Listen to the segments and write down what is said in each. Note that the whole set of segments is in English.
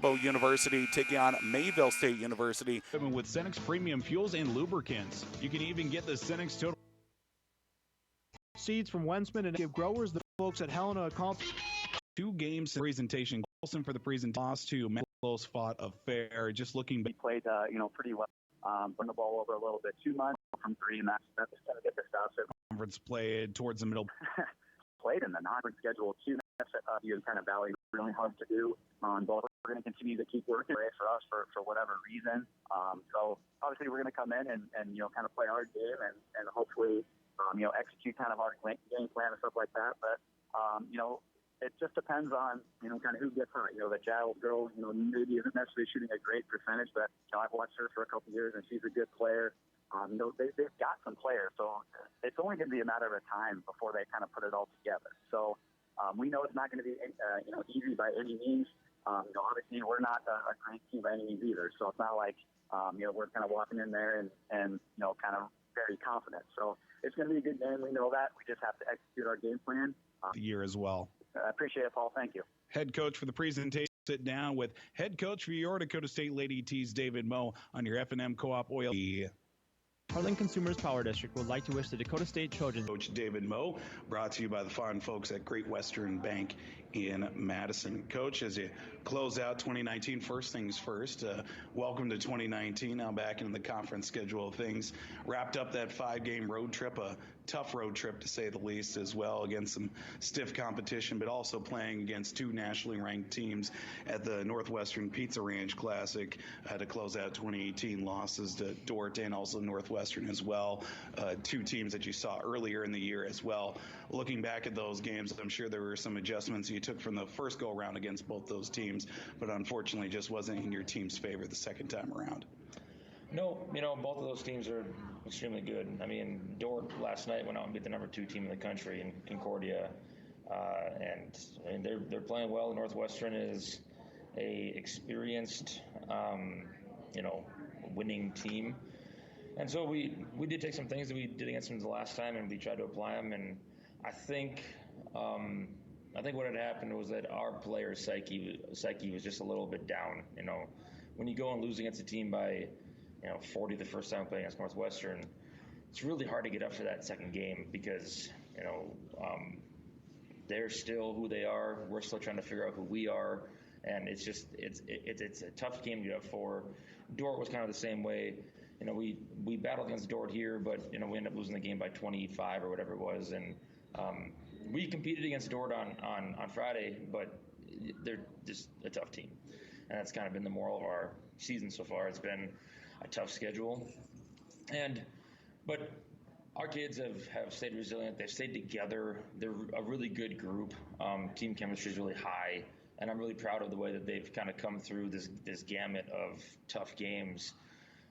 Carbo University taking on Mayville State University. With Cenex Premium Fuels and Lubricants. You can even get the Cenex Total seeds from Wensman and give growers the folks at Helena a call. 2 games presentation. Wilson for the present loss to close fought affair. Just looking back. He played, pretty well. Bring the ball over a little bit. 2 months from 3, and that's kind of get the stuff. Conference played towards the middle. Played in the non-conference schedule too. That's kind of valley really hard to do on both. We're going to continue to keep working for us for whatever reason. So obviously we're going to come in and kind of play our game and hopefully execute kind of our game plan and stuff like that. But it just depends on kind of who gets hurt. The Giles girl maybe isn't necessarily shooting a great percentage, but I've watched her for a couple of years and she's a good player. They've got some players, so it's only going to be a matter of time before they kind of put it all together. So we know it's not going to be easy by any means. Obviously we're not a great team by any means either, so it's not like we're kind of walking in there and kind of very confident. So it's going to be a good game. We know that. We just have to execute our game plan. The year as well. I appreciate it, Paul. Thank you. Head coach for the presentation. Sit down with head coach for your Dakota State Lady T's, David Moe, on your F&M Co-op Oil. Harlan Consumers Power District would like to wish the Dakota State Trojans. Coach David Moe, brought to you by the fine folks at Great Western Bank in Madison. Coach, as you close out 2019, first things first, welcome to 2019. Now back into the conference schedule of things. Wrapped up that 5-game road trip, a tough road trip to say the least, as well, against some stiff competition, but also playing against 2 nationally ranked teams at the Northwestern Pizza Ranch Classic to close out 2018. Losses to Dordt and also Northwestern as well. 2 teams that you saw earlier in the year as well. Looking back at those games, I'm sure there were some adjustments you took from the first go around against both those teams, but unfortunately just wasn't in your team's favor the second time around. No, both of those teams are extremely good. I mean, Dordt last night went out and beat the number 2 team in the country in Concordia, and they're playing well. Northwestern is a experienced, winning team, and so we did take some things that we did against them the last time, and we tried to apply them. And I think what had happened was that our players' psyche was just a little bit down. When you go and lose against a team by 40 the first time playing against Northwestern, it's really hard to get up for that second game because they're still who they are. We're still trying to figure out who we are, and it's a tough game to get up for. Dordt was kind of the same way. We battled against Dordt here, but we ended up losing the game by 25 or whatever it was, and we competed against Dordt on Friday, but they're just a tough team, and that's kind of been the moral of our season so far. It's been a tough schedule, but our kids have stayed resilient. They've stayed together. They're a really good group. Team chemistry is really high, and I'm really proud of the way that they've kind of come through this gamut of tough games.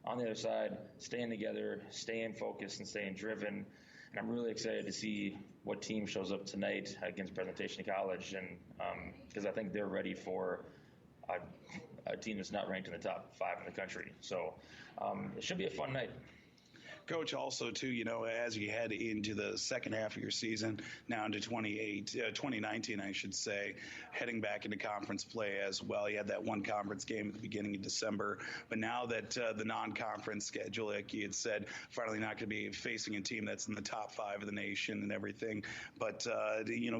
On the other side, staying together, staying focused, and staying driven. And I'm really excited to see what team shows up tonight against Presentation College, and because I think they're ready for a team that's not ranked in the top 5 in the country. So it should be a fun night. Coach, also, too, as you head into the second half of your season, now into 2019, I should say, heading back into conference play as well. You had that one conference game at the beginning of December, but now that the non-conference schedule, like you had said, finally not going to be facing a team that's in the top 5 of the nation and everything, but,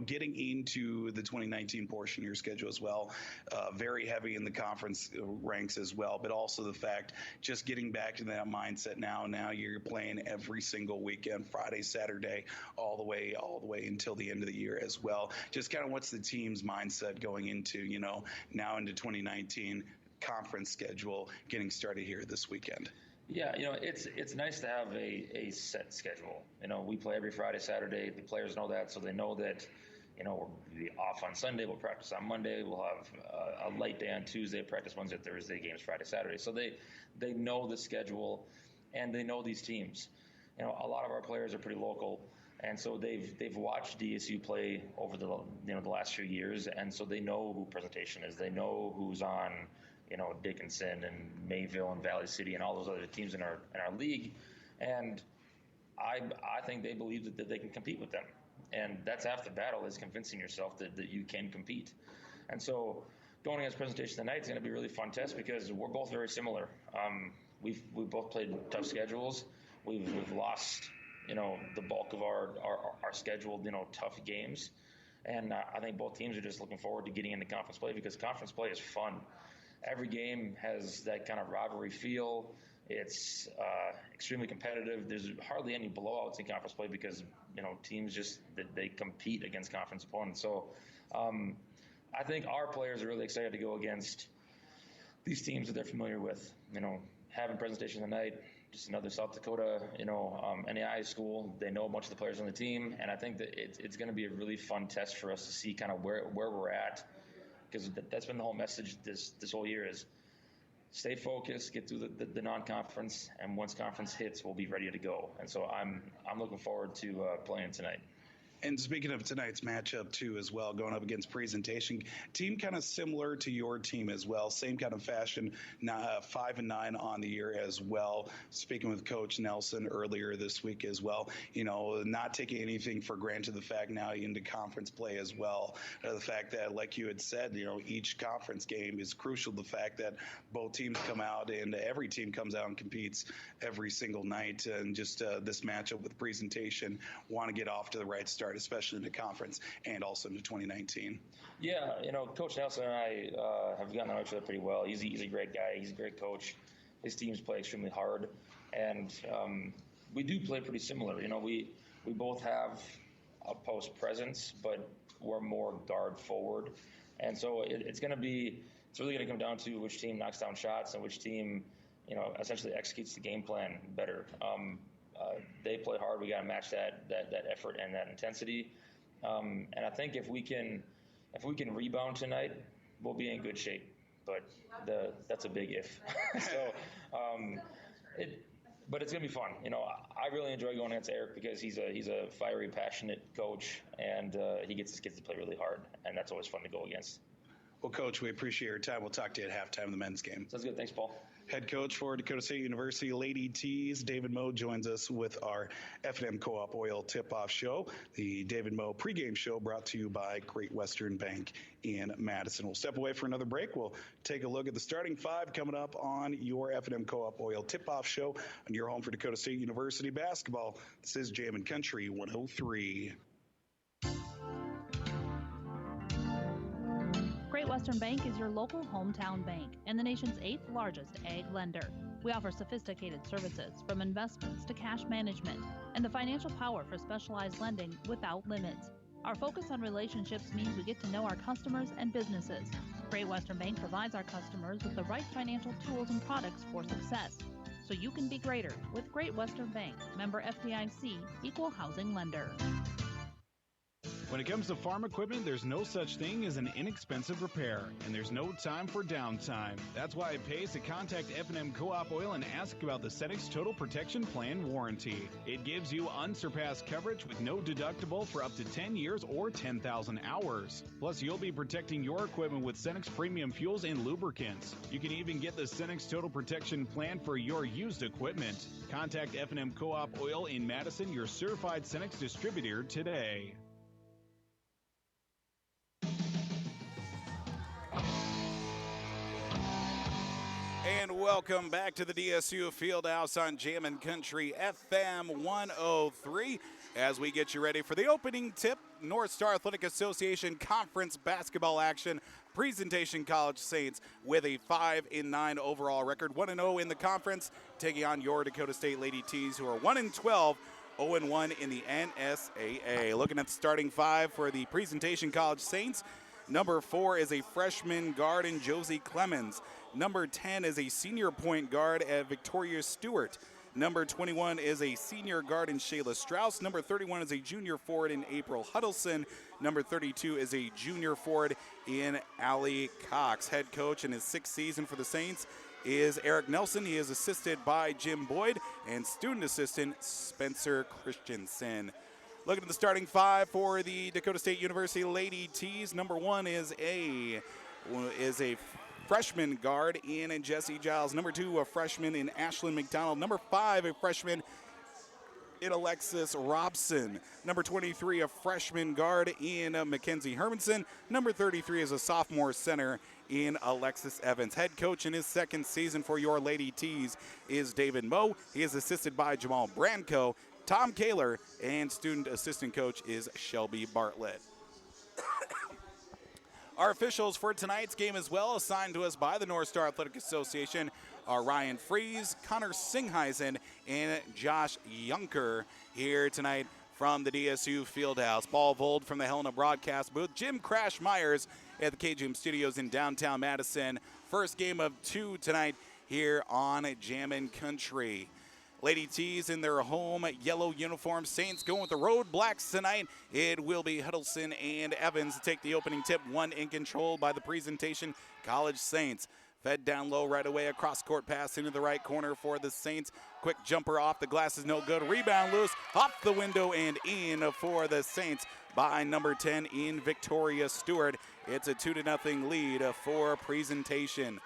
getting into the 2019 portion of your schedule as well, very heavy in the conference ranks as well, but also the fact just getting back to that mindset now you're playing every single weekend, Friday, Saturday, all the way until the end of the year as well. Just kind of what's the team's mindset going into, now into 2019 conference schedule getting started here this weekend? Yeah, it's nice to have a set schedule. We play every Friday, Saturday. The players know that, so they know that, we'll be off on Sunday, we'll practice on Monday, we'll have a light day on Tuesday, practice Wednesday, Thursday, games Friday, Saturday. So they know the schedule. And they know these teams. A lot of our players are pretty local, and so they've watched DSU play over the last few years, and so they know who Presentation is. They know who's on, Dickinson and Mayville and Valley City and all those other teams in our league, and I think they believe that they can compete with them, and that's half the battle is convincing yourself that you can compete, and so going against Presentation tonight is going to be a really fun test because we're both very similar. We've both played tough schedules. We've lost, the bulk of our scheduled, tough games. And I think both teams are just looking forward to getting into conference play because conference play is fun. Every game has that kind of rivalry feel. It's extremely competitive. There's hardly any blowouts in conference play because, teams just, they compete against conference opponents. So I think our players are really excited to go against these teams that they're familiar with. Having Presentation tonight, just another South Dakota, NAI school. They know a bunch of the players on the team, and I think that it's going to be a really fun test for us to see kind of where we're at, because that's been the whole message this whole year is stay focused, get through the non-conference, and once conference hits, we'll be ready to go. And so I'm looking forward to playing tonight. And speaking of tonight's matchup, too, as well, going up against Presentation, team kind of similar to your team as well, same kind of fashion, 5-9 on the year as well. Speaking with Coach Nelson earlier this week as well, not taking anything for granted, the fact now into conference play as well. The fact that, like you had said, each conference game is crucial. The fact that both teams come out and every team comes out and competes every single night. And just this matchup with Presentation, want to get off to the right start, especially in the conference and also into 2019. Yeah, Coach Nelson and I have gotten to know each other pretty well. He's a great guy. He's a great coach. His teams play extremely hard, and we do play pretty similar. We both have a post presence, but we're more guard forward, and so it's really going to come down to which team knocks down shots and which team, essentially executes the game plan better. They play hard. We got to match that effort and that intensity. And I think if we can rebound tonight, we'll be in good shape. But that's a big if. But it's gonna be fun. I really enjoy going against Eric because he's a fiery, passionate coach, and he gets his kids to play really hard, and that's always fun to go against. Well, Coach, we appreciate your time. We'll talk to you at halftime of the men's game. Sounds good. Thanks, Paul. Head coach for Dakota State University Lady Tees, David Moe, joins us with our F&M Co-op Oil Tip-Off Show. The David Moe pregame show brought to you by Great Western Bank in Madison. We'll step away for another break. We'll take a look at the starting five coming up on your F&M Co-op Oil Tip-Off Show on your home for Dakota State University basketball. This is Jammin' Country 103. Great Western Bank is your local hometown bank and the nation's 8th largest ag lender. We offer sophisticated services from investments to cash management and the financial power for specialized lending without limits. Our focus on relationships means we get to know our customers and businesses. Great Western Bank provides our customers with the right financial tools and products for success, so you can be greater with Great Western Bank, member FDIC, equal housing lender. When it comes to farm equipment, there's no such thing as an inexpensive repair, and there's no time for downtime. That's why it pays to contact F&M Co-op Oil and ask about the Cenex Total Protection Plan warranty. It gives you unsurpassed coverage with no deductible for up to 10 years or 10,000 hours. Plus, you'll be protecting your equipment with Cenex Premium Fuels and Lubricants. You can even get the Cenex Total Protection Plan for your used equipment. Contact F&M Co-op Oil in Madison, your certified Cenex distributor, today. And welcome back to the DSU Fieldhouse on Jammin' Country FM 103 as we get you ready for the opening tip. North Star Athletic Association Conference basketball action. Presentation College Saints with a 5-9 overall record, 1-0 in the conference, taking on your Dakota State Lady Tees, who are 1-12, 0-1 in the NSAA. Looking at the starting five for the Presentation College Saints. Number 4 is a freshman guard in Josie Clemens. Number 10 is a senior point guard at Victoria Stewart. Number 21 is a senior guard in Shayla Strauss. Number 31 is a junior forward in April Huddleston. Number 32 is a junior forward in Allie Cox. Head coach in his 6th season for the Saints is Eric Nelson. He is assisted by Jim Boyd and student assistant Spencer Christensen. Looking at the starting five for the Dakota State University Lady Tees. Number 1 is a freshman guard in Jesse Giles. Number 2, a freshman in Ashlyn McDonald. Number 5, a freshman in Alexis Robson. Number 23, a freshman guard in Mackenzie Hermanson. Number 33 is a sophomore center in Alexis Evans. Head coach in his second season for your Lady T's is David Moe. He is assisted by Jamal Branco, Tom Kaler, and student assistant coach is Shelby Bartlett. Our officials for tonight's game as well, assigned to us by the North Star Athletic Association, are Ryan Fries, Connor Singheisen, and Josh Yunker here tonight from the DSU Fieldhouse. Ball voled from the Helena broadcast booth. Jim Crash Myers at the K-Gym Studios in downtown Madison. First game of 2 tonight here on Jammin' Country. Lady T's in their home yellow uniforms. Saints going with the road blacks tonight. It will be Huddleston and Evans to take the opening tip. One in control by the presentation College Saints. Fed down low right away. A cross-court pass into the right corner for the Saints. Quick jumper off the glass is no good. Rebound loose off the window and in for the Saints by number 10 in Victoria Stewart. It's a 2-0 lead for presentation.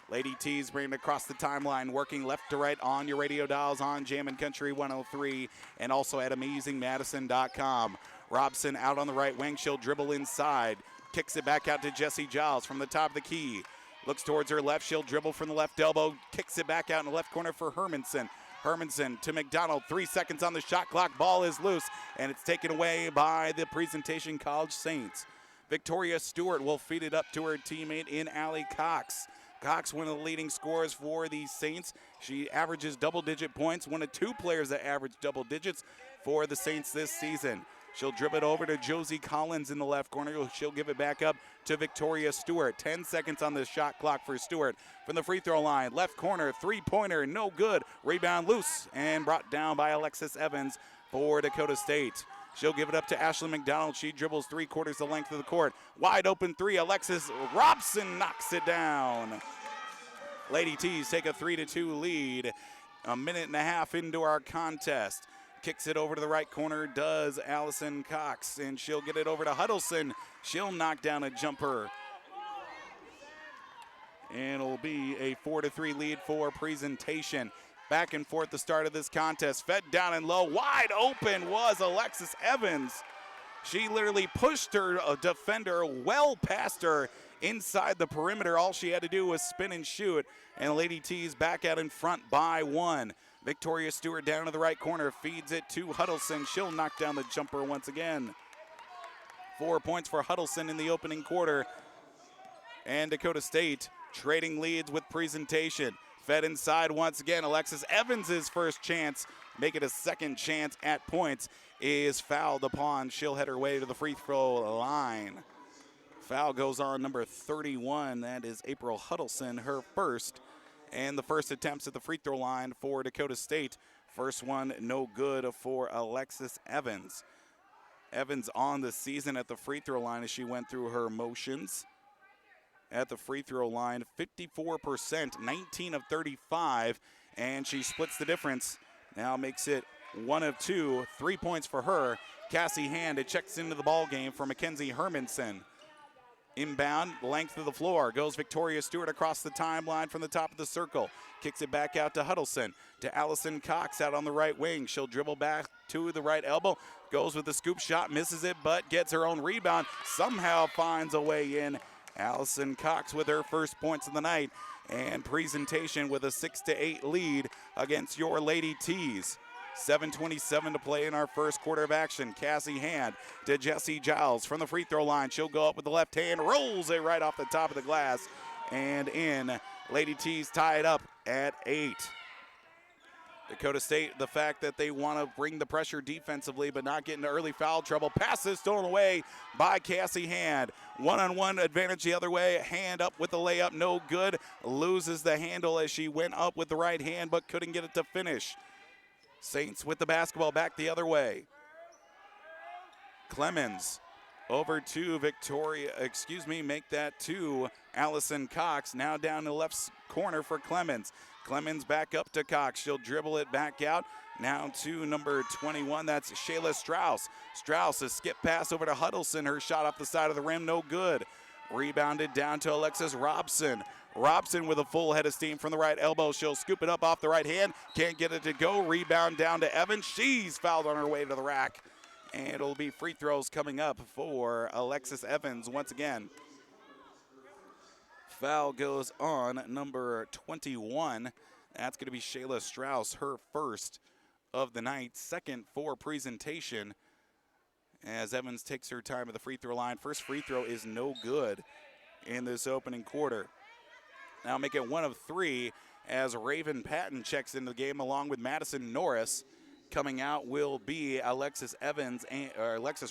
Lady T's bringing it across the timeline, working left to right on your radio dials on Jammin' Country 103 and also at AmazingMadison.com. Robson out on the right wing. She'll dribble inside. Kicks it back out to Jessie Giles from the top of the key. Looks towards her left. She'll dribble from the left elbow. Kicks it back out in the left corner for Hermanson. Hermanson to McDonald. 3 seconds on the shot clock. Ball is loose, and it's taken away by the presentation College Saints. Victoria Stewart will feed it up to her teammate in Allie Cox. Cox, one of the leading scorers for the Saints. She averages double-digit points, one of 2 players that average double digits for the Saints this season. She'll dribble it over to Josie Collins in the left corner. She'll give it back up to Victoria Stewart. 10 seconds on the shot clock for Stewart. From the free throw line, left corner, three-pointer, no good. Rebound loose and brought down by Alexis Evans for Dakota State. She'll give it up to Ashley McDonald. She dribbles 3/4 the length of the court. Wide open 3. Alexis Robson knocks it down. Lady T's take a 3-2 lead. A minute and a half into our contest. Kicks it over to the right corner, does Allison Cox, and she'll get it over to Huddleston. She'll knock down a jumper. And it'll be a 4-3 lead for presentation. Back and forth the start of this contest. Fed down and low. Wide open was Alexis Evans. She literally pushed her defender well past her inside the perimeter. All she had to do was spin and shoot. And Lady T's back out in front by 1. Victoria Stewart down to the right corner. Feeds it to Huddleston. She'll knock down the jumper once again. 4 points for Huddleston in the opening quarter. And Dakota State trading leads with presentation. Fed inside once again. Alexis Evans' first chance, make it a second chance at points, is fouled upon. She'll head her way to the free throw line. Foul goes on number 31. That is April Huddleston, her first. And the first attempts at the free throw line for Dakota State. First one no good for Alexis Evans. Evans on the season at the free throw line as she went through her motions. At the free throw line, 54%, 19 of 35, and she splits the difference. Now makes it 1 of 2, 3 points for her. Cassie Hand, it checks into the ball game for Mackenzie Hermanson. Inbound, length of the floor, goes Victoria Stewart across the timeline from the top of the circle. Kicks it back out to Huddleston, to Allison Cox out on the right wing. She'll dribble back to the right elbow, goes with the scoop shot, misses it, but gets her own rebound, somehow finds a way in. Allison Cox with her first points of the night, and presentation with a 6-8 lead against your Lady T's. 7:27 to play in our first quarter of action. Cassie Hand to Jessie Giles from the free throw line. She'll go up with the left hand, rolls it right off the top of the glass, and in. Lady T's tied up at 8. Dakota State, the fact that they want to bring the pressure defensively but not get into early foul trouble. Passes stolen away by Cassie Hand. One-on-one advantage the other way. Hand up with the layup, no good. Loses the handle as she went up with the right hand but couldn't get it to finish. Saints with the basketball back the other way. Clemens over to make that to Allison Cox. Now down to the left corner for Clemens. Clemens back up to Cox. She'll dribble it back out. Now to number 21. That's Shayla Strauss. Strauss, a skip pass over to Huddleston. Her shot off the side of the rim, no good. Rebounded down to Alexis Robson. Robson with a full head of steam from the right elbow. She'll scoop it up off the right hand. Can't get it to go. Rebound down to Evans. She's fouled on her way to the rack. And it'll be free throws coming up for Alexis Evans once again. Foul goes on number 21. That's going to be Shayla Strauss, her first of the night, second for presentation. As Evans takes her time at the free throw line. First free throw is no good in this opening quarter. Now make it 1 of 3 as Raven Patton checks into the game along with Madison Norris. Coming out will be Alexis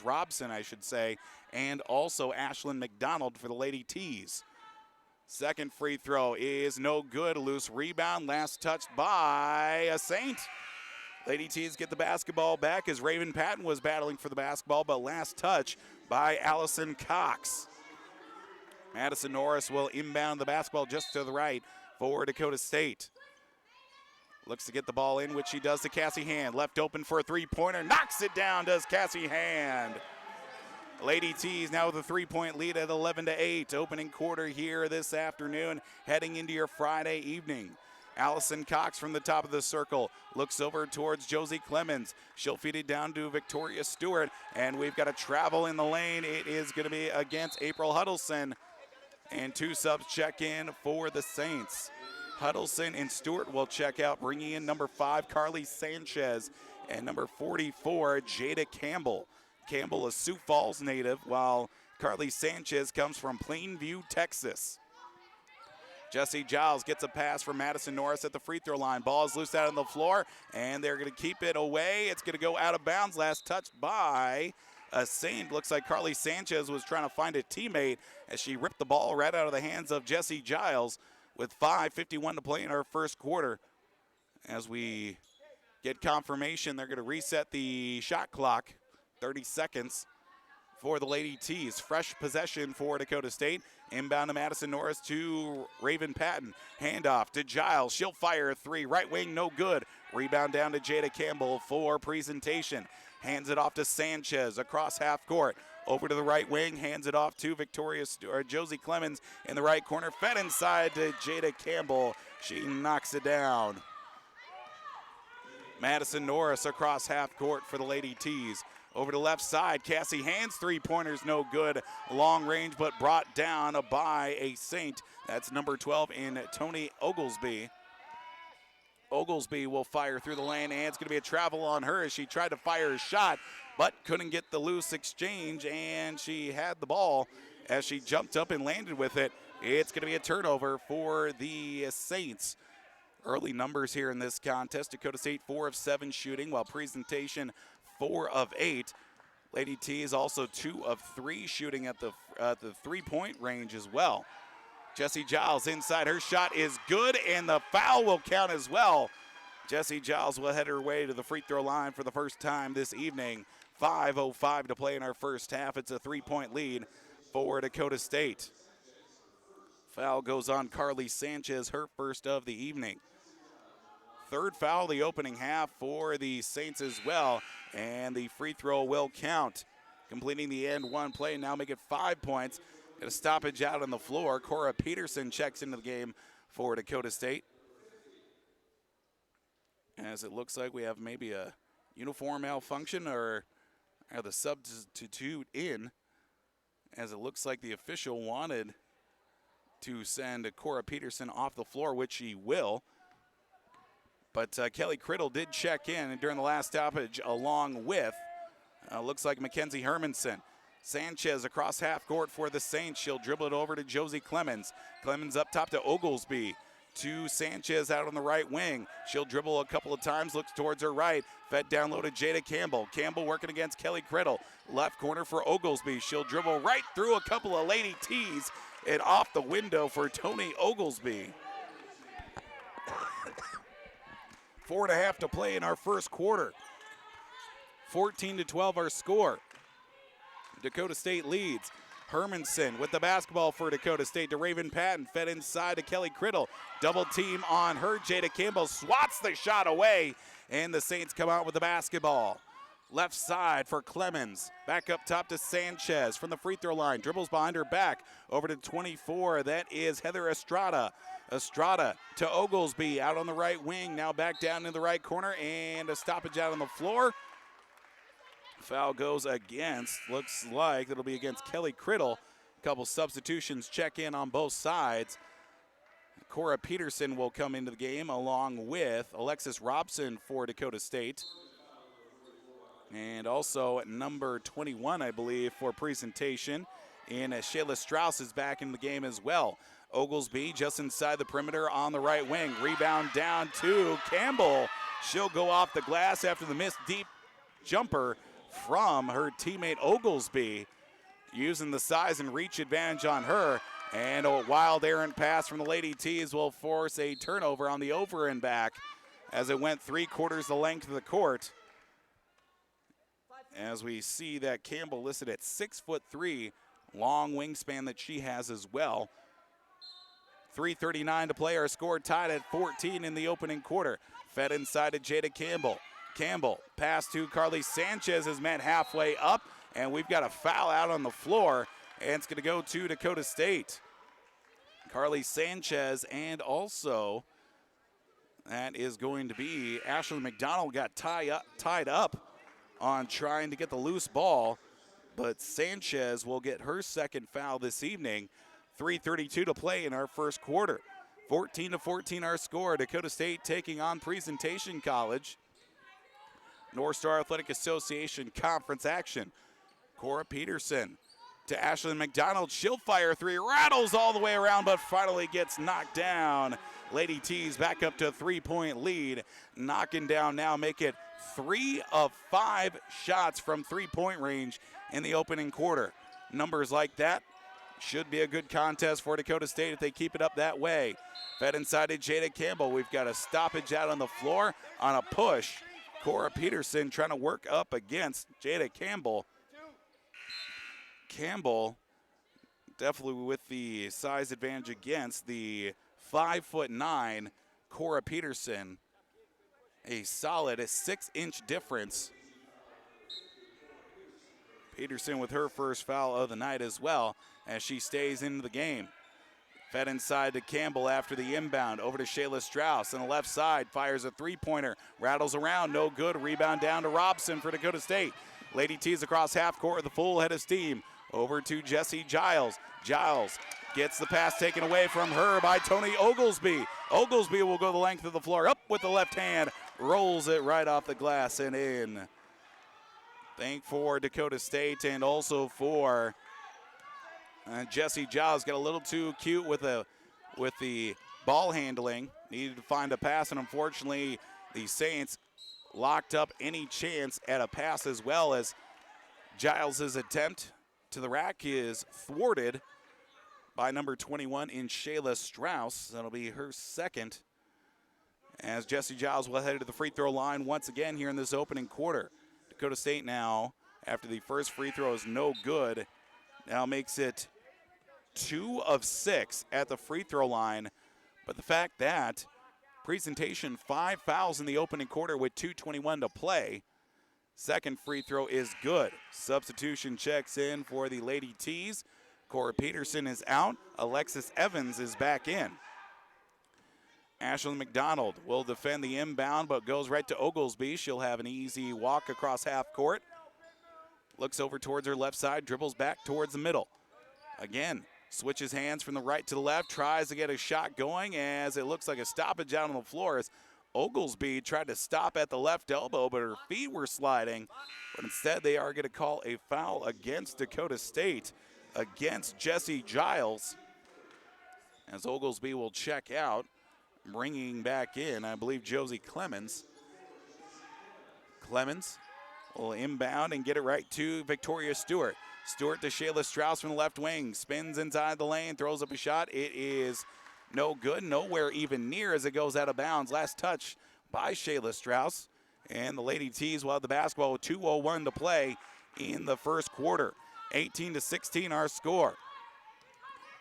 Robson, I should say, and also Ashlyn McDonald for the Lady T's. Second free throw is no good. Loose rebound, last touched by a Saint. Lady T's get the basketball back as Raven Patton was battling for the basketball, but last touch by Allison Cox. Madison Norris will inbound the basketball just to the right for Dakota State. Looks to get the ball in, which she does to Cassie Hand. Left open for a three-pointer. Knocks it down, does Cassie Hand. Lady T's now with a 3-point lead at 11-8. Opening quarter here this afternoon, heading into your Friday evening. Allison Cox from the top of the circle looks over towards Josie Clemens. She'll feed it down to Victoria Stewart, and we've got a travel in the lane. It is going to be against April Huddleston, and 2 subs check in for the Saints. Huddleston and Stewart will check out, bringing in number 5, Carly Sanchez, and number 44, Jada Campbell. Campbell, a Sioux Falls native, while Carly Sanchez comes from Plainview, Texas. Jesse Giles gets a pass from Madison Norris at the free throw line. Ball is loose out on the floor, and they're going to keep it away. It's going to go out of bounds. Last touched by a Saint. Looks like Carly Sanchez was trying to find a teammate as she ripped the ball right out of the hands of Jesse Giles with 5:51 to play in our first quarter. As we get confirmation, they're going to reset the shot clock. 30 seconds for the Lady T's. Fresh possession for Dakota State. Inbound to Madison Norris to Raven Patton. Handoff to Giles. She'll fire a 3. Right wing, no good. Rebound down to Jada Campbell for presentation. Hands it off to Sanchez across half court. Over to the right wing. Hands it off to Josie Clemens in the right corner. Fed inside to Jada Campbell. She knocks it down. Madison Norris across half court for the Lady T's. Over to left side, Cassie Hand's three-pointers no good. Long range, but brought down by a Saint. That's number 12 in Tony Oglesby. Oglesby will fire through the lane, and it's going to be a travel on her as she tried to fire a shot, but couldn't get the loose exchange, and she had the ball as she jumped up and landed with it. It's going to be a turnover for the Saints. Early numbers here in this contest. Dakota State 4 of 7 shooting, while presentation 4 of 8. Lady T is also 2 of 3 shooting at the 3-point range as well. Jessie Giles inside. Her shot is good, and the foul will count as well. Jessie Giles will head her way to the free throw line for the first time this evening. 5:05 to play in our first half. It's a 3-point lead for Dakota State. Foul goes on Carly Sanchez, her first of the evening. Third foul of the opening half for the Saints as well, and the free throw will count. Completing the end one play, now make it 5 points. Got a stoppage out on the floor. Cora Peterson checks into the game for Dakota State. As it looks like we have maybe a uniform malfunction or the substitute in, as it looks like the official wanted to send Cora Peterson off the floor, which she will. But Kelly Criddle did check in during the last stoppage along with, looks like Mackenzie Hermanson. Sanchez across half court for the Saints. She'll dribble it over to Josie Clemens. Clemens up top to Oglesby. To Sanchez out on the right wing. She'll dribble a couple of times, looks towards her right. Fed down low to Jada Campbell. Campbell working against Kelly Criddle. Left corner for Oglesby. She'll dribble right through a couple of Lady T's and off the window for Tony Oglesby. 4.5 to play in our first quarter. 14-12 our score. Dakota State leads. Hermanson with the basketball for Dakota State to Raven Patton. Fed inside to Kelly Criddle. Double team on her. Jada Campbell swats the shot away, and the Saints come out with the basketball. Left side for Clemens. Back up top to Sanchez from the free throw line. Dribbles behind her back. Over to 24. That is Heather Estrada. Estrada to Oglesby out on the right wing. Now back down in the right corner, and a stoppage out on the floor. Foul goes against, looks like it'll be against Kelly Criddle, A couple substitutions check in on both sides. Cora Peterson will come into the game along with Alexis Robson for Dakota State. And also at number 21, I believe, for presentation. And Shayla Strauss is back in the game as well. Oglesby just inside the perimeter on the right wing. Rebound down to Campbell. She'll go off the glass after the missed deep jumper from her teammate Oglesby. Using the size and reach advantage on her. And a wild errant pass from the Lady T's will force a turnover on the over and back as it went 3/4 the length of the court. As we see that Campbell listed at 6'3", long wingspan that she has as well. 3:39 to play. Our score tied at 14 in the opening quarter. Fed inside to Jada Campbell. Campbell pass to Carly Sanchez is met halfway up, and we've got a foul out on the floor, and it's going to go to Dakota State. Carly Sanchez, and also that is going to be Ashley McDonald got tied up on trying to get the loose ball, but Sanchez will get her second foul this evening. 3:32 to play in our first quarter. 14-14 our score. Dakota State taking on Presentation College. North Star Athletic Association conference action. Cora Peterson to Ashley McDonald. She'll fire three. Rattles all the way around, but finally gets knocked down. Lady T's back up to a 3-point lead. Knocking down now, make it 3 of 5 shots from 3-point range in the opening quarter. Numbers like that should be a good contest for Dakota State if they keep it up that way. Fed inside to Jada Campbell. We've got a stoppage out on the floor on a push. Cora Peterson trying to work up against Jada Campbell. Campbell definitely with the size advantage against the 5'9" Cora Peterson. A solid 6-inch difference. Peterson with her first foul of the night as well as she stays into the game. Fed inside to Campbell after the inbound. Over to Shayla Strauss on the left side. Fires a three-pointer. Rattles around. No good. Rebound down to Robson for Dakota State. Lady T's across half court with a full head of steam. Over to Jesse Giles. Giles gets the pass taken away from her by Tony Oglesby. Oglesby will go the length of the floor. Up with the left hand. Rolls it right off the glass and in. Thank for Dakota State and also for Jesse Giles. Got a little too cute with the ball handling. Needed to find a pass, and unfortunately the Saints locked up any chance at a pass, as well as Giles' attempt to the rack is thwarted by number 21 in Shayla Strauss. That'll be her second, as Jesse Giles will head to the free throw line once again here in this opening quarter. Dakota State now, after the first free throw is no good, now makes it 2 of 6 at the free throw line. But the fact that Presentation 5 fouls in the opening quarter with 2:21 to play. Second free throw is good. Substitution checks in for the Lady T's. Cora Peterson is out. Alexis Evans is back in. Ashley McDonald will defend the inbound, but goes right to Oglesby. She'll have an easy walk across half court. Looks over towards her left side, dribbles back towards the middle. Again, switches hands from the right to the left, tries to get a shot going as it looks like a stoppage out on the floor as Oglesby tried to stop at the left elbow, but her feet were sliding. But instead, they are going to call a foul against Dakota State, against Jesse Giles, as Oglesby will check out. Bringing back in, I believe, Josie Clemens. Clemens will inbound and get it right to Victoria Stewart. Stewart to Shayla Strauss from the left wing. Spins inside the lane, throws up a shot. It is no good, nowhere even near as it goes out of bounds. Last touch by Shayla Strauss. And the Lady T's will have the basketball with 2:01 to play in the first quarter. 18-16 our score.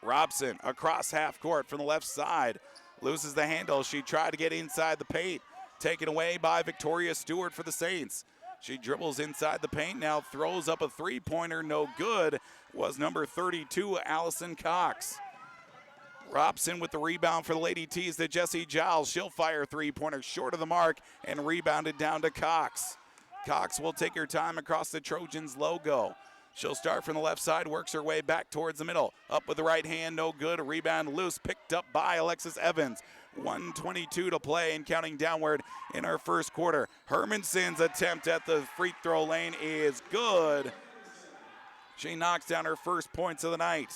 Robson across half court from the left side. Loses the handle. She tried to get inside the paint. Taken away by Victoria Stewart for the Saints. She dribbles inside the paint, now throws up a three-pointer, no good. Was number 32, Allison Cox. Robson with the rebound for the Lady T's to Jesse Giles. She'll fire a three-pointer short of the mark and rebounded down to Cox. Cox will take her time across the Trojans logo. She'll start from the left side, works her way back towards the middle. Up with the right hand, no good. A rebound loose, picked up by Alexis Evans. 1:22 to play and counting downward in our first quarter. Hermanson's attempt at the free throw lane is good. She knocks down her first points of the night.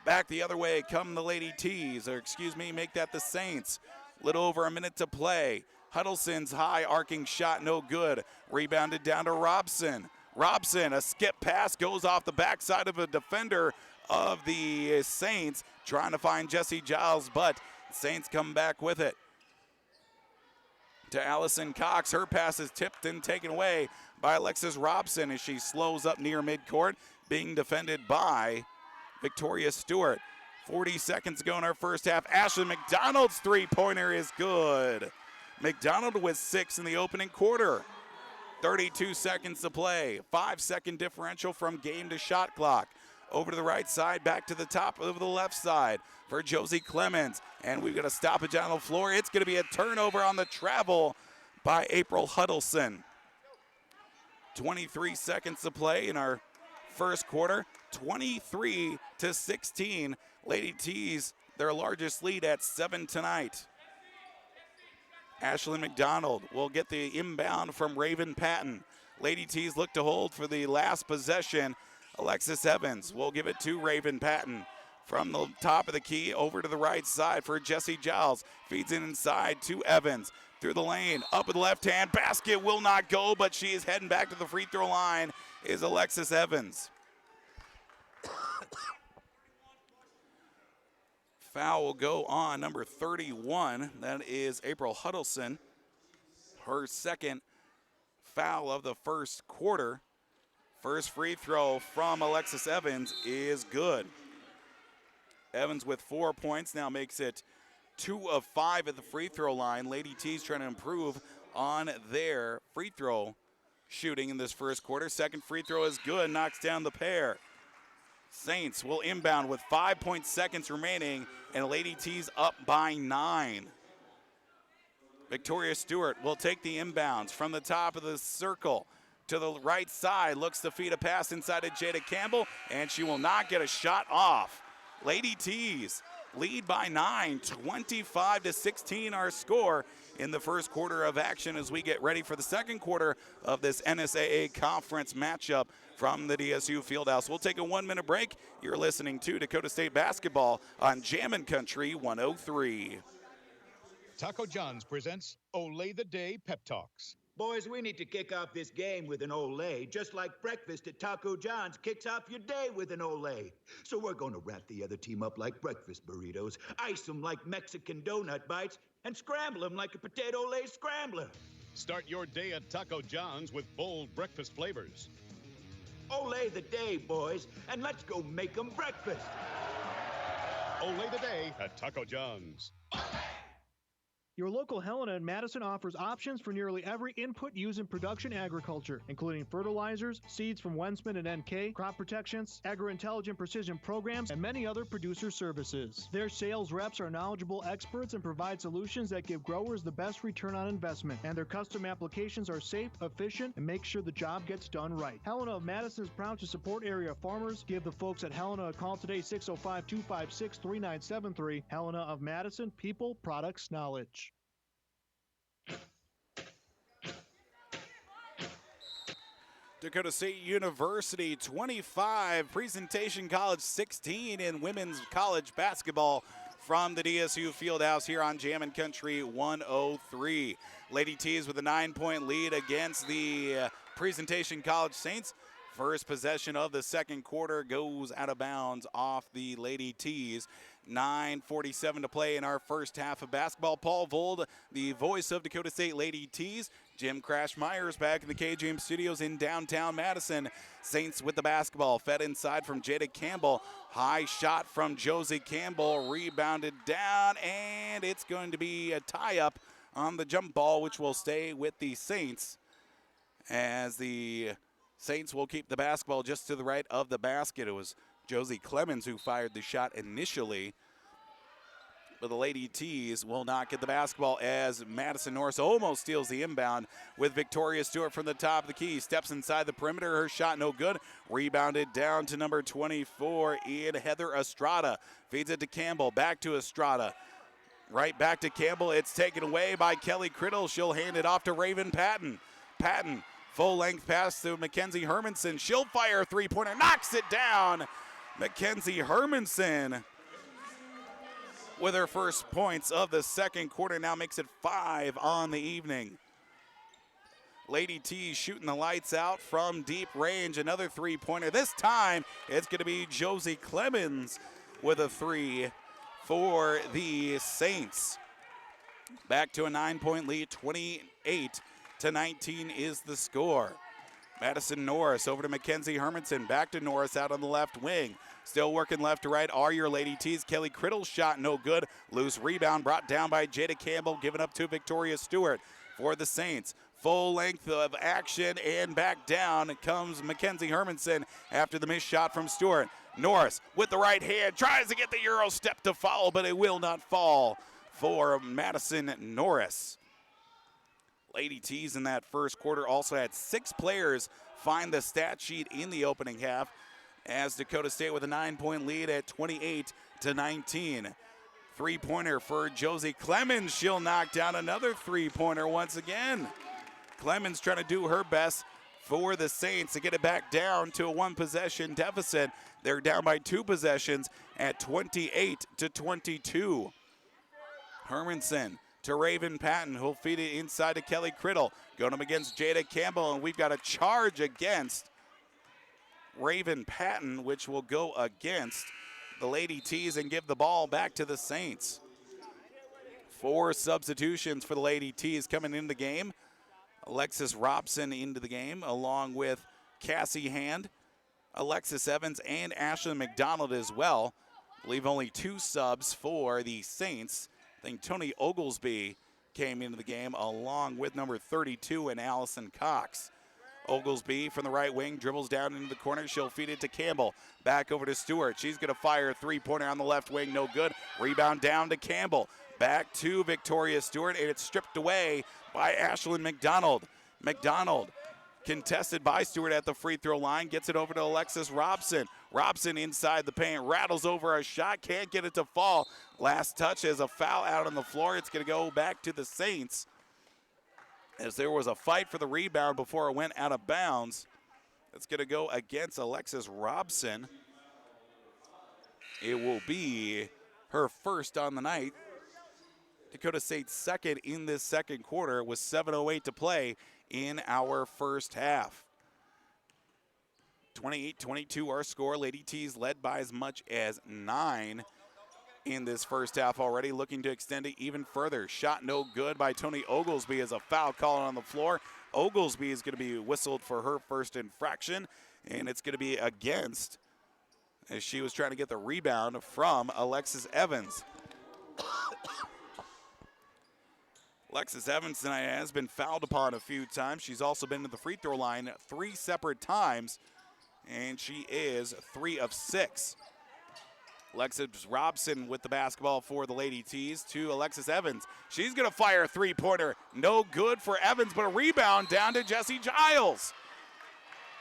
Back the other way come the Lady T's, make that the Saints. Little over a minute to play. Huddleston's high arcing shot, no good. Rebounded down to Robson. Robson, a skip pass, goes off the backside of a defender of the Saints, trying to find Jesse Giles, but Saints come back with it. To Allison Cox, her pass is tipped and taken away by Alexis Robson as she slows up near midcourt, being defended by Victoria Stewart. 40 seconds ago in our first half. Ashley McDonald's three-pointer is good. McDonald with 6 in the opening quarter. 32 seconds to play. 5-second differential from game to shot clock. Over to the right side, back to the top of the left side for Josie Clemens. And we've got a stoppage on the floor. It's going to be a turnover on the travel by April Huddleston. 23 seconds to play in our first quarter. 23-16. Lady T's, their largest lead at 7 tonight. Ashley McDonald will get the inbound from Raven Patton. Lady T's look to hold for the last possession. Alexis Evans will give it to Raven Patton. From the top of the key over to the right side for Jesse Giles. Feeds it inside to Evans. Through the lane, up with the left hand. Basket will not go, but she is heading back to the free throw line is Alexis Evans. Foul will go on number 31. That is April Huddleston. Her second foul of the first quarter. First free throw from Alexis Evans is good. Evans with 4 points now makes it 2 of 5 at the free throw line. Lady T's trying to improve on their free throw shooting in this first quarter. Second free throw is good, knocks down the pair. Saints will inbound with 5 seconds remaining, and Lady T's up by 9. Victoria Stewart will take the inbounds from the top of the circle to the right side, looks to feed a pass inside of Jada Campbell, and she will not get a shot off. Lady T's lead by 9, 25-16 our score in the first quarter of action as we get ready for the second quarter of this NSAA conference matchup from the DSU Fieldhouse. We'll take a 1-minute break. You're listening to Dakota State Basketball on Jammin' Country 103. Taco John's presents Olay the Day Pep Talks. Boys, we need to kick off this game with an Olay, just like breakfast at Taco John's kicks off your day with an Olay. So we're going to wrap the other team up like breakfast burritos, ice them like Mexican donut bites, and scramble them like a potato Olay scrambler. Start your day at Taco John's with bold breakfast flavors. Olay the day, boys, and let's go make them breakfast. Olay the Day at Taco John's. Your local Helena in Madison offers options for nearly every input used in production agriculture, including fertilizers, seeds from Wensman and NK, crop protections, agro-intelligent precision programs, and many other producer services. Their sales reps are knowledgeable experts and provide solutions that give growers the best return on investment, and their custom applications are safe, efficient, and make sure the job gets done right. Helena of Madison is proud to support area farmers. Give the folks at Helena a call today, 605-256-3973. Helena of Madison, people, products, knowledge. Dakota State University 25, Presentation College 16 in women's college basketball from the DSU Fieldhouse here on Jammin' Country 103. Lady T's with a 9-point lead against the Presentation College Saints. First possession of the second quarter goes out of bounds off the Lady T's. 9:47 to play in our first half of basketball. Paul Vold, the voice of Dakota State Lady T's. Jim Crash Myers back in the KJM studios in downtown Madison. Saints with the basketball. Fed inside from Jada Campbell. High shot from Josie Campbell. Rebounded down, and it's going to be a tie-up on the jump ball, which will stay with the Saints, as the Saints will keep the basketball just to the right of the basket. It was Josie Clemens who fired the shot initially. but the Lady T's will not get the basketball as Madison Norris almost steals the inbound with Victoria Stewart from the top of the key. Steps inside the perimeter. Her shot no good. Rebounded down to number 24 in Heather Estrada. Feeds it to Campbell. Back to Estrada. Right back to Campbell. It's taken away by Kelly Criddle. She'll hand it off to Raven Patton. Patton, full length pass to Mackenzie Hermanson. She'll fire a three-pointer. Knocks it down. Mackenzie Hermanson with her first points of the second quarter. Now makes it 5 on the evening. Lady T shooting the lights out from deep range. Another three-pointer. This time it's going to be Josie Clemens with a three for the Saints. Back to a 9-point lead. 28-19 is the score. Madison Norris over to Mackenzie Hermanson. Back to Norris out on the left wing. Still working left to right are your Lady T's. Kelly Criddle's shot no good. Loose rebound brought down by Jada Campbell, given up to Victoria Stewart for the Saints. Full length of action and back down comes Mackenzie Hermanson after the missed shot from Stewart. Norris with the right hand tries to get the Euro step to foul, but it will not fall for Madison Norris. Lady T's in that first quarter also had 6 players find the stat sheet in the opening half, as Dakota State with a 9-point lead at 28-19. Three-pointer for Josie Clemens. She'll knock down another three-pointer once again. Clemens trying to do her best for the Saints to get it back down to a one-possession deficit. They're down by 2 possessions at 28-22. Hermanson to Raven Patton, who'll feed it inside to Kelly Criddle. Going up against Jada Campbell, and we've got a charge against Raven Patton, which will go against the Lady T's and give the ball back to the Saints. 4 substitutions for the Lady T's coming into the game. Alexis Robson into the game, along with Cassie Hand, Alexis Evans, and Ashlyn McDonald as well. I believe only 2 subs for the Saints. I think Tony Oglesby came into the game along with number 32 and Allison Cox. Oglesby from the right wing dribbles down into the corner. She'll feed it to Campbell. Back over to Stewart. She's going to fire a three-pointer on the left wing. No good. Rebound down to Campbell. Back to Victoria Stewart, and it's stripped away by Ashlyn McDonald. McDonald contested by Stewart at the free throw line. Gets it over to Alexis Robson. Robson inside the paint. Rattles over a shot. Can't get it to fall. Last touch as a foul out on the floor. It's going to go back to the Saints, as there was a fight for the rebound before it went out of bounds. It's going to go against Alexis Robson. It will be her first on the night. Dakota State's second in this second quarter with 7:08 to play in our first half. 28-22 our score. Lady T's led by as much as 9 in this first half already, looking to extend it even further. Shot no good by Tony Oglesby as a foul call on the floor. Oglesby is going to be whistled for her first infraction, and it's going to be against, as she was trying to get the rebound from Alexis Evans. Alexis Evans tonight has been fouled upon a few times. She's also been to the free throw line 3 separate times, and she is 3 of 6. Alexis Robson with the basketball for the Lady T's to Alexis Evans. She's going to fire a three-pointer. No good for Evans, but a rebound down to Jessie Giles.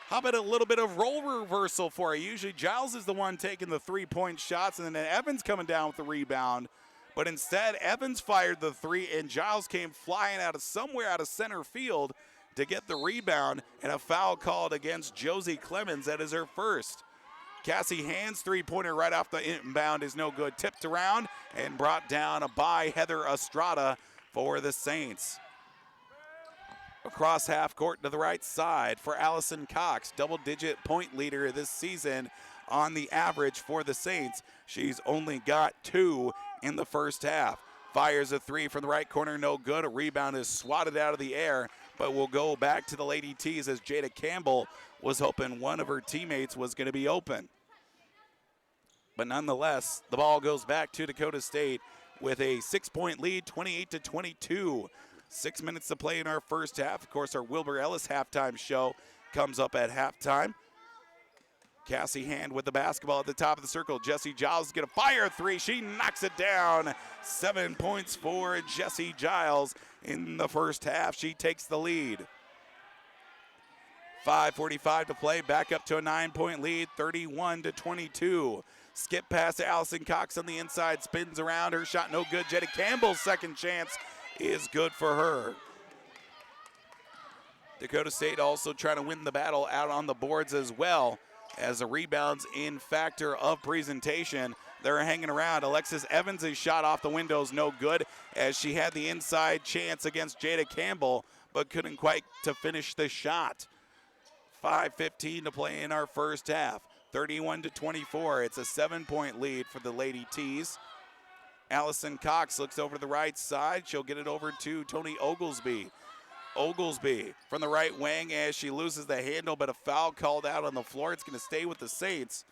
How about a little bit of role reversal for her? Usually Giles is the one taking the three-point shots, and then Evans coming down with the rebound. But instead, Evans fired the three, and Giles came flying out of somewhere out of center field to get the rebound, and a foul called against Josie Clemens. That is her first. Cassie Hand's three-pointer right off the inbound is no good. Tipped around and brought down by Heather Estrada for the Saints. Across half court to the right side for Allison Cox, double-digit point leader this season on the average for the Saints. She's only got 2 in the first half. Fires a three from the right corner, no good. A rebound is swatted out of the air, but will go back to the Lady T's as Jada Campbell was hoping one of her teammates was going to be open. But nonetheless, the ball goes back to Dakota State with a 6-point lead, 28-22. 6 minutes to play in our first half. Of course, our Wilbur Ellis halftime show comes up at halftime. Cassie Hand with the basketball at the top of the circle. Jessie Giles is going to fire a three. She knocks it down. 7 points for Jessie Giles in the first half. She takes the lead. 5:45 to play. Back up to a 9-point lead, 31-22. Skip pass to Allison Cox on the inside. Spins around. Her shot no good. Jetta Campbell's second chance is good for her. Dakota State also trying to win the battle out on the boards as well, as the rebounds in factor of presentation. They're hanging around. Alexis Evans' shot off the window is no good, as she had the inside chance against Jada Campbell, but couldn't quite to finish the shot. 5:15 to play in our first half. 31-24. It's a 7-point lead for the Lady Tees. Allison Cox looks over to the right side. She'll get it over to Tony Oglesby. Oglesby from the right wing as she loses the handle, but a foul called out on the floor. It's going to stay with the Saints.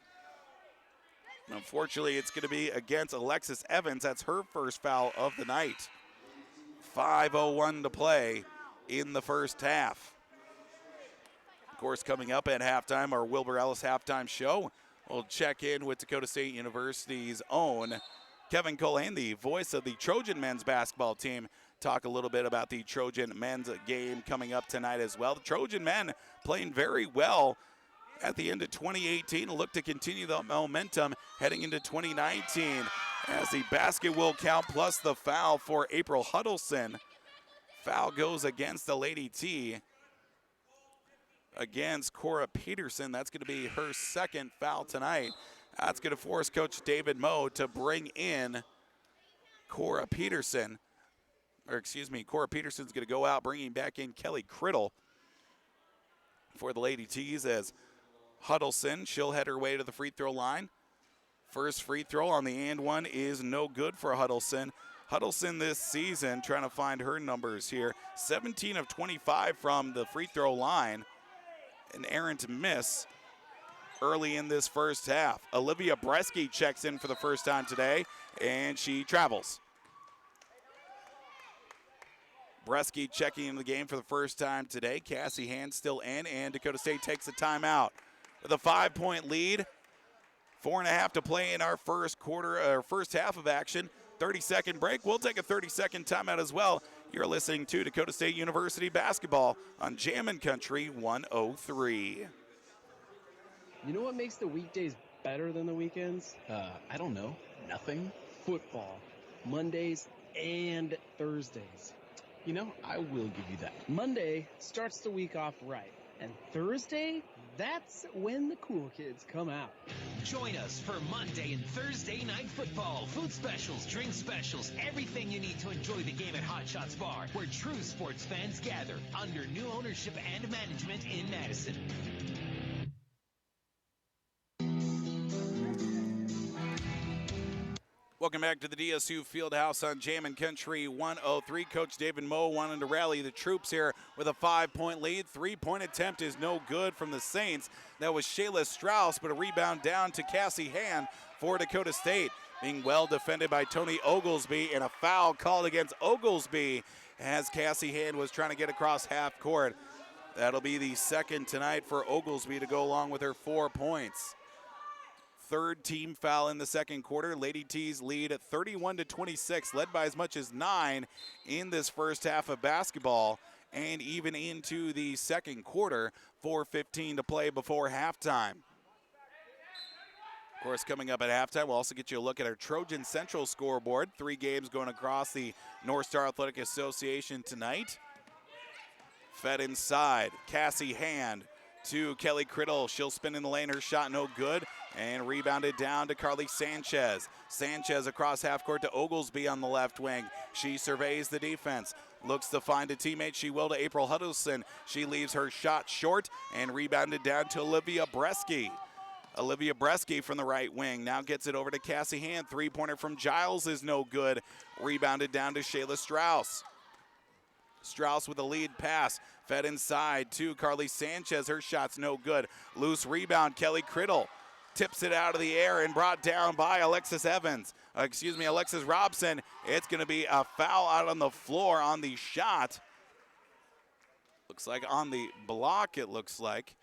Unfortunately, it's going to be against Alexis Evans. That's her first foul of the night. 5:01 to play in the first half. Of course, coming up at halftime, our Wilbur Ellis halftime show. We'll check in with Dakota State University's own Kevin Cole, the voice of the Trojan men's basketball team. Talk a little bit about the Trojan men's game coming up tonight as well. The Trojan men playing very well at the end of 2018. Look to continue the momentum heading into 2019 as the basket will count plus the foul for April Huddleston. Foul goes against the Lady T. Against Cora Peterson. That's going to be her second foul tonight. That's going to force Coach David Moe to bring in Cora Peterson. Cora Peterson's going to go out, bringing back in Kelly Criddle for the Lady Tees as Huddleston. She'll head her way to the free throw line. First free throw on the and one is no good for Huddleston. Huddleston this season trying to find her numbers here. 17 of 25 from the free throw line. An errant miss early in this first half. Olivia Bresky checks in for the first time today, and she travels. Bresky checking in the game for the first time today. Cassie Hand still in, and Dakota State takes a timeout. With a 5-point lead, 4.5 to play in our first half of action. 30-second break. We'll take a 30-second timeout as well. You're listening to Dakota State University basketball on Jammin' Country 103. You know what makes the weekdays better than the weekends? I don't know. Nothing. Football. Mondays and Thursdays. You know, I will give you that. Monday starts the week off right. And Thursday, that's when the cool kids come out. Join us for Monday and Thursday night football. Food specials, drink specials, everything you need to enjoy the game at Hot Shots Bar, where true sports fans gather under new ownership and management in Madison. Welcome back to the DSU Fieldhouse on Jammin' Country 103. Coach David Moe wanting to rally the troops here with a 5-point lead. 3-point attempt is no good from the Saints. That was Shayla Strauss, but a rebound down to Cassie Hand for Dakota State. Being well defended by Tony Oglesby, and a foul called against Oglesby as Cassie Hand was trying to get across half court. That'll be the second tonight for Oglesby to go along with her 4 points. Third team foul in the second quarter. Lady Tees lead at 31-26, led by as much as 9 in this first half of basketball, and even into the second quarter. 4:15 to play before halftime. Of course, coming up at halftime, we'll also get you a look at our Trojan Central scoreboard. 3 games going across the North Star Athletic Association tonight. Fed inside, Cassie Hand to Kelly Criddle. She'll spin in the lane. Her shot no good. And rebounded down to Carly Sanchez. Sanchez across half court to Oglesby on the left wing. She surveys the defense. Looks to find a teammate. She will to April Huddleston. She leaves her shot short and rebounded down to Olivia Bresky. Olivia Bresky from the right wing now gets it over to Cassie Hand. 3-pointer from Giles is no good. Rebounded down to Shayla Strauss. Strauss with a lead pass. Fed inside to Carly Sanchez. Her shot's no good. Loose rebound, Kelly Criddle. Tips it out of the air and brought down by Alexis Robson. It's going to be a foul out on the floor on the shot. Looks like on the block, it looks like.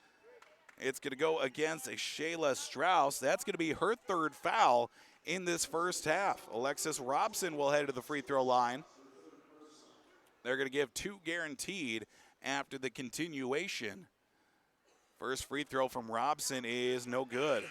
It's going to go against Shayla Strauss. That's going to be her third foul in this first half. Alexis Robson will head to the free throw line. They're going to give 2 guaranteed after the continuation. First free throw from Robson is no good.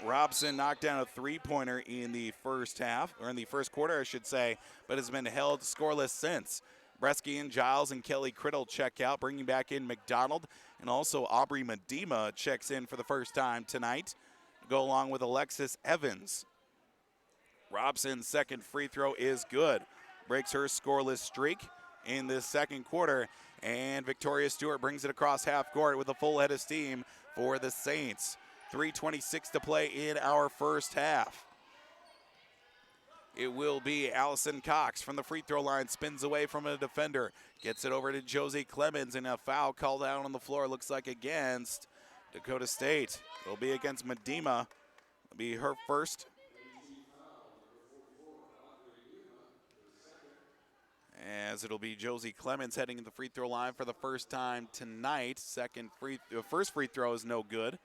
Robson knocked down a three-pointer in the first half, or in the first quarter, I should say, but has been held scoreless since. Bresky and Giles and Kelly Criddle check out, bringing back in McDonald, and also Aubrey Medema checks in for the first time tonight, to go along with Alexis Evans. Robson's second free throw is good. Breaks her scoreless streak in this second quarter, and Victoria Stewart brings it across half court with a full head of steam for the Saints. 3:26 to play in our first half. It will be Allison Cox from the free throw line, spins away from a defender, gets it over to Josie Clemens, and a foul called out on the floor, looks like against Dakota State. It'll be against Medema. It'll be her first. As it'll be Josie Clemens heading to the free throw line for the first time tonight. First free throw is no good.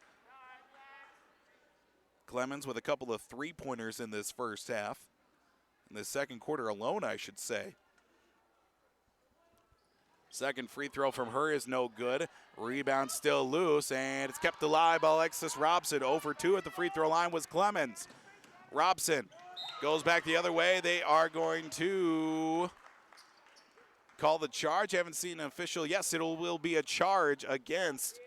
Clemens with a couple of three-pointers in this first half. In the second quarter alone, I should say. Second free throw from her is no good. Rebound still loose, and it's kept alive by Alexis Robson. 0 for 2 at the free throw line was Clemens. Robson goes back the other way. They are going to call the charge. Haven't seen an official. Yes, it will be a charge against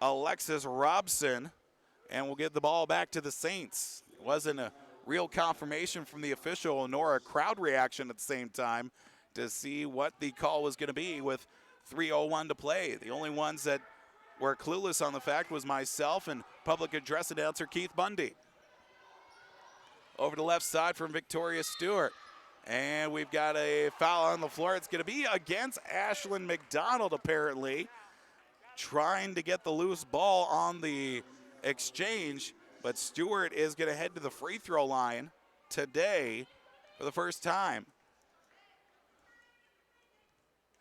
Alexis Robson, and we'll give the ball back to the Saints. It wasn't a real confirmation from the official nor a crowd reaction at the same time to see what the call was going to be with 3:01 to play. The only ones that were clueless on the fact was myself and public address announcer Keith Bundy. Over the left side from Victoria Stewart. And we've got a foul on the floor. It's going to be against Ashlyn McDonald, apparently, trying to get the loose ball on the exchange. But Stewart is going to head to the free throw line today for the first time.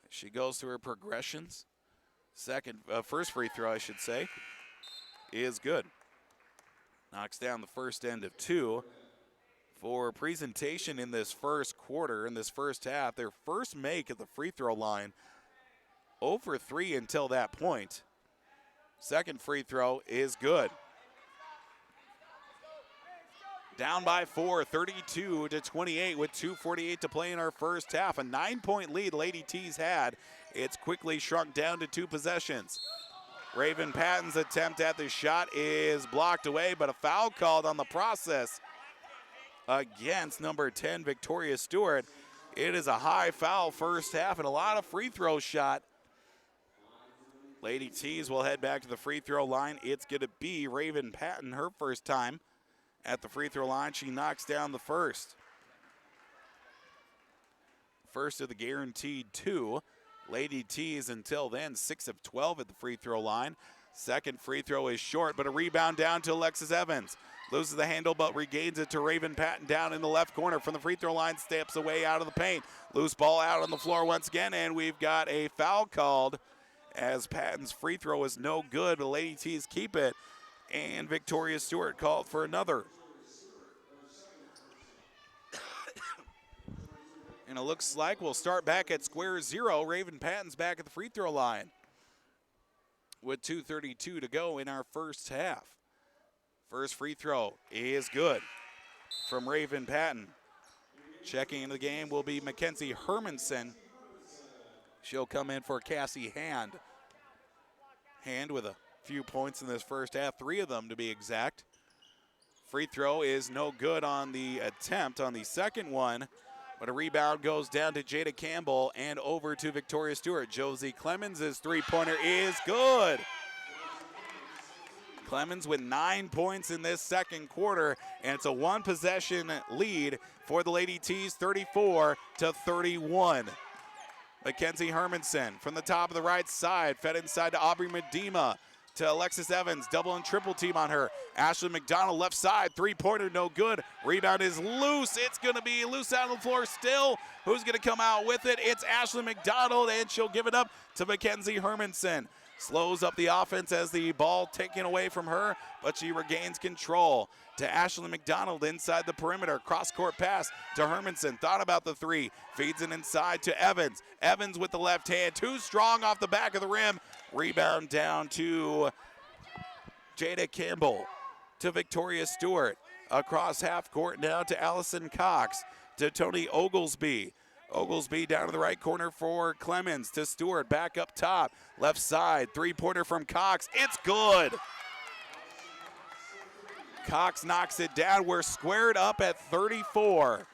She goes through her progressions. First free throw, I should say, is good. Knocks down the first end of 2. For presentation in this first quarter, in this first half, their first make at the free throw line, 0 for 3 until that point. Second free throw is good. Down by 4, 32-28 with 2:48 to play in our first half. A 9-point lead Lady T's had. It's quickly shrunk down to 2 possessions. Raven Patton's attempt at the shot is blocked away, but a foul called on the process against number 10, Victoria Stewart. It is a high foul first half and a lot of free throw shot. Lady T's will head back to the free throw line. It's going to be Raven Patton, her first time at the free throw line. She knocks down the first. First of the guaranteed 2. Lady T's until then 6 of 12 at the free throw line. Second free throw is short, but a rebound down to Alexis Evans. Loses the handle, but regains it to Raven Patton down in the left corner from the free throw line, steps away out of the paint. Loose ball out on the floor once again, and we've got a foul called as Patton's free throw is no good. The Lady T's keep it, and Victoria Stewart called for another. And it looks like we'll start back at square 0. Raven Patton's back at the free throw line with 2:32 to go in our first half. First free throw is good from Raven Patton. Checking into the game will be Mackenzie Hermanson. She'll come in for Cassie Hand. Hand with a few points in this first half, 3 of them to be exact. Free throw is no good on the attempt on the second one, but a rebound goes down to Jada Campbell and over to Victoria Stewart. Josie Clemens' three-pointer is good. Clemens with 9 points in this second quarter, and it's a 1-possession lead for the Lady T's, 34-31. Mackenzie Hermanson from the top of the right side, fed inside to Aubrey Medema, to Alexis Evans, double and triple team on her. Ashley McDonald left side, three-pointer no good. Rebound is loose. It's going to be loose out on the floor still. Who's going to come out with it? It's Ashley McDonald, and she'll give it up to Mackenzie Hermanson. slows up the offense as the ball taken away from her, but she regains control. To Ashley McDonald inside the perimeter. Cross-court pass to Hermanson. Thought about the three. Feeds it inside to Evans. Evans with the left hand. Too strong off the back of the rim. Rebound down to Jada Campbell. To Victoria Stewart. Across half court now to Allison Cox. To Tony Oglesby. Oglesby down to the right corner for Clemens. To Stewart back up top. Left side. Three-pointer from Cox. It's good. Cox knocks it down. We're squared up at 34.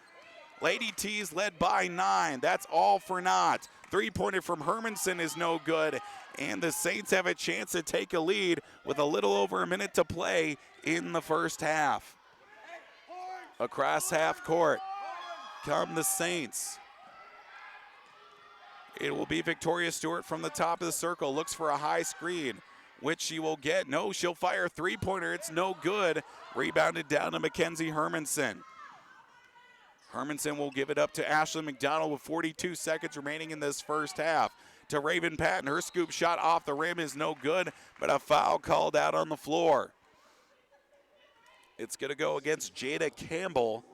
Lady T's led by 9. That's all for naught. Three-pointer from Hermanson is no good. And the Saints have a chance to take a lead with a little over a minute to play in the first half. Across half court come the Saints. It will be Victoria Stewart from the top of the circle. Looks for a high screen, which she will get. No, she'll fire a three-pointer. It's no good. Rebounded down to Mackenzie Hermanson. Hermanson will give it up to Ashley McDonald with 42 seconds remaining in this first half. To Raven Patton. Her scoop shot off the rim is no good, but a foul called out on the floor. It's going to go against Jada Campbell.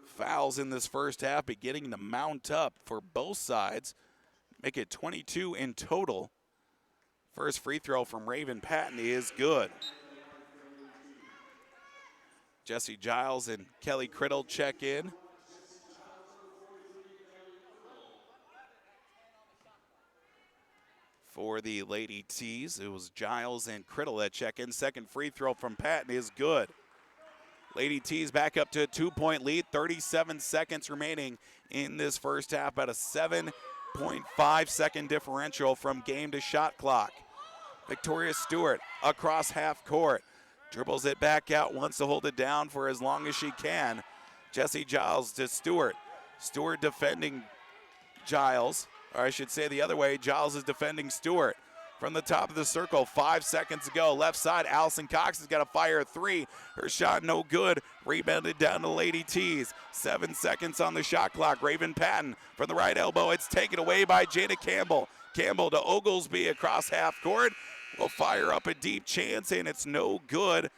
Fouls in this first half beginning to mount up for both sides. Make it 22 in total. First free throw from Raven Patton is good. Jesse Giles and Kelly Criddle check in. For the Lady T's, it was Giles and Criddle that check in. Second free throw from Patton is good. Lady T's back up to a 2-point lead. 37 seconds remaining in this first half. About a 7.5 second differential from game to shot clock. Victoria Stewart across half court. Dribbles it back out, wants to hold it down for as long as she can. Jesse Giles to Stewart. Stewart defending Giles, or I should say the other way. Giles is defending Stewart. From the top of the circle, 5 seconds to go. Left side, Allison Cox has got to fire a three. Her shot no good. Rebounded down to Lady T's. 7 seconds on the shot clock. Raven Patton from the right elbow. It's taken away by Jada Campbell. Campbell to Oglesby across half court. Will fire up a deep chance, and it's no good.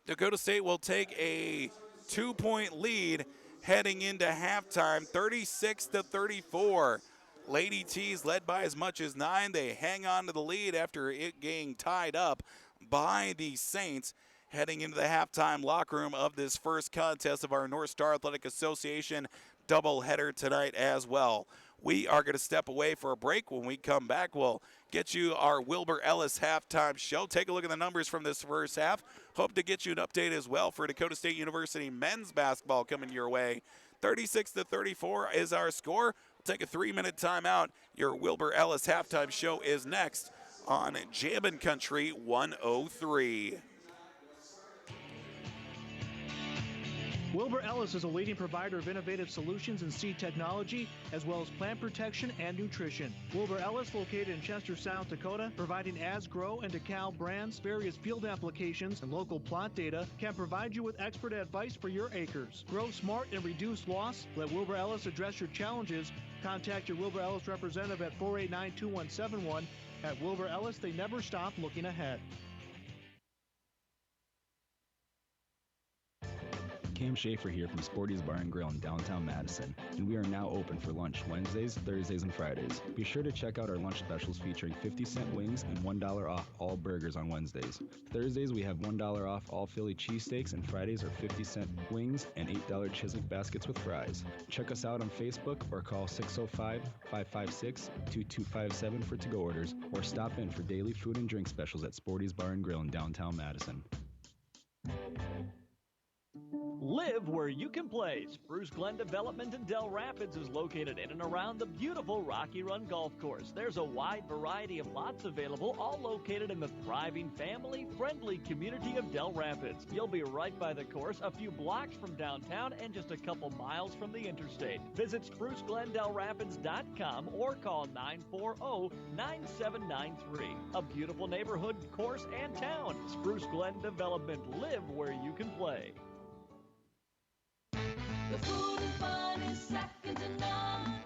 Dakota State will take a 2-point lead heading into halftime, 36-34. Lady T's led by as much as 9. They hang on to the lead after it getting tied up by the Saints heading into the halftime locker room of this first contest of our North Star Athletic Association doubleheader tonight as well. We are going to step away for a break. When we come back, we'll get you our Wilbur Ellis halftime show. Take a look at the numbers from this first half. Hope to get you an update as well for Dakota State University men's basketball coming your way. 36-34 is our score. We'll take a 3-minute timeout. Your Wilbur Ellis halftime show is next on Jammin' Country 103. Wilbur Ellis is a leading provider of innovative solutions in seed technology, as well as plant protection and nutrition. Wilbur Ellis, located in Chester, South Dakota, providing Asgrow and DeKalb brands, various field applications, and local plot data, can provide you with expert advice for your acres. Grow smart and reduce loss. Let Wilbur Ellis address your challenges. Contact your Wilbur Ellis representative at 489-2171. At Wilbur Ellis, they never stop looking ahead. Cam Schaefer here from Sporty's Bar and Grill in downtown Madison, and we are now open for lunch Wednesdays, Thursdays, and Fridays. Be sure to check out our lunch specials featuring 50-cent wings and $1 off all burgers on Wednesdays. Thursdays, we have $1 off all Philly cheesesteaks, and Fridays are 50-cent wings and $8 Chiswick baskets with fries. Check us out on Facebook or call 605-556-2257 for to-go orders, or stop in for daily food and drink specials at Sporty's Bar and Grill in downtown Madison. Live where you can play. Spruce Glen Development in Del Rapids is located in and around the beautiful Rocky Run Golf Course. There's a wide variety of lots available, all located in the thriving, family-friendly community of Del Rapids. You'll be right by the course, a few blocks from downtown and just a couple miles from the interstate. Visit SpruceGlenDelRapids.com or call 940-9793. A beautiful neighborhood, course, and town. Spruce Glen Development. Live where you can play. The food and fun is second to none.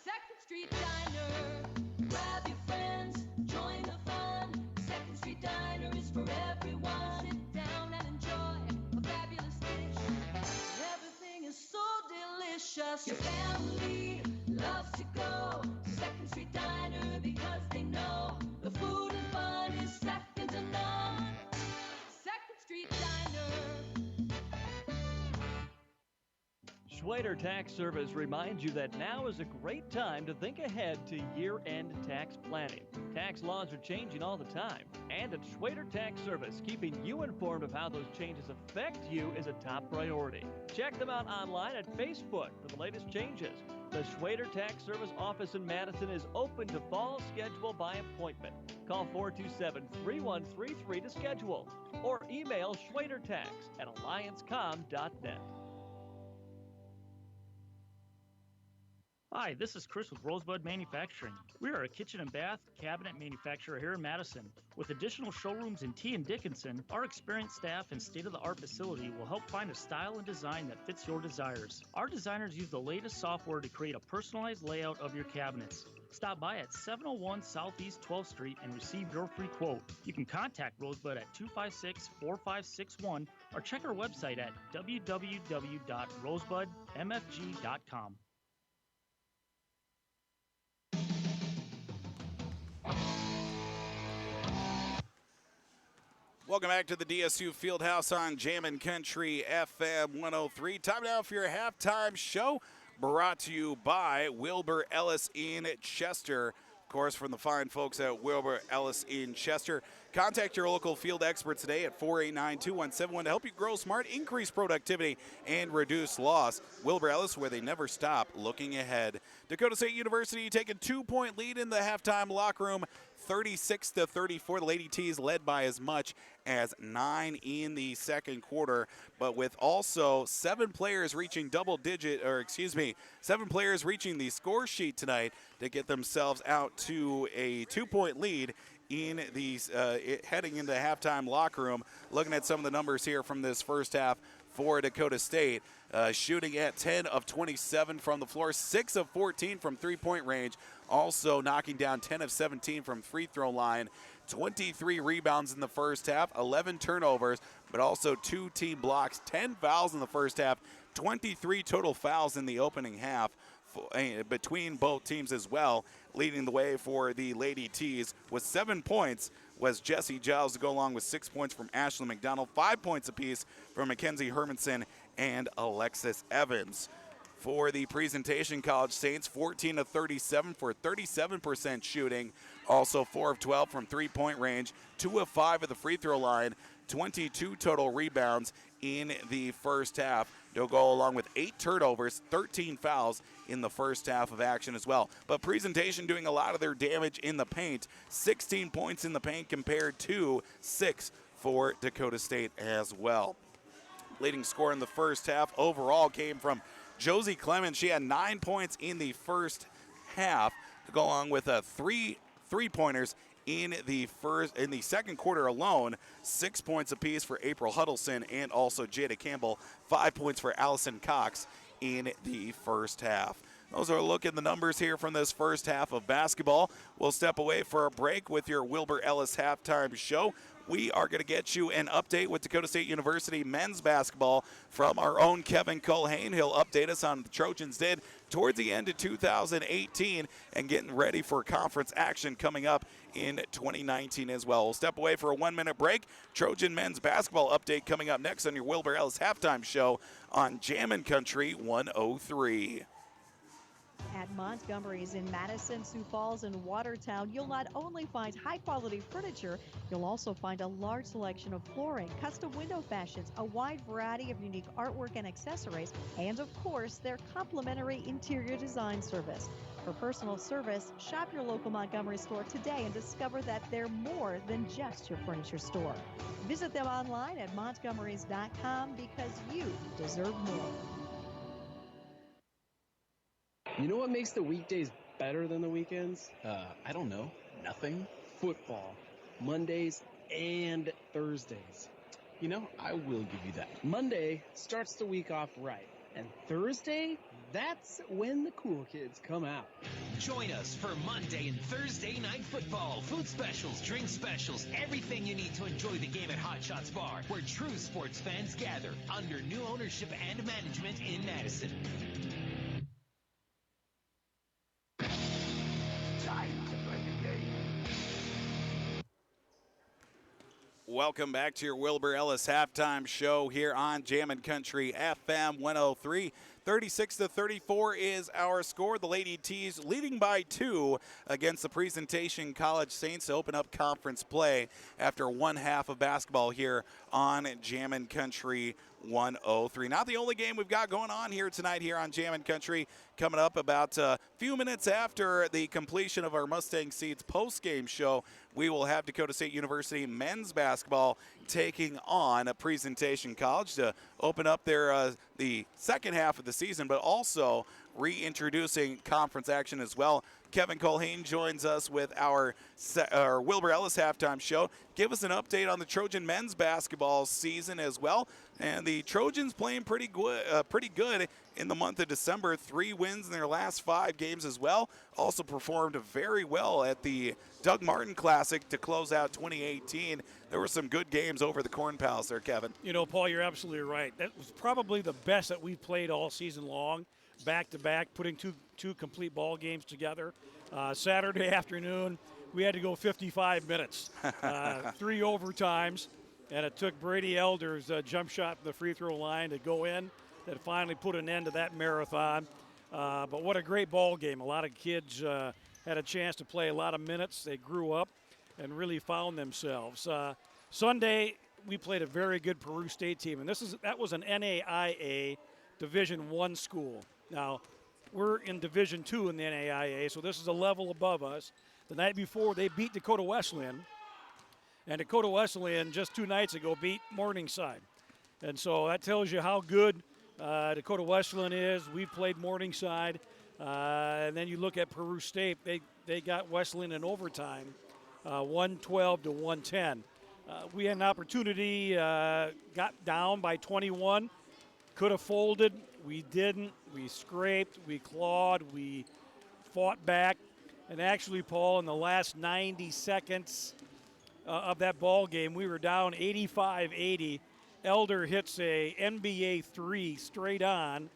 Second Street Diner. Grab your friends, join the fun. Second Street Diner is for everyone. Sit down and enjoy a fabulous dish. Everything is so delicious. Your family loves to go to Second Street Diner because they know the food and fun is second to none. Second Street Diner. Schwader Tax Service reminds you that now is a great time to think ahead to year-end tax planning. Tax laws are changing all the time, and at Schwader Tax Service, keeping you informed of how those changes affect you is a top priority. Check them out online at Facebook for the latest changes. The Schwader Tax Service office in Madison is open to fall schedule by appointment. Call 427-3133 to schedule, or email schwadertax@alliancecom.net. Hi, this is Chris with Rosebud Manufacturing. We are a kitchen and bath cabinet manufacturer here in Madison. With additional showrooms in T and Dickinson, our experienced staff and state-of-the-art facility will help find a style and design that fits your desires. Our designers use the latest software to create a personalized layout of your cabinets. Stop by at 701 Southeast 12th Street and receive your free quote. You can contact Rosebud at 256-4561 or check our website at www.rosebudmfg.com. Welcome back to the DSU Fieldhouse on Jammin' Country FM 103. Time now for your halftime show, brought to you by Wilbur Ellis in Chester. Of course, from the fine folks at Wilbur Ellis in Chester. Contact your local field expert today at 489-2171 to help you grow smart, increase productivity, and reduce loss. Wilbur Ellis, where they never stop looking ahead. Dakota State University taking 2-point lead in the halftime locker room, 36-34. The Lady T's led by as much as 9 in the second quarter, but with also 7 players reaching seven players reaching the score sheet tonight to get themselves out to a 2-point lead in these heading into the halftime locker room. Looking at some of the numbers here from this first half for Dakota State. Shooting at 10 of 27 from the floor, 6 of 14 from three-point range. Also knocking down 10 of 17 from free throw line. 23 rebounds in the first half, 11 turnovers, but also 2 team blocks, 10 fouls in the first half, 23 total fouls in the opening half between both teams as well. Leading the way for the Lady T's with 7 points was Jessie Giles to go along with 6 points from Ashley McDonald, 5 points apiece from Mackenzie Hermanson and Alexis Evans. For the Presentation College Saints, 14 of 37 for 37% shooting. Also 4 of 12 from three-point range, 2 of 5 at the free throw line, 22 total rebounds in the first half. They'll go along with 8 turnovers, 13 fouls in the first half of action as well. But Presentation doing a lot of their damage in the paint. 16 points in the paint compared to 6 for Dakota State as well. Leading scorer in the first half overall came from Josie Clemens. She had 9 points in the first half to go along with 3 three-pointers in the second quarter alone. 6 points apiece for April Huddleston and also Jada Campbell. 5 points for Allison Cox in the first half. Those are a look at the numbers here from this first half of basketball. We'll step away for a break with your Wilbur Ellis halftime show. We are going to get you an update with Dakota State University men's basketball from our own Kevin Culhane. He'll update us on what the Trojans did towards the end of 2018 and getting ready for conference action coming up in 2019 as well. We'll step away for a 1-minute break. Trojan men's basketball update coming up next on your Wilbur Ellis halftime show on Jammin' Country 103. At Montgomery's in Madison, Sioux Falls, and Watertown, you'll not only find high-quality furniture, you'll also find a large selection of flooring, custom window fashions, a wide variety of unique artwork and accessories, and of course, their complimentary interior design service. For personal service, shop your local Montgomery store today and discover that they're more than just your furniture store. Visit them online at montgomerys.com because you deserve more. You know what makes the weekdays better than the weekends? I don't know. Nothing? Football. Mondays and Thursdays. You know, I will give you that. Monday starts the week off right. And Thursday, that's when the cool kids come out. Join us for Monday and Thursday night football. Food specials, drink specials, everything you need to enjoy the game at Hot Shots Bar, where true sports fans gather under new ownership and management in Madison. Time to play the game. Welcome back to your Wilbur Ellis halftime show here on Jammin' Country FM 103. 36-34 is our score. The Lady T's leading by 2 against the Presentation College Saints to open up conference play after one half of basketball here on Jammin' Country 103. Not the only game we've got going on here tonight here on Jammin' Country. Coming up about a few minutes after the completion of our Mustang Seeds post-game show, we will have Dakota State University men's basketball taking on a Presentation College to open up their the second half of the season, but also reintroducing conference action as well. Kevin Colhane joins us with our Wilbur Ellis halftime show. Give us an update on the Trojan men's basketball season as well. And the Trojans playing pretty good in the month of December. 3 wins in their last 5 games as well. Also performed very well at the Doug Martin Classic to close out 2018. There were some good games over the Corn Palace there, Kevin. You know, Paul, you're absolutely right. That was probably the best that we've played all season long, back-to-back, putting two complete ball games together. Saturday afternoon, we had to go 55 minutes, 3 overtimes, and it took Brady Elder's jump shot from the free throw line to go in that finally put an end to that marathon. But what a great ball game. A lot of kids had a chance to play a lot of minutes. They grew up and really found themselves. Sunday, we played a very good Peru State team, and that was an NAIA Division I school. Now, we're in Division II in the NAIA, so this is a level above us. The night before, they beat Dakota Wesleyan, and Dakota Wesleyan just 2 nights ago beat Morningside. And so that tells you how good Dakota Wesleyan is. We played Morningside, and then you look at Peru State. They got Wesleyan in overtime, 112 to 110. We had an opportunity, got down by 21, could have folded. We didn't. We scraped, we clawed, we fought back. And actually, Paul, in the last 90 seconds of that ball game, we were down 85-80. Elder hits a NBA 3 straight on,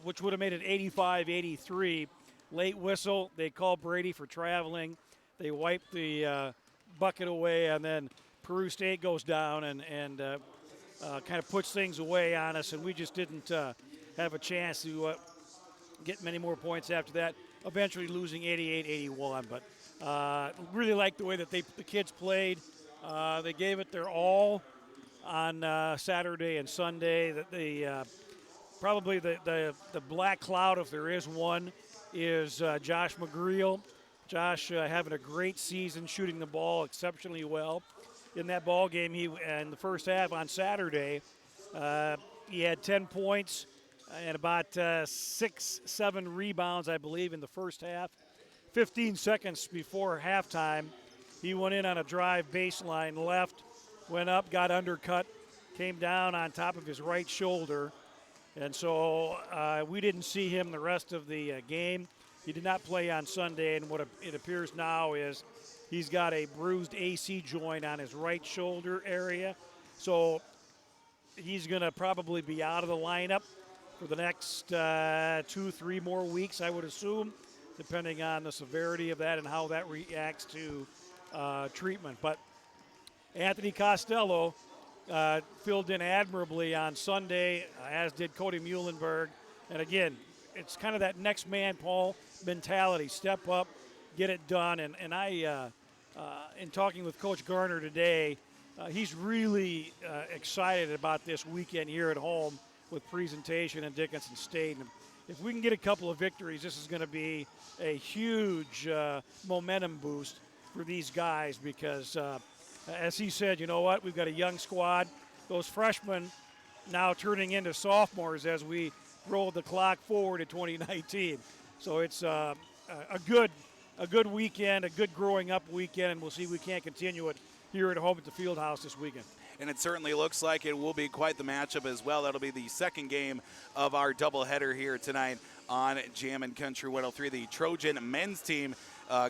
which would have made it 85-83. Late whistle. They call Brady for traveling. They wipe the bucket away, and then Peru State goes down and kind of puts things away on us, and we just didn't have a chance to get many more points after that, eventually losing 88-81. But really liked the way that the kids played. They gave it their all on Saturday and Sunday. Probably the black cloud, if there is one, is Josh McGreal. Josh having a great season, shooting the ball exceptionally well. In that ball game, in the first half on Saturday, he had 10 points and about 6-7 rebounds, I believe, in the first half. 15 seconds before halftime, he went in on a drive baseline left, went up, got undercut, came down on top of his right shoulder. And so we didn't see him the rest of the game. He did not play on Sunday, and what it appears now is he's got a bruised AC joint on his right shoulder area. So he's going to probably be out of the lineup for the next 2-3 more weeks, I would assume, depending on the severity of that and how that reacts to treatment. But Anthony Costello filled in admirably on Sunday, as did Cody Muhlenberg. And again, it's kind of that next man, Paul, mentality. Step up, get it done. And I, in talking with Coach Garner today, he's really excited about this weekend here at home with Presentation and Dickinson State. And if we can get a couple of victories, this is going to be a huge momentum boost for these guys because, as he said, you know what, we've got a young squad. Those freshmen now turning into sophomores as we roll the clock forward to 2019. So it's a good weekend, a good growing up weekend, and we'll see if we can't continue it here at home at the Fieldhouse this weekend. and it certainly looks like it will be quite the matchup as well. That'll be the second game of our doubleheader here tonight on Jammin' Country 103. The Trojan men's team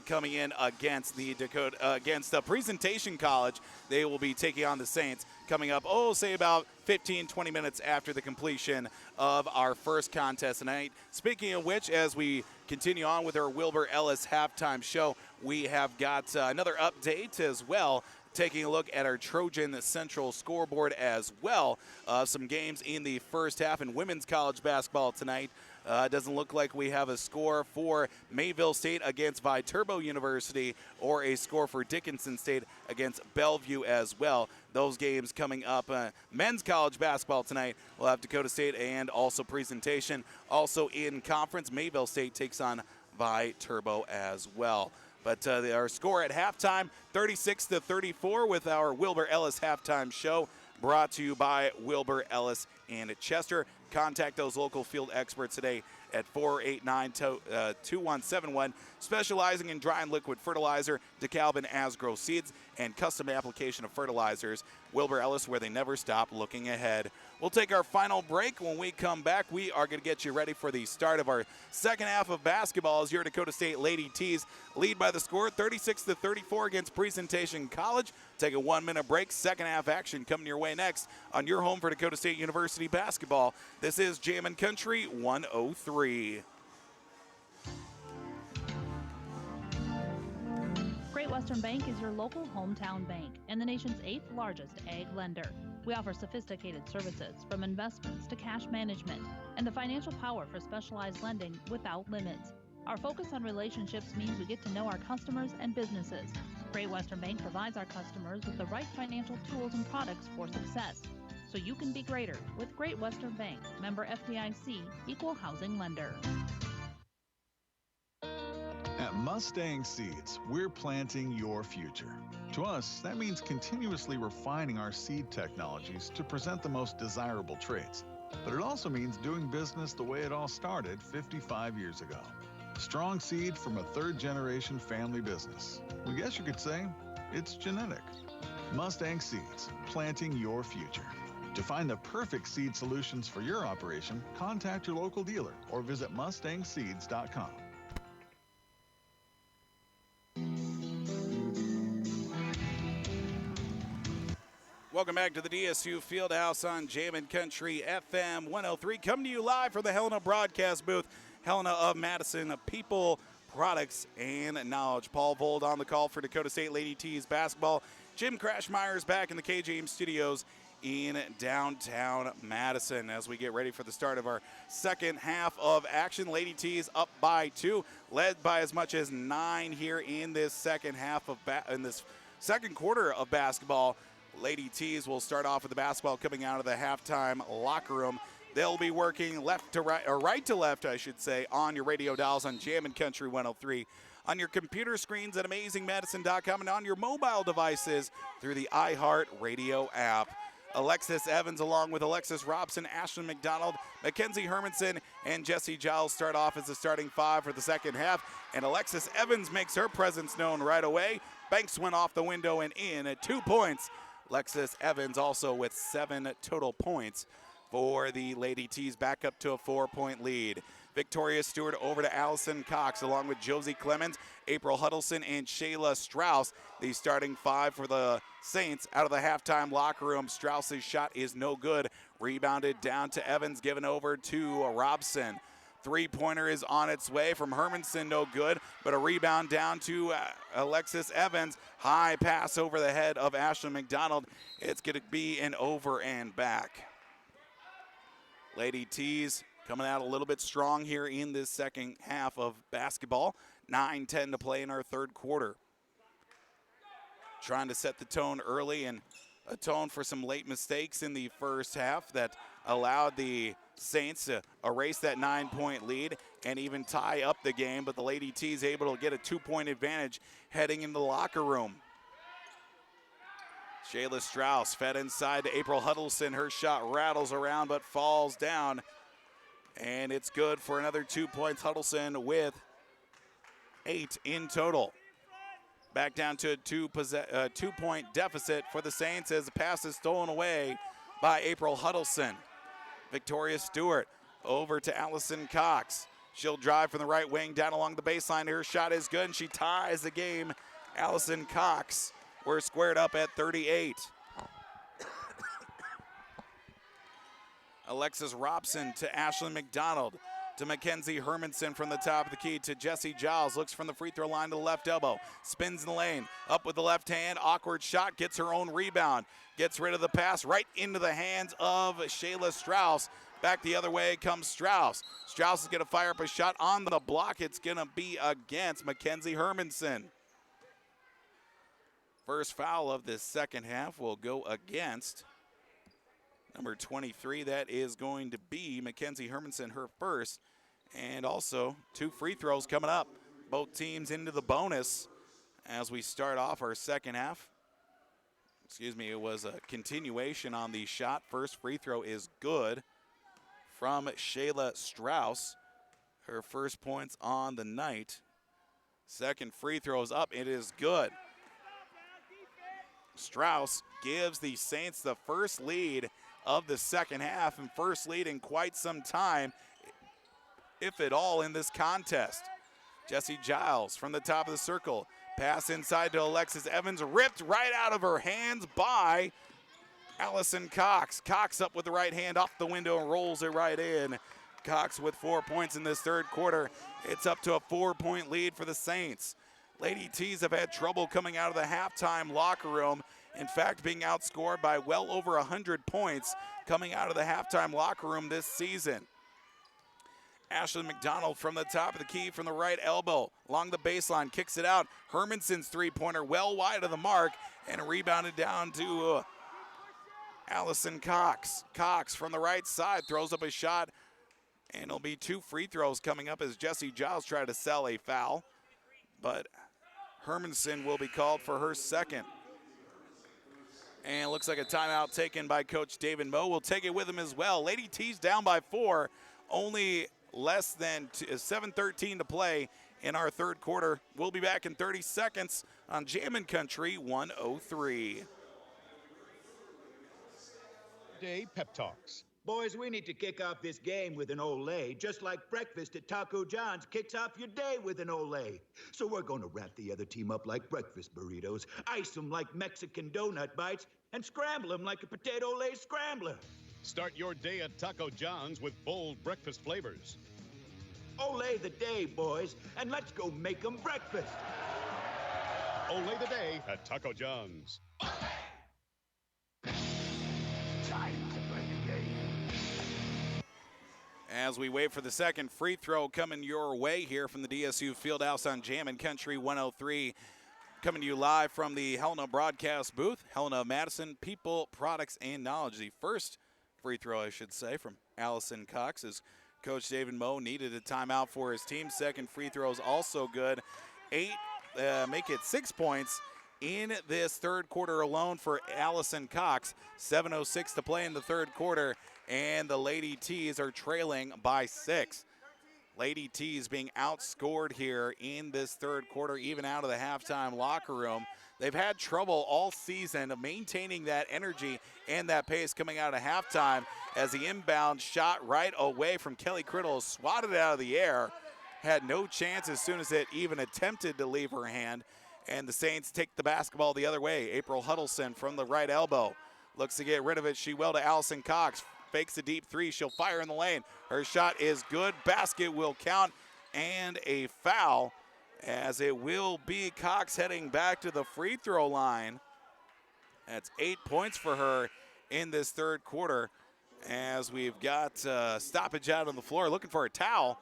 coming in against the Dakota, against the Presentation College. They will be taking on the Saints coming up, say about 15, 20 minutes after the completion of our first contest tonight. Speaking of which, as we continue on with our Wilbur Ellis halftime show, we have got another update as well, taking a look at our Trojan Central scoreboard as well. Some games in the first half in women's college basketball tonight. Doesn't look like we have a score for Mayville State against Viterbo University or a score for Dickinson State against Bellevue as well. Those games coming up. Men's college basketball tonight, we'll have Dakota State and also Presentation. Also in conference, Mayville State takes on Viterbo as well. But our score at halftime, 36-34 with our Wilbur Ellis halftime show, brought to you by Wilbur Ellis and Chester. Contact those local field experts today at 489-2171, specializing in dry and liquid fertilizer, DeKalb and Asgrow seeds, and custom application of fertilizers. Wilbur Ellis, where they never stop looking ahead. We'll take our final break. When we come back, we are going to get you ready for the start of our second half of basketball as your Dakota State Lady Tees lead by the score 36-34 against Presentation College. Take a 1-minute break. Second half action coming your way next on your home for Dakota State University basketball. This is Jammin' Country 103. Great Western Bank is your local hometown bank and the nation's 8th largest ag lender. We offer sophisticated services from investments to cash management and the financial power for specialized lending without limits. Our focus on relationships means we get to know our customers and businesses. Great Western Bank provides our customers with the right financial tools and products for success, so you can be greater with Great Western Bank, member FDIC, equal housing lender. At Mustang Seeds, we're planting your future. To us, that means continuously refining our seed technologies to present the most desirable traits. But it also means doing business the way it all started 55 years ago. Strong seed from a third-generation family business. We guess you could say it's genetic. Mustang Seeds, planting your future. To find the perfect seed solutions for your operation, contact your local dealer or visit mustangseeds.com. Welcome back to the DSU Fieldhouse on Jammin' Country FM 103. Coming to you live from the Helena broadcast booth. Helena of Madison, people, products, and knowledge. Paul Vold on the call for Dakota State Lady Tees basketball. Jim Crashmeyer's back in the KJM studios in downtown Madison as we get ready for the start of our second half of action. Lady Tees up by 2, led by as much as 9 here in this second half of in this second quarter of basketball. Lady Tees will start off with the basketball coming out of the halftime locker room. They'll be working left to right, or right to left, I should say, on your radio dials on Jammin' Country 103, on your computer screens at AmazingMadison.com, and on your mobile devices through the iHeart Radio app. Alexis Evans, along with Alexis Robson, Ashlyn McDonald, Mackenzie Hermanson, and Jesse Giles start off as the starting 5 for the second half. And Alexis Evans makes her presence known right away. Banks went off the window and in at 2 points. Alexis Evans also with 7 total points for the Lady Tees, back up to a 4-point lead. Victoria Stewart over to Allison Cox, along with Josie Clemens, April Huddleston, and Shayla Strauss. The starting 5 for the Saints out of the halftime locker room. Strauss's shot is no good. Rebounded down to Evans, given over to Robson. Three-pointer is on its way from Hermanson, no good, but a rebound down to Alexis Evans. High pass over the head of Ashlyn McDonald. It's going to be an over and back. Lady Tees coming out a little bit strong here in this second half of basketball. 9:10 to play in our third quarter. Trying to set the tone early and atone for some late mistakes in the first half that allowed the Saints to erase that 9-point lead and even tie up the game, but the Lady Tees able to get a 2-point advantage heading into the locker room. Shayla Strauss fed inside to April Huddleston. Her shot rattles around but falls down, and it's good for another 2 points. Huddleston with 8 in total. back down to a two-point deficit for the Saints as the pass is stolen away by April Huddleston. Victoria Stewart over to Allison Cox. She'll drive from the right wing down along the baseline. Her shot is good, and she ties the game. Allison Cox, we're squared up at 38. Alexis Robson to Ashlyn McDonald. To Mackenzie Hermanson from the top of the key to Jesse Giles. Looks from the free throw line to the left elbow. Spins in the lane. Up with the left hand. Awkward shot. Gets her own rebound. Gets rid of the pass right into the hands of Shayla Strauss. Back the other way comes Strauss. Strauss is going to fire up a shot on the block. It's going to be against Mackenzie Hermanson. First foul of this second half will go against number 23. That is going to be Mackenzie Hermanson, her first. And also 2 free throws coming up. Both teams into the bonus as we start off our second half. Excuse me, it was a continuation on the shot. First free throw is good from Shayla Strauss. Her first points on the night. Second free throw is up. It is good. Strauss gives the Saints the first lead of the second half and first lead in quite some time, if at all, in this contest. Jesse Giles from the top of the circle. Pass inside to Alexis Evans, ripped right out of her hands by Allison Cox. Cox up with the right hand off the window and rolls it right in. Cox with 4 points in this third quarter. It's up to a 4-point lead for the Saints. Lady T's have had trouble coming out of the halftime locker room. In fact, being outscored by well over 100 points coming out of the halftime locker room this season. Ashlyn McDonald from the top of the key from the right elbow. Along the baseline, kicks it out. Hermanson's three-pointer well wide of the mark and rebounded down to Allison Cox. Cox from the right side throws up a shot, and it'll be 2 free throws coming up as Jesse Giles tried to sell a foul. But Hermanson will be called for her second. And it looks like a timeout taken by Coach David Moe. Will take it with him as well. Lady T's down by 4. Only less than 7:13 to play in our third quarter. We'll be back in 30 seconds on Jammin' Country 103. Day Pep Talks. Boys, we need to kick off this game with an Olay, just like breakfast at Taco John's kicks off your day with an Olay. So we're going to wrap the other team up like breakfast burritos, ice them like Mexican donut bites, and scramble them like a potato Lay scrambler. Start your day at Taco John's with bold breakfast flavors. Olay the day, boys, and let's go make them breakfast. Olay the day at Taco John's. As we wait for the second free throw coming your way here from the DSU Fieldhouse on Jammin' Country 103. Coming to you live from the Helena broadcast booth. Helena Madison, people, products, and knowledge. The first free throw, I should say, from Allison Cox as Coach David Moe needed a timeout for his team. Second free throw is also good. Make it 6 points in this third quarter alone for Allison Cox. 7:06 to play in the third quarter, and the Lady T's are trailing by 6. Lady T's being outscored here in this third quarter, even out of the halftime locker room. They've had trouble all season of maintaining that energy and that pace coming out of halftime as the inbound shot right away from Kelly Criddle is swatted out of the air. Had no chance as soon as it even attempted to leave her hand. And the Saints take the basketball the other way. April Huddleston from the right elbow. Looks to get rid of it. She will to Allison Cox. Fakes a deep 3. She'll fire in the lane. Her shot is good. Basket will count. And a foul as it will be Cox heading back to the free throw line. That's 8 points for her in this third quarter as we've got stoppage out on the floor. Looking for a towel.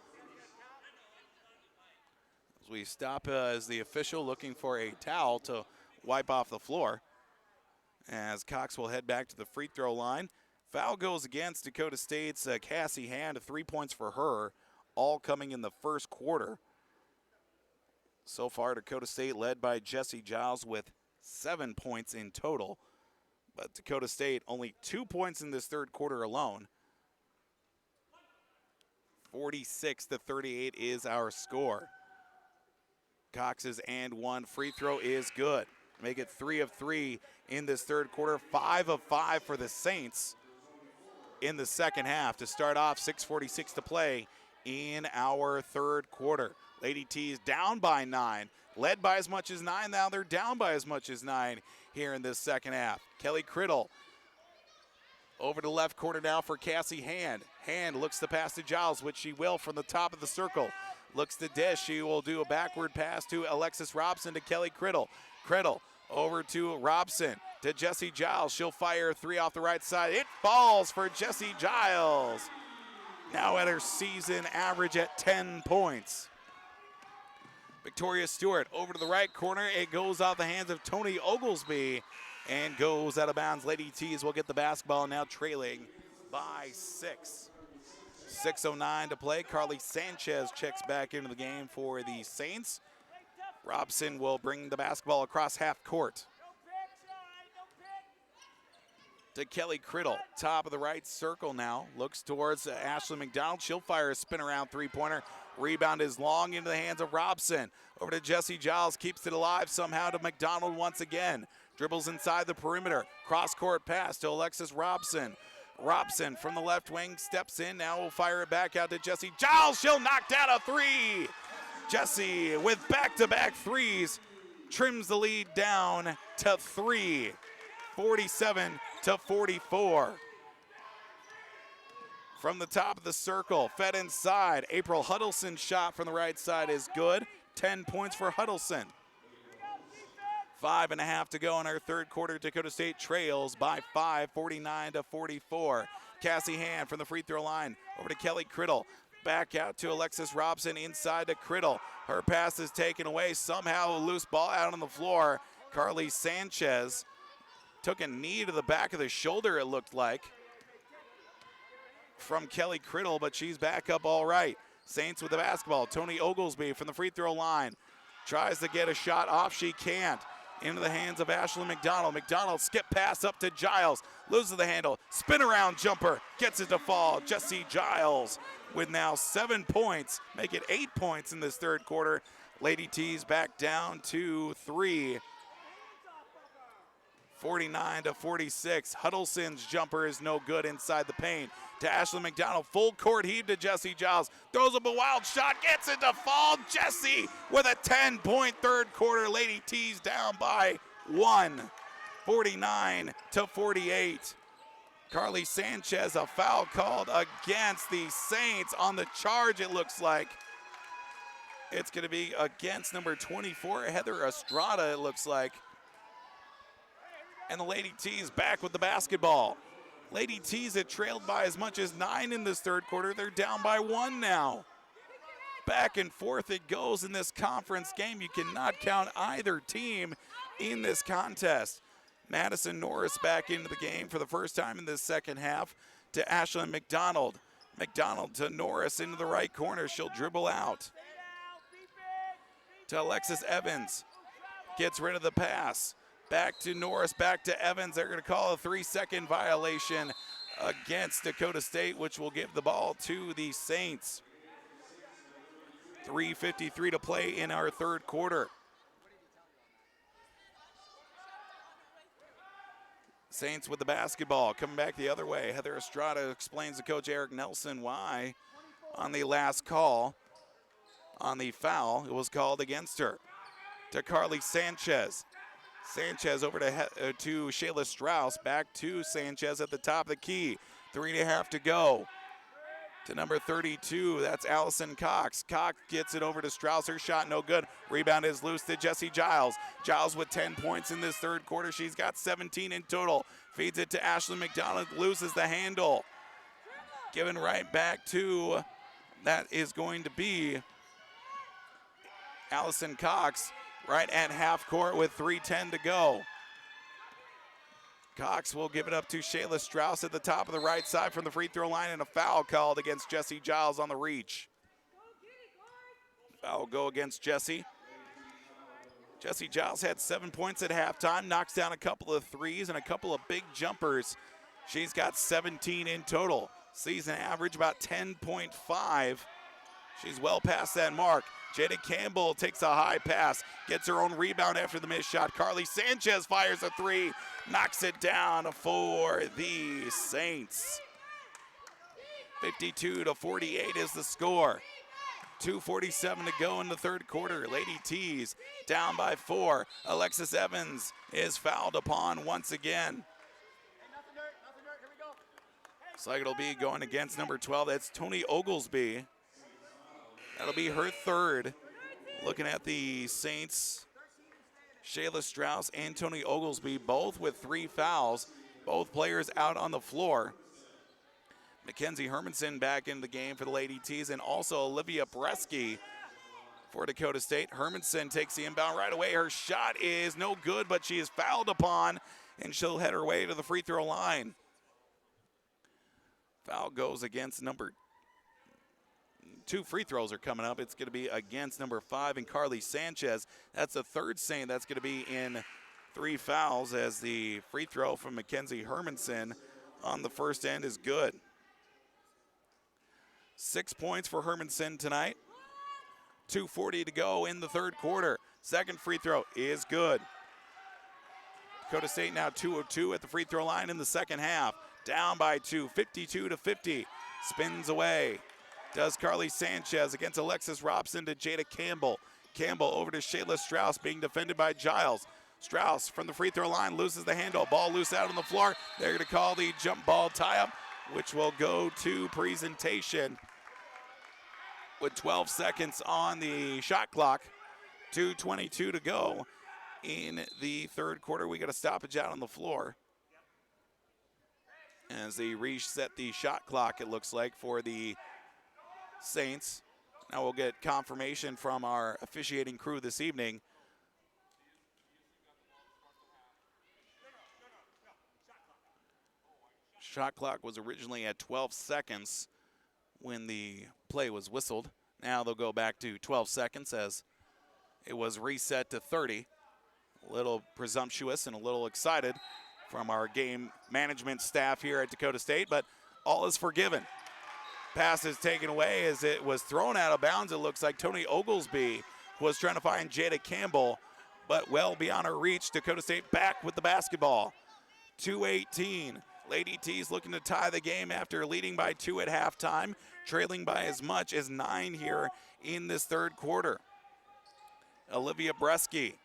As we stop as the official looking for a towel to wipe off the floor. As Cox will head back to the free throw line. Foul goes against Dakota State's Cassie Hand. 3 points for her, all coming in the first quarter. So far, Dakota State led by Jesse Giles with 7 points in total. But Dakota State only 2 points in this third quarter alone. 46-38 is our score. Cox's and one free throw is good. Make it 3 of 3 in this third quarter, 5 of 5 for the Saints in the second half to start off. 6:46 to play in our third quarter. Lady T's down by 9, led by as much as 9. Now they're down by as much as 9 here in this second half. Kelly Criddle over to left corner now for Cassie Hand. Hand looks to pass to Giles, which she will from the top of the circle. Looks to dish. She will do a backward pass to Alexis Robson to Kelly Criddle. Criddle over to Robson to Jesse Giles. She'll fire a 3 off the right side. It falls for Jesse Giles. Now at her season average at 10 points. Victoria Stewart over to the right corner. It goes off the hands of Tony Oglesby and goes out of bounds. Lady T's will get the basketball, now trailing by 6. 6:09 to play. Carly Sanchez checks back into the game for the Saints. Robson will bring the basketball across half court to Kelly Criddle. Top of the right circle now. Looks towards Ashley McDonald. She'll fire a spin around three-pointer. Rebound is long into the hands of Robson. Over to Jesse Giles. Keeps it alive somehow to McDonald once again. Dribbles inside the perimeter. Cross-court pass to Alexis Robson. Robson from the left wing steps in. Now will fire it back out to Jesse Giles. She'll knock down a 3. Jesse with back-to-back threes trims the lead down to 3. 47-44. From the top of the circle, fed inside. April Huddleston's shot from the right side is good. 10 points for Huddleston. 5.5 to go in our third quarter. Dakota State trails by 5, 49-44. Cassie Hand from the free throw line over to Kelly Criddle. Back out to Alexis Robson, inside to Criddle. Her pass is taken away. Somehow a loose ball out on the floor. Carly Sanchez took a knee to the back of the shoulder, it looked like, from Kelly Criddle, but she's back up all right. Saints with the basketball. Tony Oglesby from the free throw line. Tries to get a shot off, she can't. Into the hands of Ashley McDonald. McDonald skip pass up to Giles. Loses the handle. Spin around jumper. Gets it to fall. Jesse Giles with now 7 points. Make it 8 points in this third quarter. Lady T's back down to 3. 49-46. Huddleston's jumper is no good inside the paint. To Ashley McDonald, full court heave to Jesse Giles. Throws up a wild shot, gets it to fall. Jesse with a 10-point third quarter. Lady T's down by 1. 49-48. Carly Sanchez, a foul called against the Saints on the charge, it looks like. It's going to be against number 24, Heather Estrada, it looks like. And the Lady T's back with the basketball. Lady T's had trailed by as much as 9 in this third quarter. They're down by 1 now. Back and forth it goes in this conference game. You cannot count either team in this contest. Madison Norris back into the game for the first time in this second half to Ashlyn McDonald. McDonald to Norris into the right corner. She'll dribble out to Alexis Evans. Gets rid of the pass. Back to Norris, back to Evans. They're going to call a 3-second violation against Dakota State, which will give the ball to the Saints. 3:53 to play in our third quarter. Saints with the basketball, coming back the other way. Heather Estrada explains to Coach Eric Nelson why on the last call on the foul, it was called against her. To Carly Sanchez. Sanchez over to Shayla Strauss. Back to Sanchez at the top of the key. 3.5 to go. To number 32, that's Allison Cox. Cox gets it over to Strauss. Her shot no good. Rebound is loose to Jesse Giles. Giles with 10 points in this third quarter. She's got 17 in total. Feeds it to Ashley McDonald. Loses the handle. Given right back to, that is going to be Allison Cox. Right at half court with 3:10 to go. Cox will give it up to Shayla Strauss at the top of the right side from the free throw line, and a foul called against Jesse Giles on the reach. Foul go against Jesse. Jesse Giles had 7 points at halftime, knocks down a couple of threes and a couple of big jumpers. She's got 17 in total. Season average about 10.5 She's well past that mark. Jada Campbell takes a high pass, gets her own rebound after the missed shot. Carly Sanchez fires a three, knocks it down for the Saints. 52-48 is the score. 2:47 to go in the third quarter. Lady T's down by 4. Alexis Evans is fouled upon once again. Looks like it'll be going against number 12. That's Tony Oglesby. That'll be her third. Looking at the Saints, Shayla Strauss and Tony Oglesby, both with 3 fouls. Both players out on the floor. Mackenzie Hermanson back in the game for the Lady T's, and also Olivia Bresky for Dakota State. Hermanson takes the inbound right away. Her shot is no good, but she is fouled upon, and she'll head her way to the free throw line. Foul goes against number 2. Free throws are coming up. It's going to be against number 5 and Carly Sanchez. That's the third Saint that's going to be in 3 fouls, as the free throw from Mackenzie Hermanson on the first end is good. 6 points for Hermanson tonight. 2:40 to go in the third quarter. Second free throw is good. Dakota State now 2 of 2 at the free throw line in the second half. Down by 2, 52-50. Spins away. Does Carly Sanchez against Alexis Robson to Jada Campbell. Campbell over to Shayla Strauss, being defended by Giles. Strauss from the free throw line loses the handle. Ball loose out on the floor. They're going to call the jump ball tie-up, which will go to presentation with 12 seconds on the shot clock. 2:22 to go in the third quarter. We got a stoppage out on the floor as they reset the shot clock, it looks like, for the Saints. Now we'll get confirmation from our officiating crew this evening. Shot clock was originally at 12 seconds when the play was whistled. Now they'll go back to 12 seconds as it was reset to 30. A little presumptuous and a little excited from our game management staff here at Dakota State, but all is forgiven. Pass is taken away as it was thrown out of bounds. It looks like Tony Oglesby was trying to find Jada Campbell, but well beyond her reach. Dakota State back with the basketball. 2:18. Lady T's looking to tie the game after leading by 2 at halftime, trailing by as much as 9 here in this third quarter. Olivia Bresky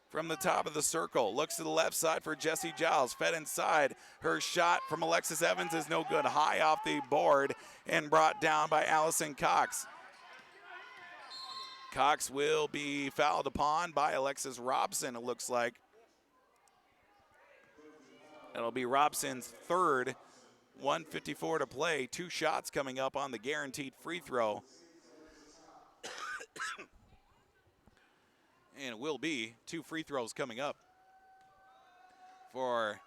from the top of the circle looks to the left side for Jessie Giles. Fed inside. Her shot from Alexis Evans is no good. High off the board and brought down by Allison Cox. Cox will be fouled upon by Alexis Robson, it looks like. It'll be Robson's third. 1:54 to play. 2 shots coming up on the guaranteed free throw. And it will be 2 free throws coming up for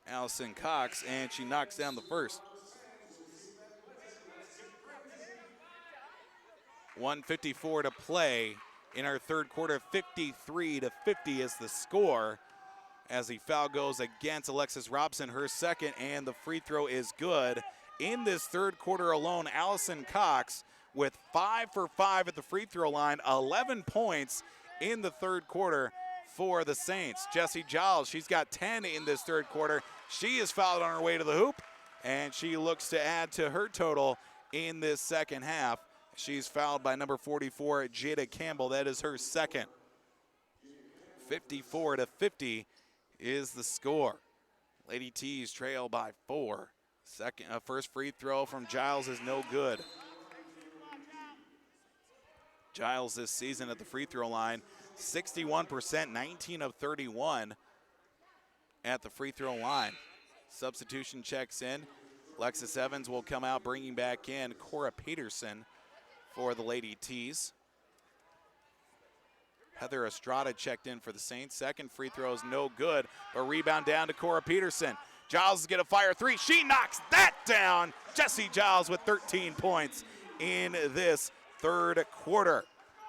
Allison Cox, and she knocks down the first. 1:54 to play in our third quarter. 53-50 is the score as the foul goes against Alexis Robson, her second, and the free throw is good. In this third quarter alone, Allison Cox with 5 for 5 at the free throw line, 11 points in the third quarter for the Saints. Jessie Giles, she's got 10 in this third quarter. She is fouled on her way to the hoop, and she looks to add to her total in this second half. She's fouled by number 44, Jada Campbell. That is her second. 54-50 is the score. Lady T's trail by 4. First free throw from Giles is no good. Giles this season at the free throw line, 61%, 19 of 31 at the free throw line. Substitution checks in. Alexis Evans will come out, bringing back in Cora Peterson for the Lady T's. Heather Estrada checked in for the Saints. Second free throw is no good, but rebound down to Cora Peterson. Giles is going to fire 3. She knocks that down. Jessie Giles with 13 points in this third quarter.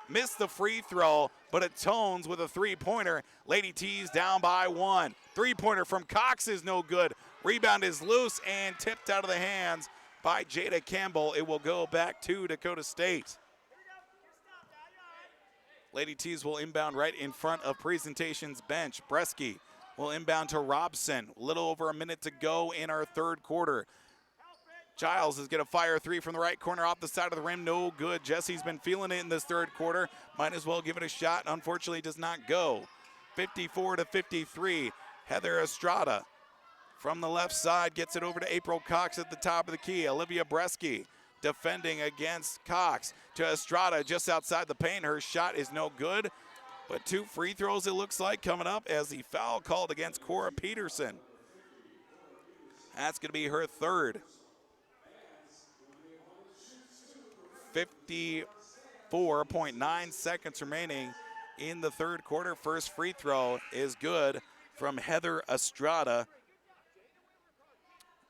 Missed the free throw, but atones with a 3-pointer. Lady T's down by 1. 3-pointer from Cox is no good. Rebound is loose and tipped out of the hands by Jada Campbell. It will go back to Dakota State. Lady T's will inbound right in front of Presentation's bench. Bresky will inbound to Robson. A little over a minute to go in our third quarter. Giles is going to fire three from the right corner off the side of the rim. No good. Jesse's been feeling it in this third quarter. Might as well give it a shot. Unfortunately, does not go. 54-53. Heather Estrada from the left side gets it over to April Cox at the top of the key. Olivia Bresky defending against Cox to Estrada just outside the paint. Her shot is no good, but 2 free throws it looks like coming up as the foul called against Cora Peterson. That's going to be her third. 54.9 seconds remaining in the third quarter. First free throw is good from Heather Estrada.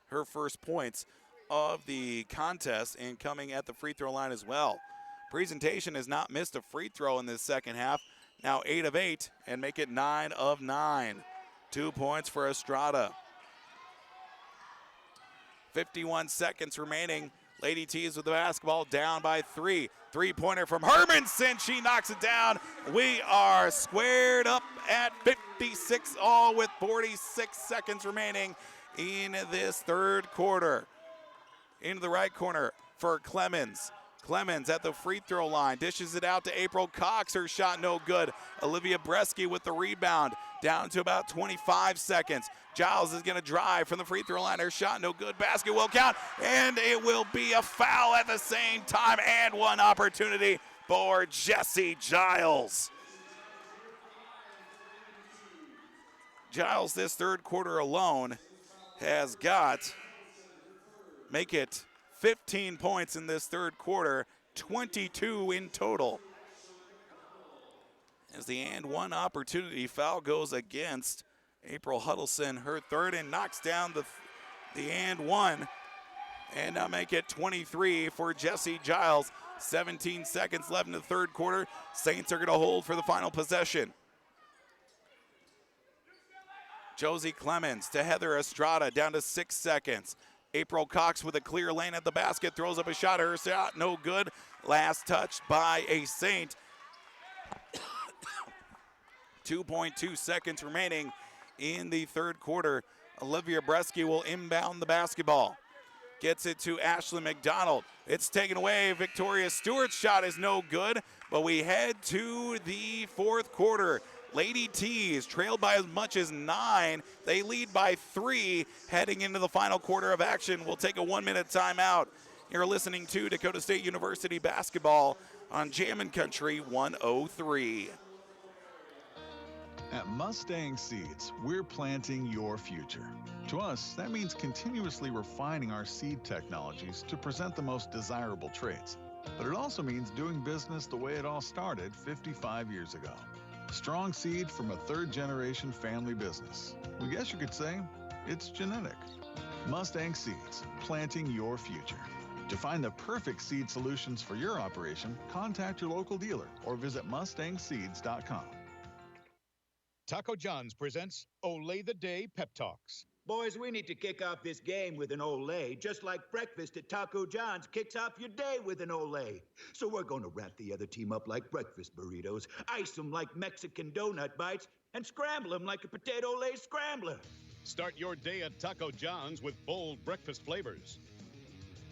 Her first points of the contest and coming at the free throw line as well. Presentation has not missed a free throw in this second half. Now 8 of 8 and make it 9 of 9. 2 points for Estrada. 51 seconds remaining. Lady T's with the basketball, down by 3. Three-pointer from Hermanson. She knocks it down. We are squared up at 56 all with 46 seconds remaining in this third quarter. Into the right corner for Clemens. Clemens at the free throw line, dishes it out to April Cox. Her shot no good. Olivia Bresky with the rebound, down to about 25 seconds. Giles is going to drive from the free throw line. Her shot no good. Basket will count, and it will be a foul at the same time, and one opportunity for Jessie Giles. Giles this third quarter alone has got, make it 15 points in this third quarter, 22 in total. As the and one opportunity foul goes against April Huddleston, her third, and knocks down the and one. And now make it 23 for Jessie Giles. 17 seconds left in the third quarter. Saints are going to hold for the final possession. Josie Clemens to Heather Estrada, down to 6 seconds. April Cox with a clear lane at the basket, throws up a shot. Her shot no good. Last touch by a Saint. 2.2 seconds remaining in the third quarter. Olivia Bresky will inbound the basketball. Gets it to Ashley McDonald. It's taken away. Victoria Stewart's shot is no good, but we head to the fourth quarter. Lady T's trailed by as much as 9. They lead by 3 heading into the final quarter of action. We'll take a 1-minute timeout. You're listening to Dakota State University basketball on Jammin' Country 103. At Mustang Seeds, we're planting your future. To us, that means continuously refining our seed technologies to present the most desirable traits. But it also means doing business the way it all started 55 years ago. Strong seed from a third-generation family business. We guess you could say it's genetic. Mustang Seeds, planting your future. To find the perfect seed solutions for your operation, contact your local dealer or visit mustangseeds.com. Taco John's presents Olay the Day Pep Talks. Boys, we need to kick off this game with an Olay, just like breakfast at Taco John's kicks off your day with an Olay. So we're going to wrap the other team up like breakfast burritos, ice them like Mexican donut bites, and scramble them like a potato Lay scrambler. Start your day at Taco John's with bold breakfast flavors.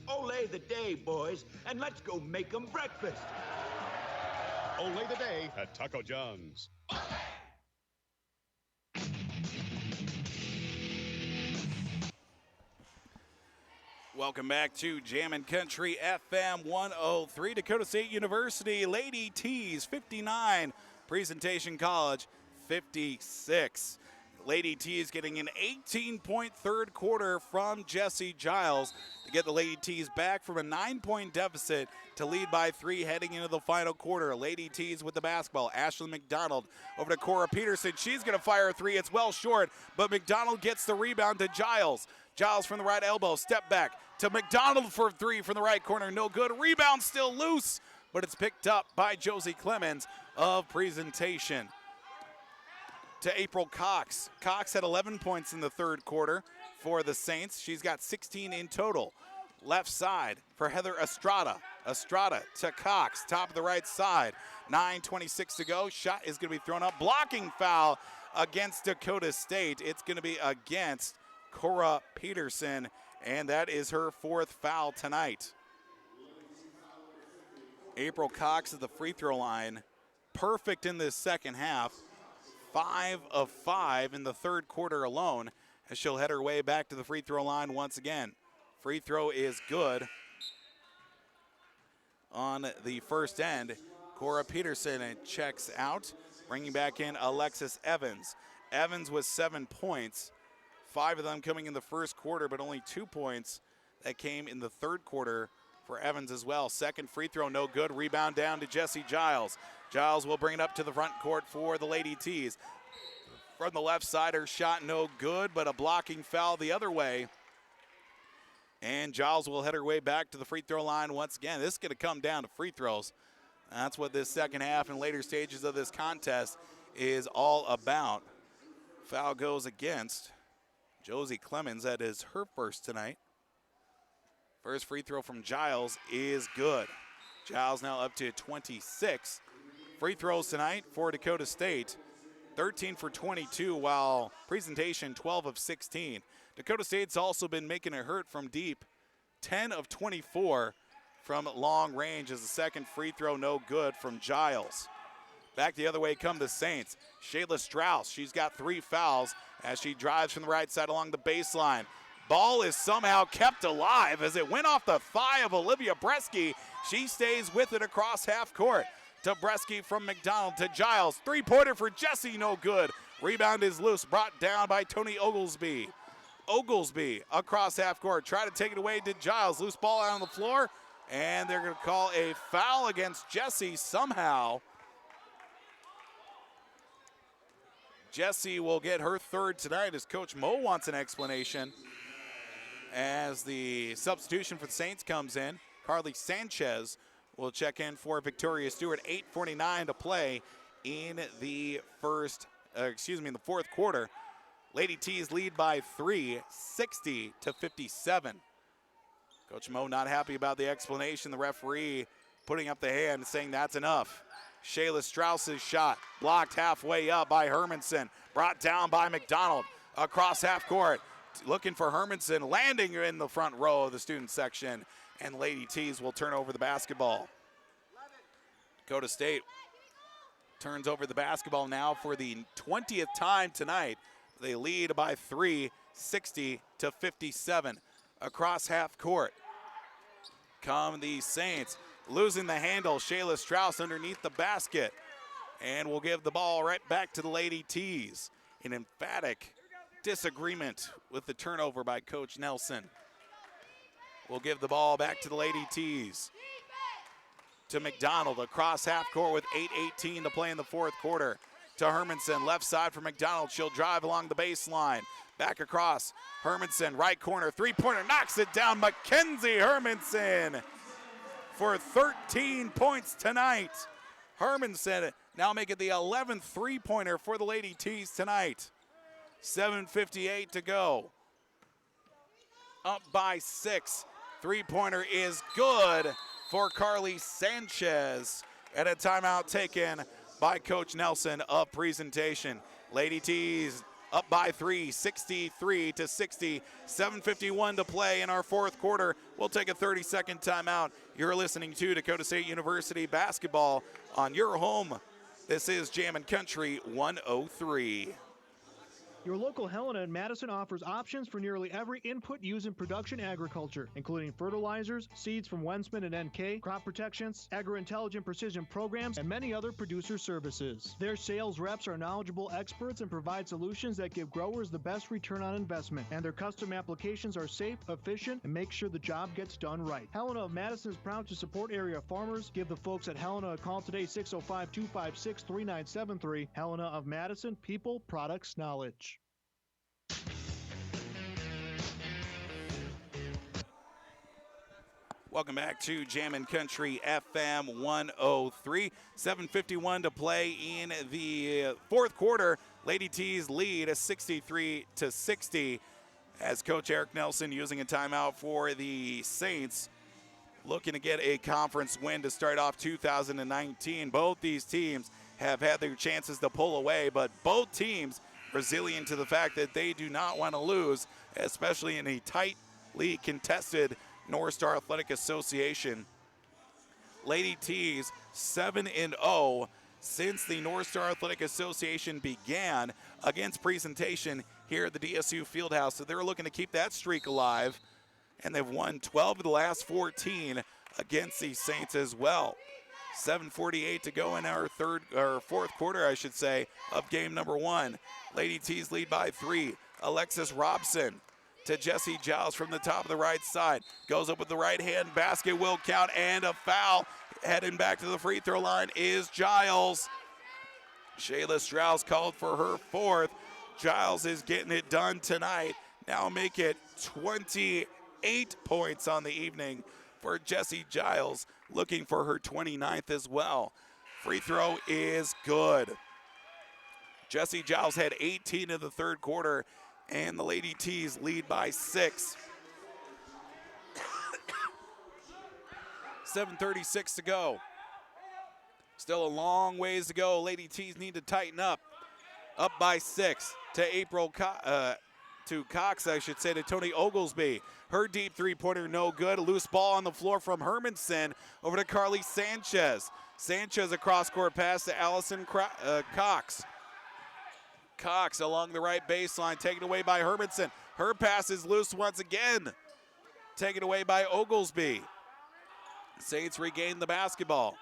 Olay the day, boys, and let's go make them breakfast. Olay the Day at Taco John's. Welcome back to Jammin' Country FM 103. Dakota State University Lady T's 59, Presentation College 56. Lady T's getting an 18-point third quarter from Jessie Giles to get the Lady T's back from a 9-point deficit to lead by 3 heading into the final quarter. Lady T's with the basketball. Ashley McDonald over to Cora Peterson. She's going to fire a 3. It's well short, but McDonald gets the rebound to Giles. Giles from the right elbow, step back to McDonald for 3 from the right corner. No good. Rebound still loose, but it's picked up by Josie Clemens of Presentation. To April Cox. Cox had 11 points in the third quarter for the Saints. She's got 16 in total. left side for Heather Estrada. Estrada to Cox, top of the right side. 9:26 to go. Shot is going to be thrown up. Blocking foul against Dakota State. It's going to be against Cora Peterson, and that is her 4th foul tonight. April Cox at the free throw line. Perfect in this second half. 5 of 5 in the third quarter alone, as she'll head her way back to the free throw line once again. Free throw is good on the first end. Cora Peterson checks out, bringing back in Alexis Evans. Evans with 7 points, 5 of them coming in the first quarter, but only 2 points that came in the third quarter for Evans as well. Second free throw, no good. Rebound down to Jessie Giles. Giles will bring it up to the front court for the Lady T's. From the left side, her shot no good, but a blocking foul the other way. And Giles will head her way back to the free throw line once again. This is going to come down to free throws. That's what this second half and later stages of this contest is all about. Foul goes against Josie Clemens. That is her first tonight. First free throw from Giles is good. Giles now up to 26 free throws tonight for Dakota State. 13 for 22, while presentation 12 of 16. Dakota State's also been making it hurt from deep. 10 of 24 from long range as the second free throw no good from Giles. Back the other way come the Saints. Shayla Strauss, she's got 3 fouls as she drives from the right side along the baseline. Ball is somehow kept alive as it went off the thigh of Olivia Bresky. She stays with it across half court. To Bresky from McDonald to Giles. 3-pointer for Jesse, no good. Rebound is loose, brought down by Tony Oglesby. Oglesby across half court. Try to take it away to Giles. Loose ball out on the floor. And they're going to call a foul against Jesse somehow. Jesse will get her 3rd tonight as Coach Mo wants an explanation. As the substitution for the Saints comes in, Carly Sanchez will check in for Victoria Stewart. 8:49 to play in the in the fourth quarter. Lady T's lead by 3, 60-57. Coach Mo not happy about the explanation. The referee putting up the hand saying that's enough. Shayla Strauss's shot blocked halfway up by Hermanson. Brought down by McDonald across half court. Looking for Hermanson, landing in the front row of the student section. And Lady T's will turn over the basketball. Dakota State turns over the basketball now for the 20th time tonight. They lead by 3, 60-57 across half court. Come the Saints, losing the handle. Shayla Strauss underneath the basket. And we'll give the ball right back to the Lady T's. An emphatic disagreement with the turnover by Coach Nelson. We'll give the ball back to the Lady T's. To McDonald across half court with 8:18 to play in the fourth quarter. To Hermanson, left side for McDonald. She'll drive along the baseline. Back across. Hermanson, right corner, 3-pointer, knocks it down. Mackenzie Hermanson for 13 points tonight. Hermanson now making the 11th 3-pointer for the Lady T's tonight. 7:58 to go. Up by 6. 3-pointer is good for Carly Sanchez. And a timeout taken by Coach Nelson of presentation. Lady T's up by 3, 63-60. 7:51 to play in our fourth quarter. We'll take a 30-second timeout. You're listening to Dakota State University basketball on your home. This is Jammin' Country 103. Your local Helena in Madison offers options for nearly every input used in production agriculture, including fertilizers, seeds from Wensman and NK, crop protections, agro-intelligent precision programs, and many other producer services. Their sales reps are knowledgeable experts and provide solutions that give growers the best return on investment. And their custom applications are safe, efficient, and make sure the job gets done right. Helena of Madison is proud to support area farmers. Give the folks at Helena a call today, 605-256-3973. Helena of Madison, people, products, knowledge. Welcome back to Jammin' Country FM 103. 7:51 to play in the fourth quarter. Lady T's lead is 63-60. as Coach Eric Nelson using a timeout for the Saints, looking to get a conference win to start off 2019. Both these teams have had their chances to pull away, but both teams resilient to the fact that they do not want to lose, especially in a tightly contested North Star Athletic Association. Lady T's 7-0 since the North Star Athletic Association began against Presentation here at the DSU Fieldhouse. So they're looking to keep that streak alive, and they've won 12 of the last 14 against the Saints as well. 7:48 to go in our fourth quarter, I should say, of game number one. Lady T's lead by 3. Alexis Robson to Jesse Giles from the top of the right side. Goes up with the right hand, basket will count, and a foul. Heading back to the free throw line is Giles. Shayla Strauss called for her 4th. Giles is getting it done tonight. Now make it 28 points on the evening for Jesse Giles, looking for her 29th as well. Free throw is good. Jesse Giles had 18 in the third quarter, and the Lady T's lead by 6. 7:36 to go. Still a long ways to go. Lady T's need to tighten up. Up by 6 to to Cox, I should say, to Tony Oglesby. Her deep three-pointer, no good. A loose ball on the floor from Hermanson over to Carly Sanchez. Sanchez, a cross-court pass to Allison Cox. Cox along the right baseline, taken away by Hermanson. Her pass is loose once again. Taken away by Oglesby. Saints regain the basketball.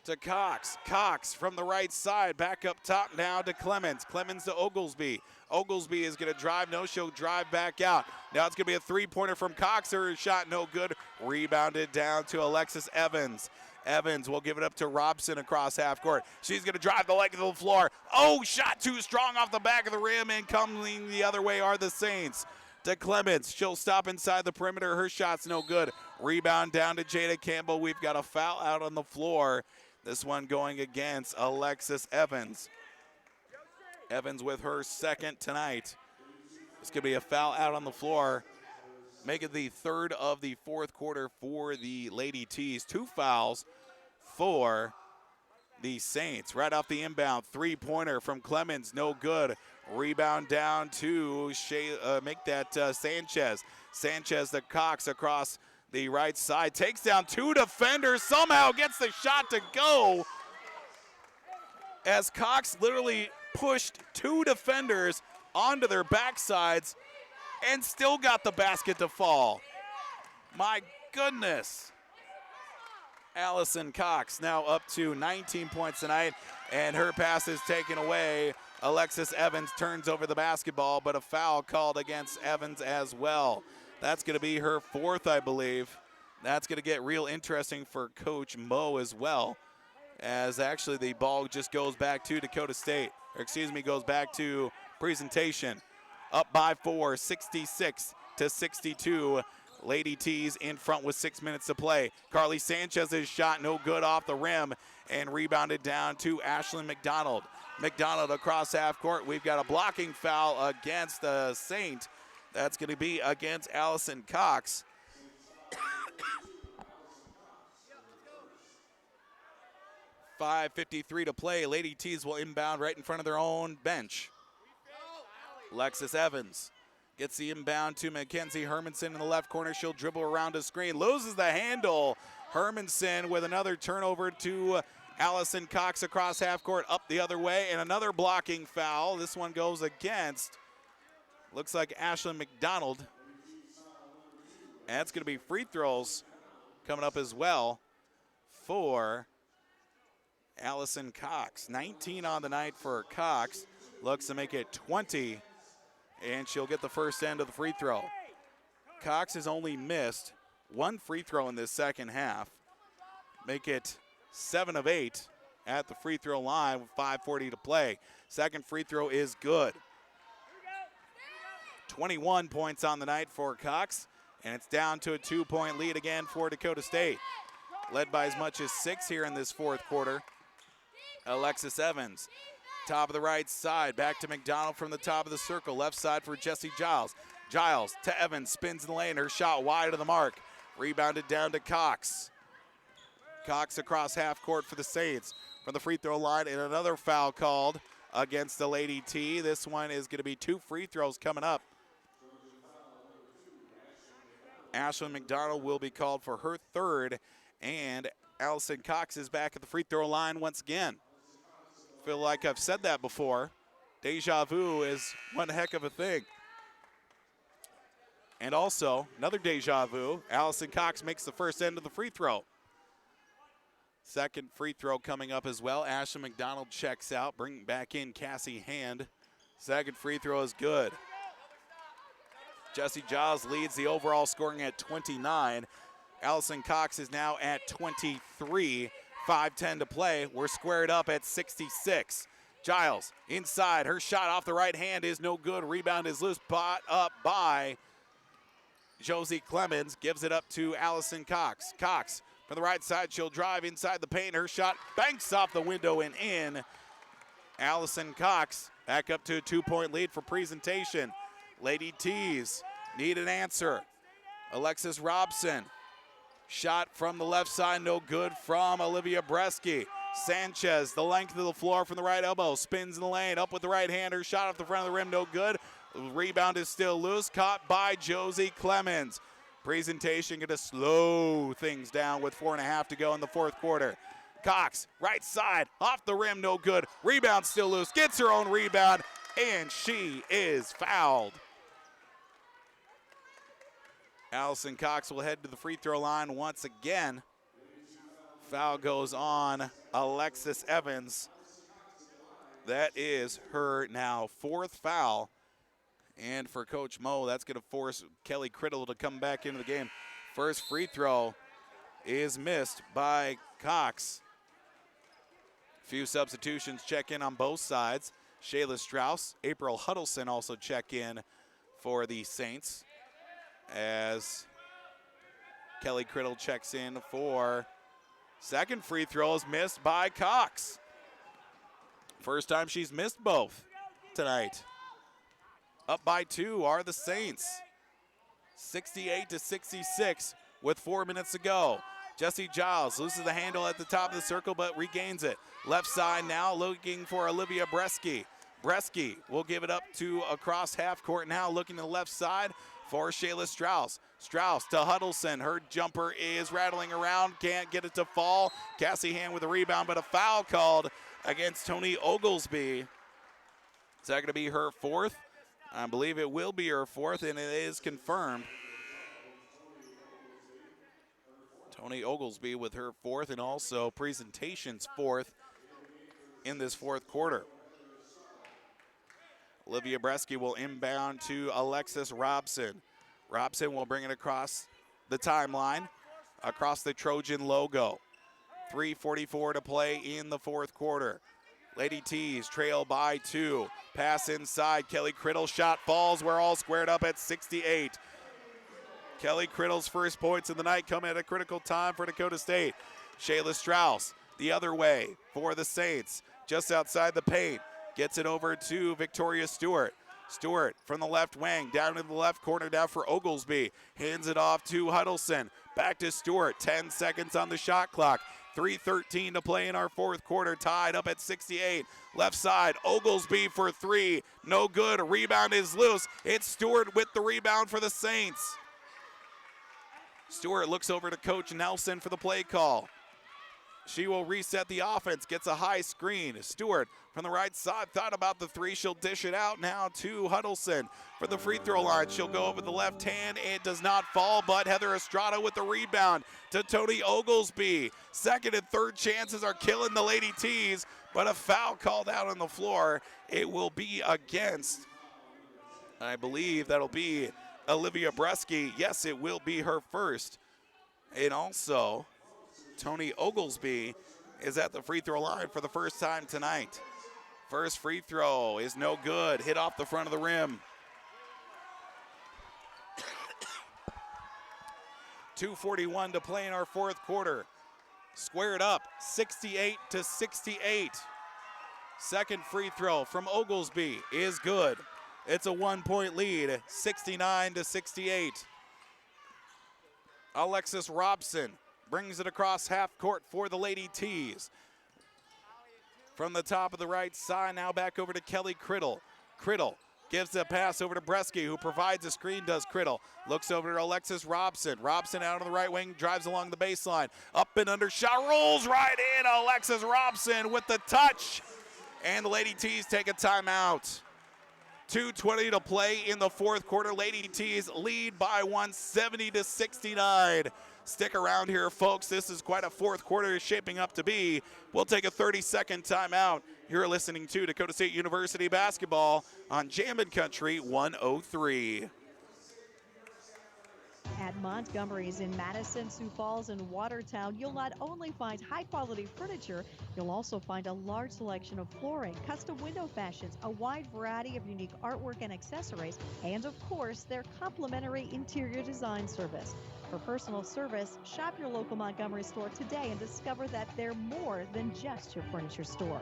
To Cox. Cox from the right side, back up top now to Clemens. Clemens to Oglesby. Oglesby is going to drive, no-show, drive back out. Now it's going to be a three-pointer from Cox. Her shot no good. Rebounded down to Alexis Evans. Evans will give it up to Robson across half court. She's going to drive the leg of the floor. Oh, shot too strong off the back of the rim, and coming the other way are the Saints. To Clemens. She'll stop inside the perimeter. Her shot's no good. Rebound down to Jada Campbell. We've got a foul out on the floor. This one going against Alexis Evans. Evans with her 2nd tonight. It's going to be a foul out on the floor. Make it the 3rd of the 4th quarter for the Lady T's. 2 fouls for the Saints. Right off the inbound, three-pointer from Clemens, no good. Rebound down to Sanchez. Sanchez to Cox across the right side. Takes down 2 defenders. Somehow gets the shot to go. As Cox literally pushed 2 defenders onto their backsides and still got the basket to fall. My goodness. Allison Cox now up to 19 points tonight, and her pass is taken away. Alexis Evans turns over the basketball, but a foul called against Evans as well. That's going to be her 4th, I believe. That's going to get real interesting for Coach Moe as well, as actually the ball just goes back to Dakota State, goes back to Presentation. Up by 4, 66-62. Lady T's in front with 6 minutes to play. Carly Sanchez's shot no good off the rim, and rebounded down to Ashlyn McDonald. McDonald across half court. We've got a blocking foul against the Saint. That's going to be against Allison Cox. 5:53 to play. Lady T's will inbound right in front of their own bench. Alexis Evans gets the inbound to Mackenzie Hermanson in the left corner. She'll dribble around a screen. Loses the handle. Hermanson with another turnover to Allison Cox across half court. Up the other way, and another blocking foul. This one goes against, looks like Ashlyn McDonald. And it's going to be free throws coming up as well for Allison Cox. 19 on the night for Cox. Looks to make it 20. And she'll get the first end of the free throw. Cox has only missed 1 free throw in this second half. Make it 7 of 8 at the free throw line with 5:40 to play. Second free throw is good. 21 points on the night for Cox, and it's down to a 2-point lead again for Dakota State. Led by as much as 6 here in this fourth quarter. Alexis Evans. Top of the right side, back to McDonald from the top of the circle. Left side for Jesse Giles. Giles to Evans, spins in the lane. Her shot wide of the mark. Rebounded down to Cox. Cox across half court for the Saints from the free throw line, and another foul called against the Lady T. This one is going to be 2 free throws coming up. Ashlyn McDonald will be called for her third, and Allison Cox is back at the free throw line once again. Feel like I've said that before. Deja vu is one heck of a thing. And also, another deja vu, Allison Cox makes the first end of the free throw. Second free throw coming up as well. Ashlyn McDonald checks out, bringing back in Cassie Hand. Second free throw is good. Jessie Giles leads the overall scoring at 29. Allison Cox is now at 23. 5:10 to play. We're squared up at 66. Giles inside. Her shot off the right hand is no good. Rebound is loose. Bought up by Josie Clemens. Gives it up to Allison Cox. Cox from the right side. She'll drive inside the paint. Her shot banks off the window and in. Allison Cox back up to a 2-point lead for presentation. Lady T's need an answer. Alexis Robson. Shot from the left side, no good from Olivia Bresky. Sanchez, the length of the floor from the right elbow, spins in the lane, up with the right hander, shot off the front of the rim, no good. Rebound is still loose, caught by Josie Clemens. Presentation going to slow things down with 4.5 to go in the fourth quarter. Cox, right side, off the rim, no good. Rebound still loose, gets her own rebound, and she is fouled. Allison Cox will head to the free throw line once again. Foul goes on Alexis Evans. That is her now 4th foul. And for Coach Mo, that's going to force Kelly Criddle to come back into the game. First free throw is missed by Cox. Few substitutions check in on both sides. Shayla Strauss, April Huddleston also check in for the Saints, as Kelly Criddle checks in for second free throw is missed by Cox. First time she's missed both tonight. Up by 2 are the Saints. 68-66 with 4 minutes to go. Jessie Giles loses the handle at the top of the circle but regains it. Left side now looking for Olivia Bresky. Bresky will give it up to across half court now, looking to the left side for Shayla Strauss. Strauss to Huddleston. Her jumper is rattling around. Can't get it to fall. Cassie Hand with a rebound, but a foul called against Tony Oglesby. Is that going to be her 4th? I believe it will be her 4th, and it is confirmed. Tony Oglesby with her 4th, and also Presentation's 4th in this 4th quarter. Olivia Bresky will inbound to Alexis Robson. Robson will bring it across the timeline, across the Trojan logo. 3:44 to play in the 4th quarter. Lady T's trail by 2. Pass inside. Kelly Criddle shot falls. We're all squared up at 68. Kelly Criddle's first points of the night come at a critical time for Dakota State. Shayla Strauss the other way for the Saints. Just outside the paint. Gets it over to Victoria Stewart. Stewart from the left wing, down to the left corner now for Oglesby. Hands it off to Huddleston. Back to Stewart, 10 seconds on the shot clock. 3:13 to play in our 4th quarter, tied up at 68. Left side, Oglesby for 3. No good, rebound is loose. It's Stewart with the rebound for the Saints. Stewart looks over to Coach Nelson for the play call. She will reset the offense, gets a high screen. Stewart from the right side thought about the 3. She'll dish it out now to Huddleston for the free throw line. She'll go over the left hand. It does not fall, but Heather Estrada with the rebound to Tony Oglesby. Second and third chances are killing the Lady T's, but a foul called out on the floor. It will be against, I believe that'll be Olivia Bresky. Yes, it will be her first. And also, Tony Oglesby is at the free throw line for the first time tonight. First free throw is no good. Hit off the front of the rim. 2:41 to play in our 4th quarter. Squared up, 68-68. Second free throw from Oglesby is good. It's a 1-point lead, 69-68. Alexis Robson brings it across half court for the Lady T's. From the top of the right side, now back over to Kelly Criddle. Criddle gives the pass over to Bresky, who provides a screen, does Criddle. Looks over to Alexis Robson. Robson out on the right wing, drives along the baseline. Up and under, shot rolls right in. Alexis Robson with the touch. And the Lady T's take a timeout. 2:20 to play in the fourth quarter. Lady T's lead by 170-69. Stick around here, folks. This is quite a fourth quarter shaping up to be. We'll take a 30-second timeout. You're listening to Dakota State University basketball on Jammin' Country 103. At Montgomery's in Madison, Sioux Falls, and Watertown, you'll not only find high-quality furniture, you'll also find a large selection of flooring, custom window fashions, a wide variety of unique artwork and accessories, and of course, their complimentary interior design service. For personal service, shop your local Montgomery store today and discover that they're more than just your furniture store.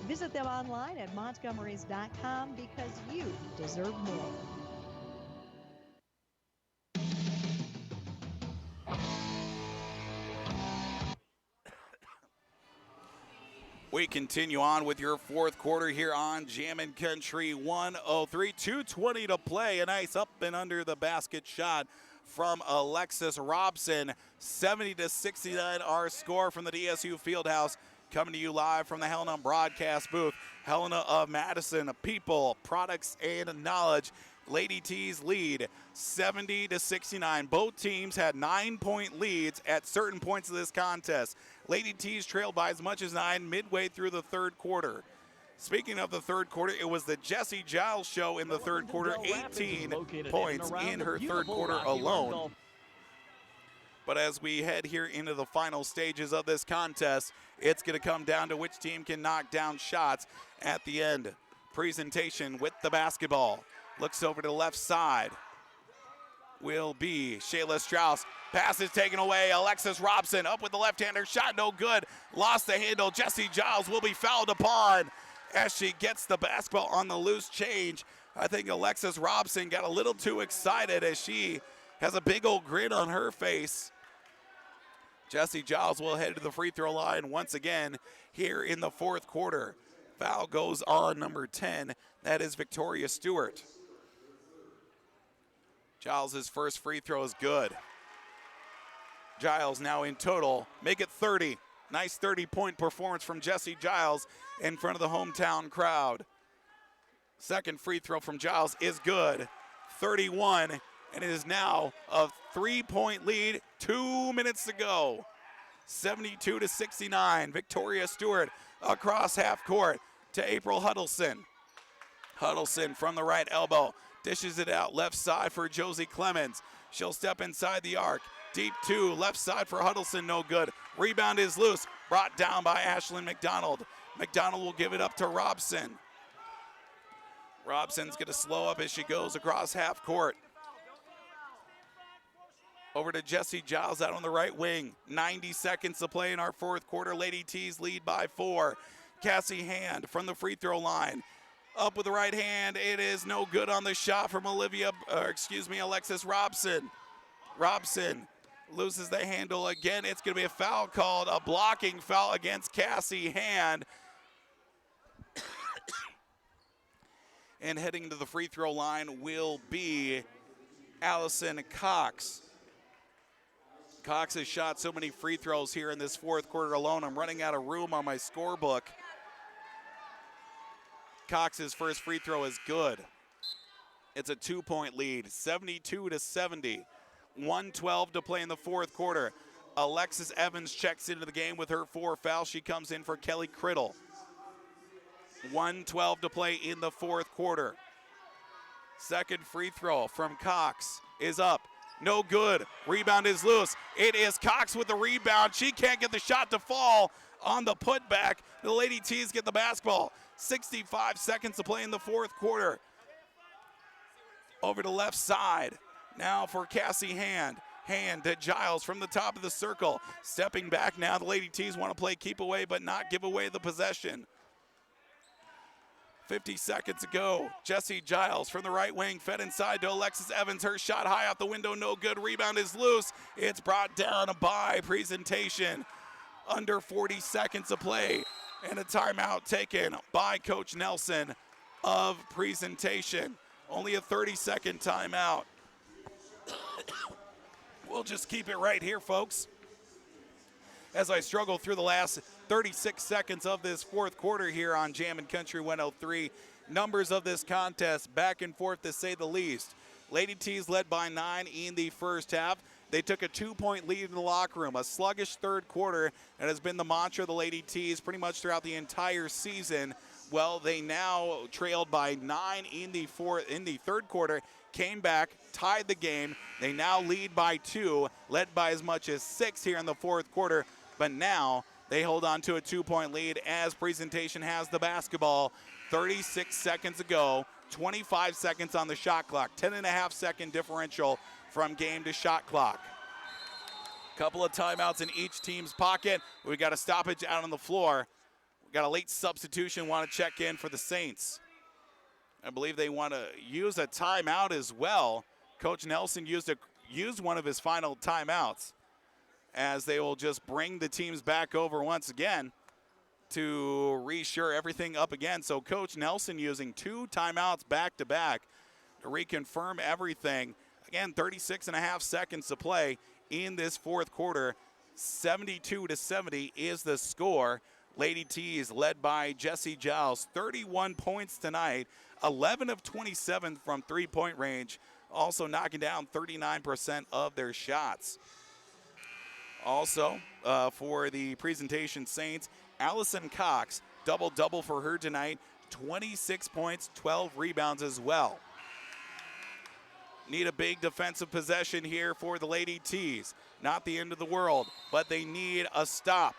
Visit them online at montgomerys.com because you deserve more. We continue on with your fourth quarter here on Jammin' Country 103. 2:20 to play. A nice up and under the basket shot from Alexis Robson. 70-69 our score from the DSU Fieldhouse. Coming to you live from the Helena broadcast booth. Helena of Madison, people, products, and knowledge. Lady T's lead 70-69. Both teams had 9-point leads at certain points of this contest. Lady T's trailed by as much as 9 midway through the third quarter. Speaking of the third quarter, it was the Jesse Giles show in the third quarter, 18 points in her third quarter alone. But as we head here into the final stages of this contest, it's going to come down to which team can knock down shots at the end. Presentation with the basketball. Looks over to the left side. Will be Shayla Strauss. Pass is taken away. Alexis Robson up with the left-hander. Shot no good. Lost the handle. Jesse Giles will be fouled upon as she gets the basketball on the loose change. I think Alexis Robson got a little too excited as she has a big old grin on her face. Jesse Giles will head to the free throw line once again here in the fourth quarter. Foul goes on number 10. That is Victoria Stewart. Giles' first free throw is good. Giles now in total, make it 30. Nice 30-point performance from Jesse Giles in front of the hometown crowd. Second free throw from Giles is good, 31, and it is now a 3-point lead, 2 minutes to go. 72-69, Victoria Stewart across half court to April Huddleston. Huddleston from the right elbow. Dishes it out left side for Josie Clemens. She'll step inside the arc. Deep two, left side for Huddleston, no good. Rebound is loose, brought down by Ashlyn McDonald. McDonald will give it up to Robson. Robson's gonna slow up as she goes across half court. Over to Jesse Giles out on the right wing. 90 seconds to play in our fourth quarter. Lady T's lead by 4. Cassie Hand from the free throw line. Up with the right hand, it is no good on the shot from Alexis Robson. Robson loses the handle again. It's going to be a foul called, a blocking foul against Cassie Hand. And heading to the free throw line will be Allison Cox. Cox has shot so many free throws here in this fourth quarter alone. I'm running out of room on my scorebook. Cox's first free throw is good. It's a 2-point lead, 72-70. 1:12 to play in the fourth quarter. Alexis Evans checks into the game with her 4 fouls. She comes in for Kelly Criddle. 1:12 to play in the fourth quarter. Second free throw from Cox is up. No good. Rebound is loose. It is Cox with the rebound. She can't get the shot to fall on the putback. The Lady T's get the basketball. 65 seconds to play in the fourth quarter. Over to left side. Now for Cassie Hand. Hand to Giles from the top of the circle. Stepping back now. The Lady T's want to play keep away but not give away the possession. 50 seconds to go. Jesse Giles from the right wing, fed inside to Alexis Evans. Her shot high out the window, no good. Rebound is loose. It's brought down by Presentation. Under 40 seconds to play. And a timeout taken by Coach Nelson of Presentation. Only a 30-second timeout. We'll just keep it right here, folks, as I struggle through the last 36 seconds of this fourth quarter here on Jammin' Country 103. Numbers of this contest, back and forth to say the least. Lady T's led by 9 in the first half. They took a 2-point lead in the locker room. A sluggish third quarter, and has been the mantra of the Lady T's pretty much throughout the entire season. Well, they now trailed by 9 in the third quarter, came back, tied the game. They now lead by 2, led by as much as 6 here in the fourth quarter. But now they hold on to a 2-point lead as Presentation has the basketball. 36 seconds to go, 25 seconds on the shot clock, 10.5-second differential from game to shot clock. Couple of timeouts in each team's pocket. We got a stoppage out on the floor. We got a late substitution, want to check in for the Saints. I believe they want to use a timeout as well. Coach Nelson used one of his final timeouts, as they will just bring the teams back over once again to re-shore everything up again. So Coach Nelson using 2 timeouts back-to-back to reconfirm everything. Again, 36.5 seconds to play in this fourth quarter. 72-70 is the score. Lady T's led by Jesse Giles, 31 points tonight, 11 of 27 from three-point range, also knocking down 39% of their shots. Also, for the Presentation Saints, Allison Cox, double-double for her tonight, 26 points, 12 rebounds as well. Need a big defensive possession here for the Lady T's. Not the end of the world, but they need a stop.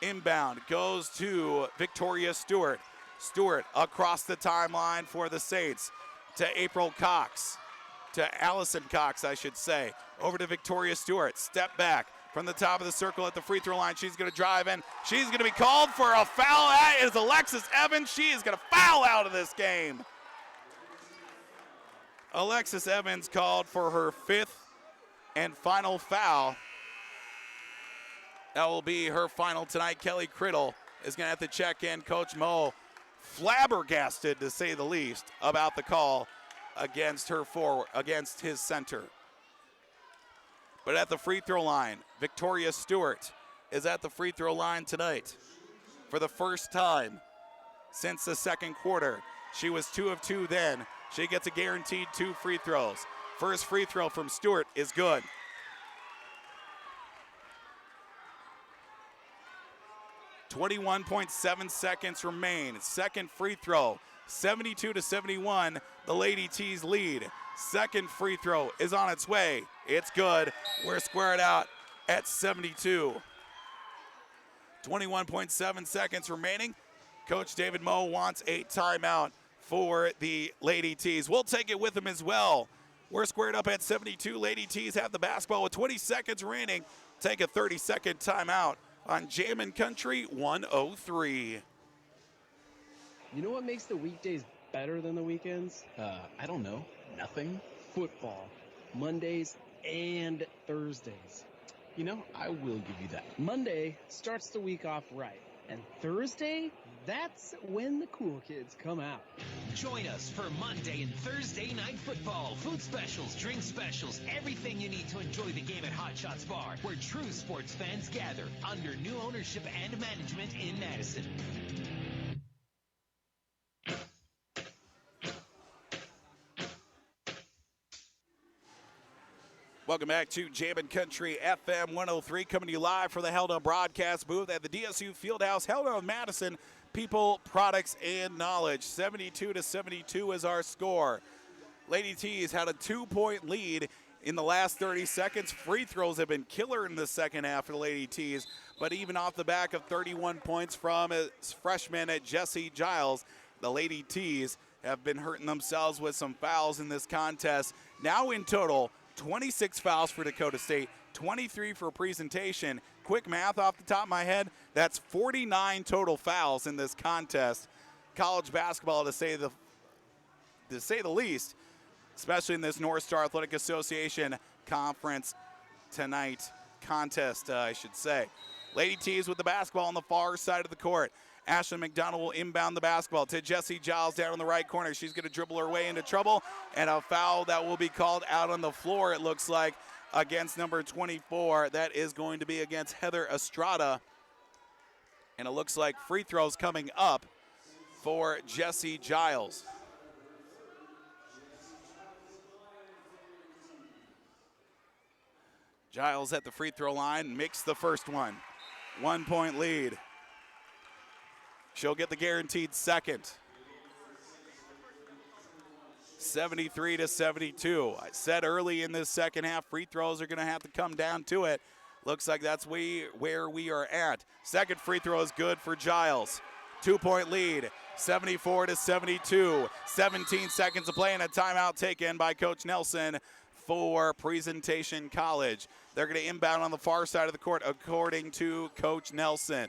Inbound goes to Victoria Stewart. Stewart across the timeline for the Saints to April Cox. To Allison Cox, I should say. Over to Victoria Stewart. Step back from the top of the circle at the free throw line. She's going to drive in. She's going to be called for a foul. That is Alexis Evans. She is going to foul out of this game. Alexis Evans called for her 5th and final foul. That will be her final tonight. Kelly Criddle is going to have to check in. Coach Mo flabbergasted, to say the least, about the call against against his center. But at the free throw line, Victoria Stewart is at the free throw line tonight for the first time since the second quarter. She was 2 of 2 then. She gets a guaranteed 2 free throws. First free throw from Stewart is good. .7 seconds remain. Second free throw, 72-71, the Lady T's lead. Second free throw is on its way. It's good. We're squared out at 72. 21.7 seconds remaining. Coach David Moe wants a timeout for the Lady T's. We'll take it with him as well. We're squared up at 72. Lady T's have the basketball with 20 seconds remaining. Take a 30-second timeout on Jammin' Country 103. You know what makes the weekdays better than the weekends? I don't know. Nothing. Football. Mondays and Thursdays. You know, I will give you that. Monday starts the week off right. And Thursday, that's when the cool kids come out. Join us for Monday and Thursday night football. Food specials, drink specials, everything you need to enjoy the game at Hot Shots Bar, where true sports fans gather under new ownership and management in Madison. Welcome back to Jammin' Country FM 103, coming to you live from the Held-On broadcast booth at the DSU Fieldhouse. Held-On Madison, people, products, and knowledge. 72-72 is our score. Lady T's had a 2-point lead in the last 30 seconds. Free throws have been killer in the second half for the Lady T's, but even off the back of 31 points from freshman Jesse Giles, the Lady T's have been hurting themselves with some fouls in this contest. Now in total, 26 fouls for Dakota State, 23 for Presentation. Quick math off the top of my head, that's 49 total fouls in this contest. college basketball to say the least, especially in this North Star Athletic Association Conference tonight contest, I should say. Lady T's with the basketball on the far side of the court. Ashlyn McDonald will inbound the basketball to Jessie Giles down in the right corner. She's going to dribble her way into trouble, and a foul that will be called out on the floor, it looks like, against number 24. That is going to be against Heather Estrada, and it looks like free throws coming up for Jessie Giles. Giles at the free throw line, makes the first one. 1 point lead. She'll get the guaranteed second. 73-72. I said early in this second half, free throws are going to have to come down to it. Looks like that's where we are at. Second free throw is good for Giles. 2 point lead, 74-72. 17 seconds to play and a timeout taken by Coach Nelson for Presentation College. They're going to inbound on the far side of the court according to Coach Nelson.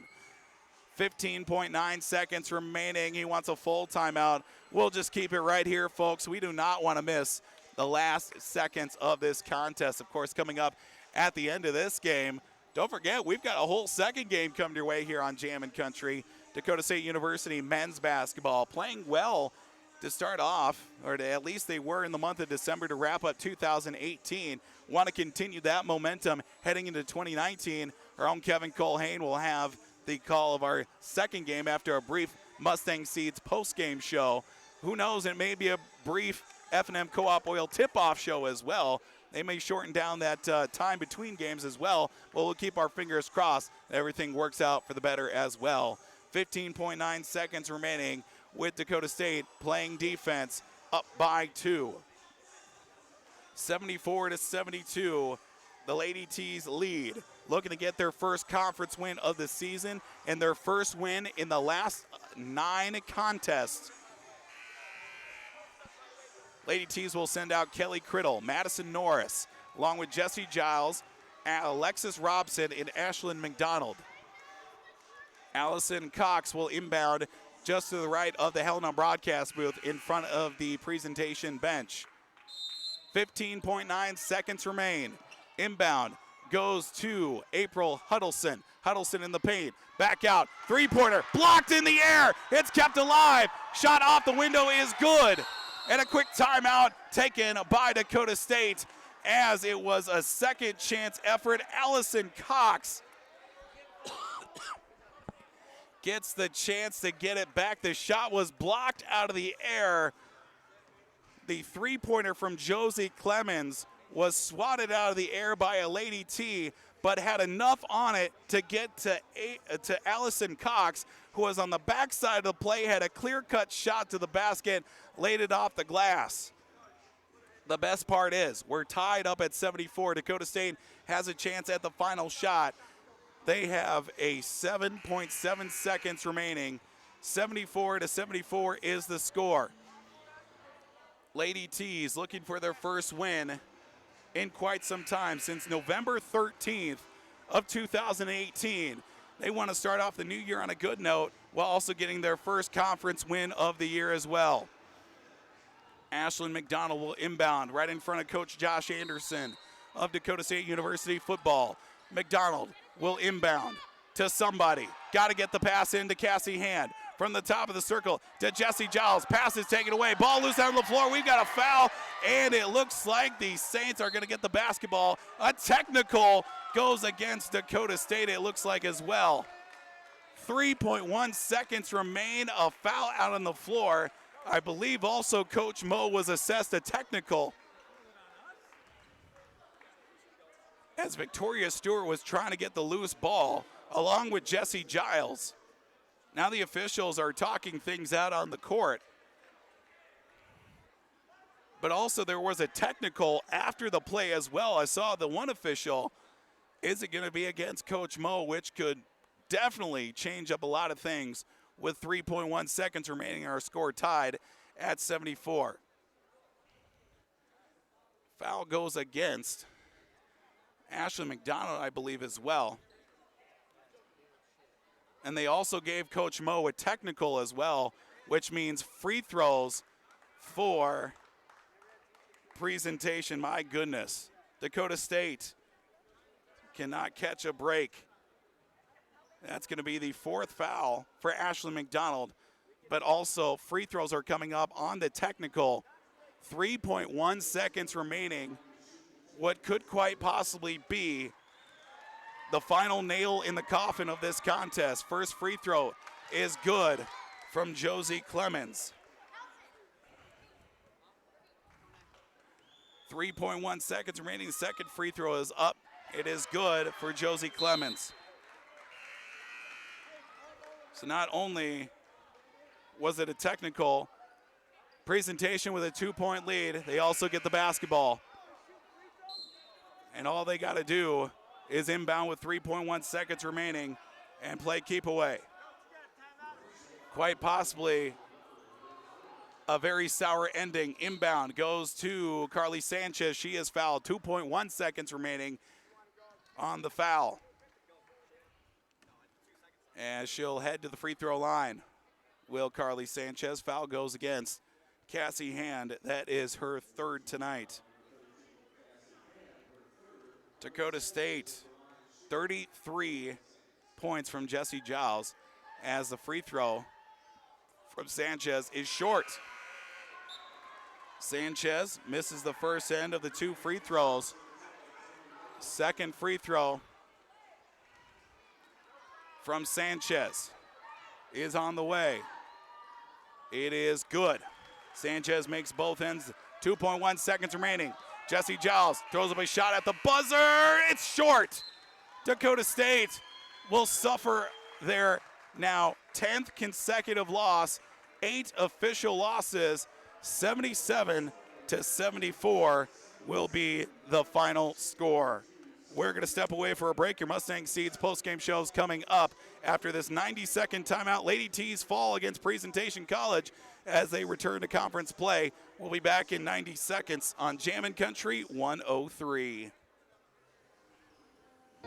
15.9 seconds remaining. He wants a full timeout. We'll just keep it right here, folks. We do not want to miss the last seconds of this contest. Of course, coming up at the end of this game, don't forget, we've got a whole second game coming your way here on Jammin' Country. Dakota State University men's basketball playing well to start off, or at least they were in the month of December to wrap up 2018. Want to continue that momentum heading into 2019. Our own Kevin Colhane will have the call of our second game after a brief Mustang Seeds post-game show. Who knows, it may be a brief F&M Co-op Oil tip-off show as well. They may shorten down that time between games as well, but we'll keep our fingers crossed that everything works out for the better as well. 15.9 seconds remaining with Dakota State playing defense, up by 2. 74-72, the Lady T's lead. Looking to get their first conference win of the season and their first win in the last 9 contests. Lady T's will send out Kelly Criddle, Madison Norris, along with Jessie Giles, Alexis Robson, and Ashlyn McDonald. Allison Cox will inbound just to the right of the Helena broadcast booth in front of the presentation bench. 15.9 seconds remain. Inbound goes to April Huddleston. Huddleston in the paint. Back out. Three-pointer. Blocked in the air. It's kept alive. Shot off the window is good. And a quick timeout taken by Dakota State as it was a second chance effort. Allison Cox gets the chance to get it back. The shot was blocked out of the air. The three-pointer from Josie Clemens was swatted out of the air by a Lady T, but had enough on it to get to Allison Cox, who was on the backside of the play, had a clear-cut shot to the basket, laid it off the glass. The best part is we're tied up at 74. Dakota State has a chance at the final shot. They have a 7.7 seconds remaining. 74-74 is the score. Lady T's looking for their first win in quite some time, since November 13th of 2018. They want to start off the new year on a good note while also getting their first conference win of the year as well. Ashlyn McDonald will inbound right in front of Coach Josh Anderson of Dakota State University football. McDonald will inbound to somebody. Got to get the pass into Cassie Hand. From the top of the circle to Jessie Giles. Pass is taken away. Ball loose on the floor. We've got a foul, and it looks like the Saints are going to get the basketball. A technical goes against Dakota State, it looks like as well. 3.1 seconds remain. A foul out on the floor. I believe also Coach Moe was assessed a technical, as Victoria Stewart was trying to get the loose ball along with Jessie Giles. Now the officials are talking things out on the court. But also there was a technical after the play as well. I saw the one official. Is it going to be against Coach Moe, which could definitely change up a lot of things with 3.1 seconds remaining, our score tied at 74. Foul goes against Ashlyn McDonald, I believe, as well. And they also gave Coach Moe a technical as well which means free throws for Presentation. My goodness. Dakota State cannot catch a break. That's going to be the 4th foul for Ashley McDonald, but also free throws are coming up on the technical. 3.1 seconds remaining. What could quite possibly be the final nail in the coffin of this contest. First free throw is good from Josie Clemens. 3.1 seconds remaining. Second free throw is up. It is good for Josie Clemens. So not only was it a technical, Presentation with a 2-point lead, they also get the basketball. And all they got to do is inbound with 3.1 seconds remaining and play keep away. Quite possibly a very sour ending. Inbound goes to Carly Sanchez. She is fouled. 2.1 seconds remaining on the foul. And she'll head to the free throw line. Will Carly Sanchez. Foul goes against Cassie Hand. That is her 3rd tonight. Dakota State, 33 points from Jessie Giles as the free throw from Sanchez is short. Sanchez misses the first end of the 2 free throws. Second free throw from Sanchez is on the way. It is good. Sanchez makes both ends. 2.1 seconds remaining. Jessie Giles throws up a shot at the buzzer. It's short. Dakota State will suffer their now 10th consecutive loss. 8 official losses. 77-74 will be the final score. We're going to step away for a break. Your Mustang Seeds postgame show is coming up after this 90-second timeout. Lady T's fall against Presentation College as they return to conference play. We'll be back in 90 seconds on Jammin' Country 103.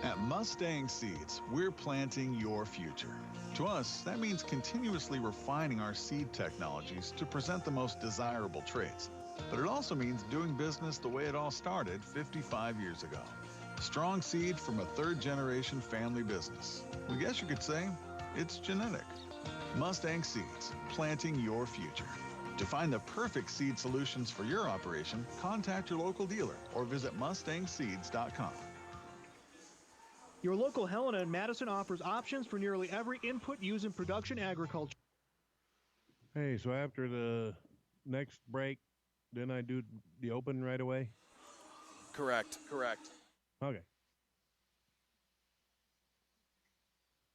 At Mustang Seeds, we're planting your future. To us, that means continuously refining our seed technologies to present the most desirable traits. But it also means doing business the way it all started 55 years ago. Strong seed from a 3rd-generation family business. I guess you could say it's genetic. Mustang Seeds, planting your future. To find the perfect seed solutions for your operation, contact your local dealer or visit mustangseeds.com. Your local Helena in Madison offers options for nearly every input used in production agriculture. Hey, so after the next break, then I do the open right away? Correct. Okay.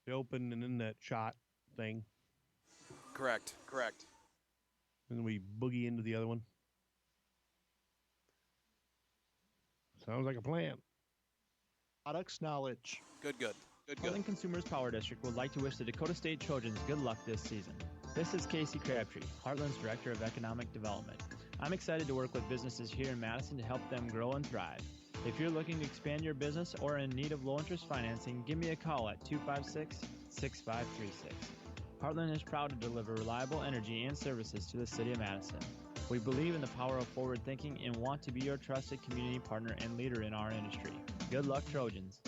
The open and then that shot thing. Correct. And then we boogie into the other one. Sounds like a plan. Products knowledge. Good. Portland Consumers Power District would like to wish the Dakota State Trojans good luck this season. This is Casey Crabtree, Heartland's Director of Economic Development. I'm excited to work with businesses here in Madison to help them grow and thrive. If you're looking to expand your business or in need of low-interest financing, give me a call at 256-6536. Heartland is proud to deliver reliable energy and services to the city of Madison. We believe in the power of forward thinking and want to be your trusted community partner and leader in our industry. Good luck, Trojans.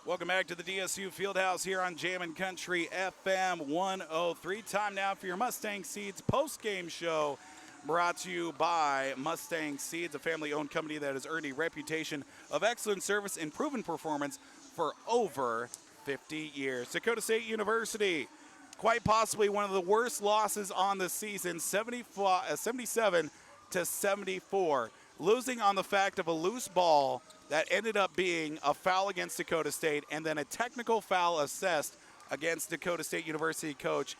Welcome back to the DSU Fieldhouse here on Jammin' Country FM 103. Time now for your Mustang Seeds post-game show, brought to you by Mustang Seeds, a family-owned company that has earned a reputation of excellent service and proven performance for over 50 years. Dakota State University, quite possibly one of the worst losses on the season, 77-74, losing on the fact of a loose ball that ended up being a foul against Dakota State and then a technical foul assessed against Dakota State University coach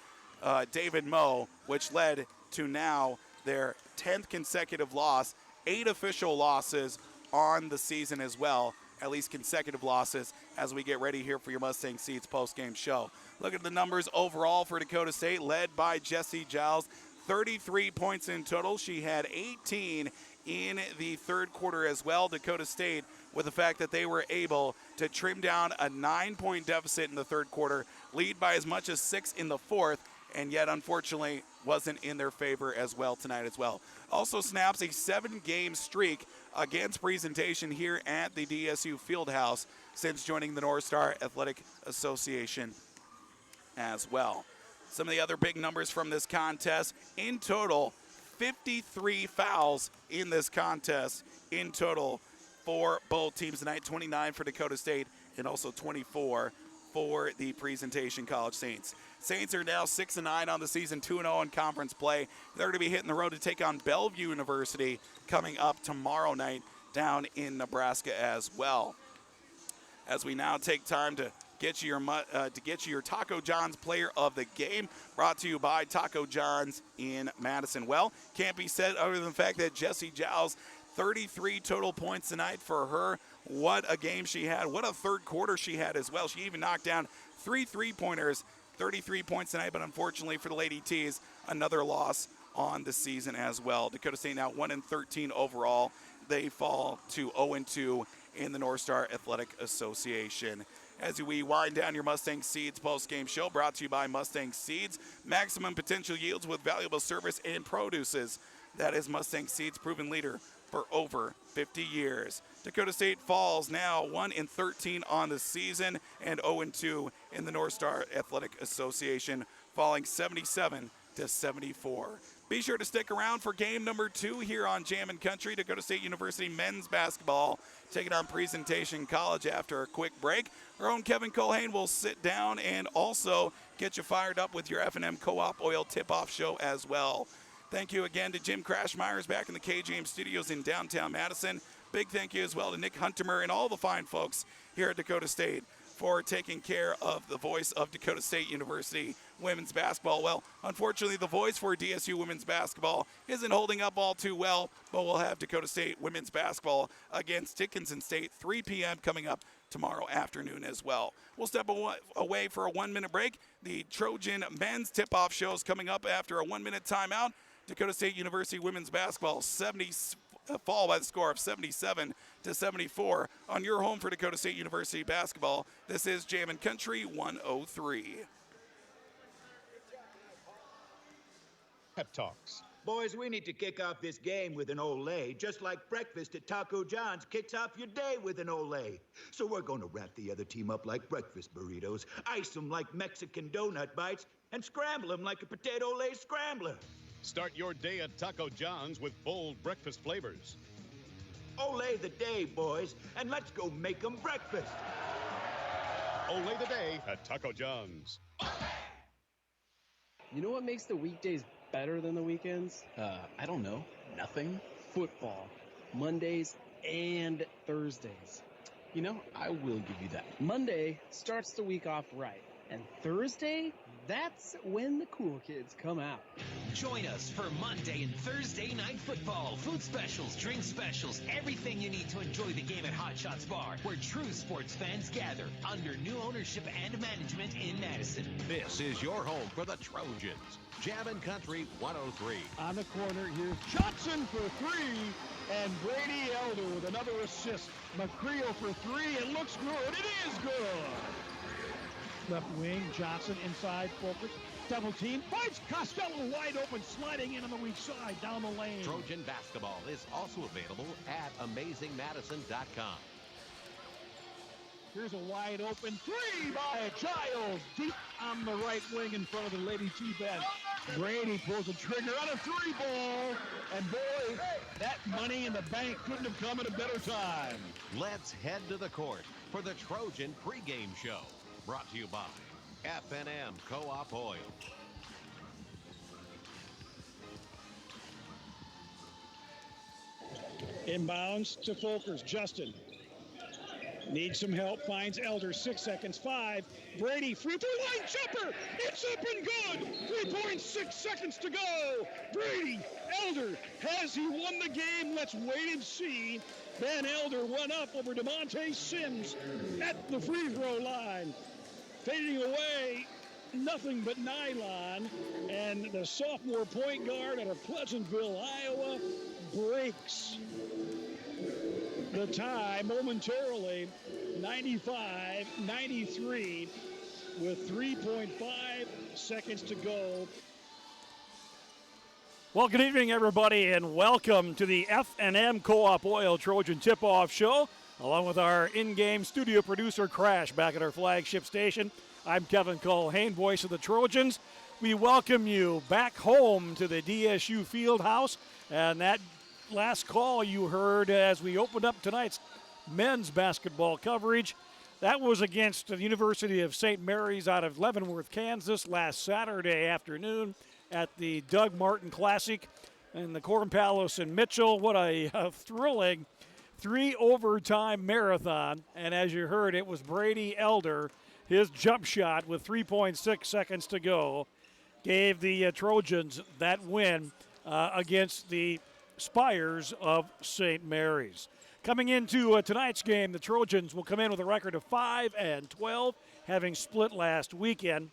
David Moe, which led to now their 10th consecutive loss, 8 official losses on the season as well, at least consecutive losses, as we get ready here for your Mustang Seeds post-game show. Look at the numbers overall for Dakota State, led by Jessie Giles, 33 points in total. She had 18 in the third quarter as well. Dakota State, with the fact that they were able to trim down a 9-point deficit in the third quarter, lead by as much as 6 in the fourth, and yet unfortunately wasn't in their favor as well tonight as well. Also snaps a 7-game streak against presentation here at the DSU Fieldhouse since joining the North Star Athletic Association as well. Some of the other big numbers from this contest: in total, 53 fouls in this contest in total for both teams tonight. 29 for Dakota State and also 24 for the Presentation College Saints. Saints are now 6-9 on the season, 2-0 in conference play. They're going to be hitting the road to take on Bellevue University coming up tomorrow night down in Nebraska as well. As we now take time to get you your Taco John's Player of the Game, brought to you by Taco John's in Madison. Well, can't be said other than the fact that Jessie Giles, 33 total points tonight for her. What a game she had. What a third quarter she had as well. She even knocked down 3 3-pointers, 33 points tonight, but unfortunately for the Lady T's, another loss on the season as well. Dakota State now 1-13 overall. They fall to 0-2 in the North Star Athletic Association. As we wind down your Mustang Seeds post-game show, brought to you by Mustang Seeds. Maximum potential yields with valuable service and produces. That is Mustang Seeds, proven leader for over 50 years. Dakota State falls now 1-13 on the season and 0-2 in the North Star Athletic Association, falling 77-74. Be sure to stick around for game number 2 here on Jammin' Country. Dakota State University men's basketball taking on Presentation College after a quick break. Our own Kevin Colhane will sit down and also get you fired up with your F&M Co-op Oil tip-off show as well. Thank you again to Jim Crashmeyers back in the KJM studios in downtown Madison. Big thank you as well to Nick Huntermer and all the fine folks here at Dakota State for taking care of the voice of Dakota State University women's basketball. Well, unfortunately, the voice for DSU women's basketball isn't holding up all too well, but we'll have Dakota State women's basketball against Dickinson State, 3 p.m. coming up tomorrow afternoon as well. We'll step away for a 1-minute break. The Trojan men's tip-off show is coming up after a 1-minute timeout. Dakota State University women's basketball fall by the score of 77-74 on your home for Dakota State University basketball. This is Jammin' Country 103. Pep Talks. Boys, we need to kick off this game with an Olay, just like breakfast at Taco John's kicks off your day with an Olay. So we're going to wrap the other team up like breakfast burritos, ice them like Mexican donut bites, and scramble them like a potato Lay scrambler. Start your day at Taco John's with bold breakfast flavors. Olay the day, boys, and let's go make them breakfast. Olay the day at Taco John's. You know what makes the weekdays better than the weekends? I don't know. Nothing? Football. Mondays and Thursdays. You know, I will give you that. Monday starts the week off right. And Thursday, that's when the cool kids come out. Join us for Monday and Thursday night football, food specials, drink specials, everything you need to enjoy the game at Hot Shots Bar, where true sports fans gather under new ownership and management in Madison. This is your home for the Trojans. Jammin' Country 103. On the corner, here's Johnson for 3, and Brady Elder with another assist. McCreel for 3, it looks good, it is good! Left wing, Johnson inside, focus, double team, finds Costello wide open, sliding in on the weak side, down the lane. Trojan basketball is also available at AmazingMadison.com. Here's a wide open 3 by Giles, deep on the right wing in front of the Lady T bench. Brady pulls the trigger on a 3 ball, and boy, that money in the bank couldn't have come at a better time. Let's head to the court for the Trojan pregame show. Brought to you by F&M Co-op Oil. Inbounds to Folkers. Justin needs some help. Finds Elder. 6 seconds. 5. Brady. Free throw line jumper. It's up and good. 3.6 seconds to go. Brady. Elder. Has he won the game? Let's wait and see. Ben Elder went up over DeMonte Sims at the free throw line. Fading away, nothing but nylon. And the sophomore point guard out of Pleasantville, Iowa, breaks the tie momentarily, 95-93, with 3.5 seconds to go. Well, good evening, everybody, and welcome to the F&M Co-op Oil Trojan Tip-Off Show, along with our in-game studio producer, Crash, back at our flagship station. I'm Kevin Culhane, voice of the Trojans. We welcome you back home to the DSU Fieldhouse, and that last call you heard as we opened up tonight's men's basketball coverage, that was against the University of St. Mary's out of Leavenworth, Kansas, last Saturday afternoon at the Doug Martin Classic in the Corn Palace in Mitchell. What a thrilling 3-overtime marathon. And as you heard, it was Brady Elder. His jump shot with 3.6 seconds to go gave the Trojans that win against the Spires of St. Mary's. Coming into tonight's game, the Trojans will come in with a record of 5-12, having split last weekend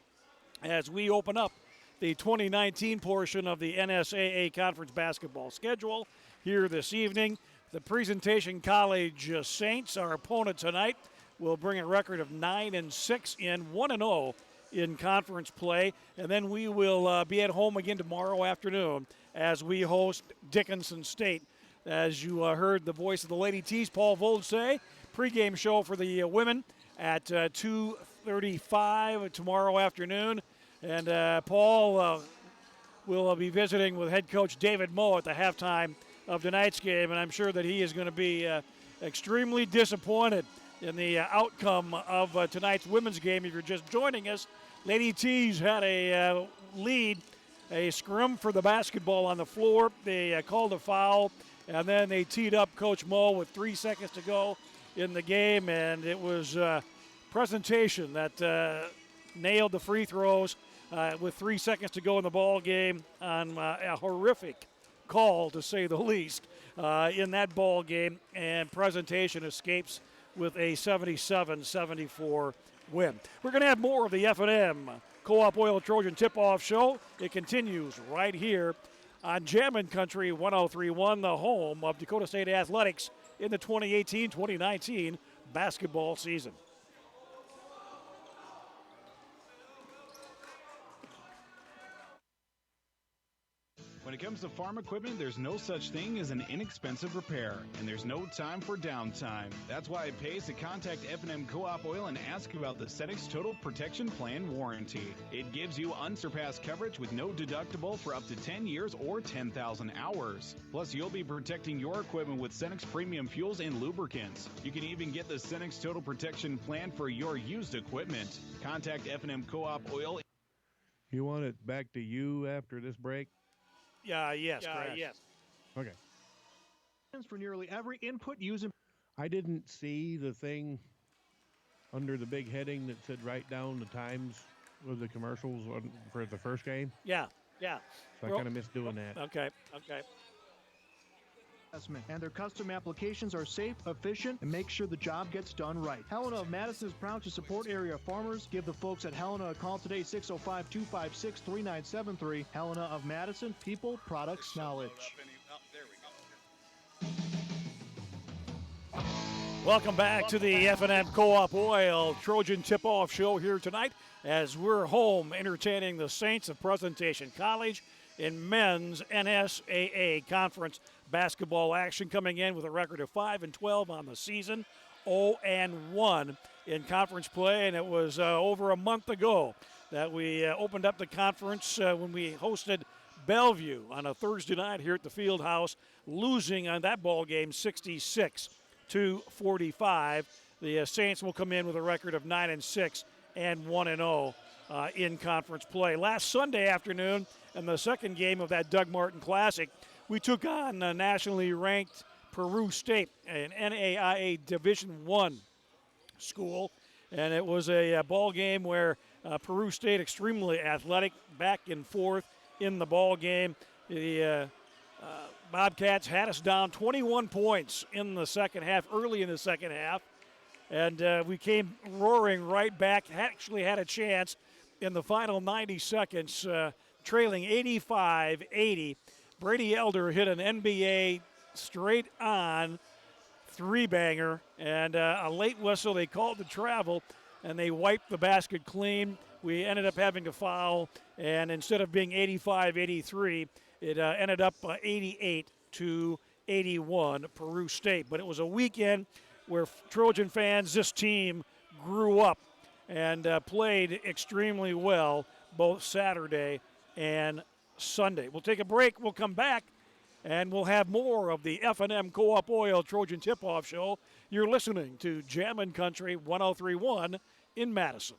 as we open up the 2019 portion of the NSAA Conference basketball schedule here this evening. The Presentation College Saints, our opponent tonight, will bring a record of 9-6 in 1-0 in conference play. And then we will be at home again tomorrow afternoon as we host Dickinson State. As you heard the voice of the Lady T's, Paul Vold, say, pregame show for the women at 2:35 tomorrow afternoon. And Paul will be visiting with head coach David Moe at the halftime of tonight's game, and I'm sure that he is going to be extremely disappointed in the outcome of tonight's women's game. If you're just joining us, Lady T's had a lead, a scrum for the basketball on the floor. They called a foul, and then they teed up Coach Moe with 3 seconds to go in the game, and it was Presentation that nailed the free throws with 3 seconds to go in the ball game on a horrific call, to say the least, in that ball game, and Presentation escapes with a 77-74 win. We're going to have more of the F&M Co-op Oil Trojan Tip-Off Show. It continues right here on Jammin' Country 103.1, the home of Dakota State Athletics in the 2018-2019 basketball season. When it comes to farm equipment, there's no such thing as an inexpensive repair, and there's no time for downtime. That's why it pays to contact F&M Co-op Oil and ask about the Cenex Total Protection Plan warranty. It gives you unsurpassed coverage with no deductible for up to 10 years or 10,000 hours. Plus, you'll be protecting your equipment with Cenex Premium Fuels and Lubricants. You can even get the Cenex Total Protection Plan for your used equipment. Contact F&M Co-op Oil. You want it back to you after this break? Yes. Okay. For nearly every input using. I didn't see the thing under the big heading that said write down the times of the commercials for the first game. Yeah. So I kind of missed doing that. Okay. And their custom applications are safe, efficient, and make sure the job gets done right. Helena of Madison is proud to support area farmers. Give the folks at Helena a call today, 605-256-3973. Helena of Madison, people, products, knowledge. Welcome back to the F&M Co-op Oil Trojan Tip-Off Show here tonight as we're home entertaining the Saints of Presentation College in men's NSAA Conference basketball action, coming in with a record of 5-12 on the season, 0-1 in conference play, and it was over a month ago that we opened up the conference when we hosted Bellevue on a Thursday night here at the Fieldhouse, losing on that ball game 66-45. The Saints will come in with a record of 9-6 and 1-0 in conference play. Last Sunday afternoon, in the second game of that Doug Martin Classic, we took on a nationally ranked Peru State, an NAIA Division I school, and it was a ball game where Peru State, extremely athletic, back and forth in the ball game. The Bobcats had us down 21 points in the second half, early in the second half, and we came roaring right back. Actually had a chance in the final 90 seconds, trailing 85-80. Brady Elder hit an NBA straight on three-banger, and a late whistle. They called the travel, and they wiped the basket clean. We ended up having a foul, and instead of being 85-83, it ended up 88-81 Peru State. But it was a weekend where Trojan fans, this team grew up and played extremely well both Saturday and Sunday. We'll take a break. We'll come back, and we'll have more of the F&M Co-op Oil Trojan Tip-Off Show. You're listening to Jammin' Country 103.1 in Madison.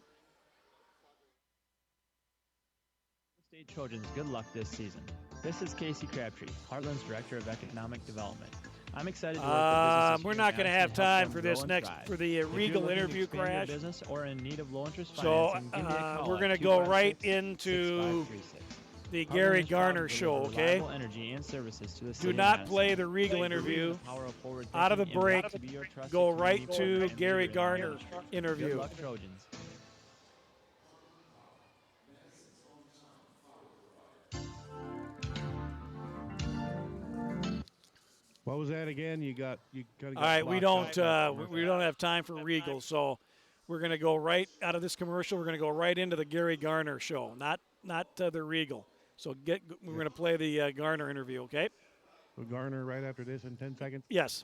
State Trojans good luck this season. This is Casey Crabtree, Heartland's Director of Economic Development. I'm excited to work with businesses. We're not going to have time for this next for the Regal interview crash. Business or in need of low interest So financing, give me a call we're at going to go right 256-6536. into the Heartland Gary is proud Garner to show, deliver okay? reliable energy and services to the city Do of not Madison. play the Regal We believe in interview. the power of forward Out of the thinking and break, want to be your trusted go community right partner to and Gary leader in Garner Madison. interview. Good luck, Trojans. What was that again? You kind of. All right, we don't have time for Regal, so we're going to go right out of this commercial. We're going to go right into the Gary Garner show, not the Regal. So we're going to play the Garner interview, okay? So Garner right after this in 10 seconds? Yes.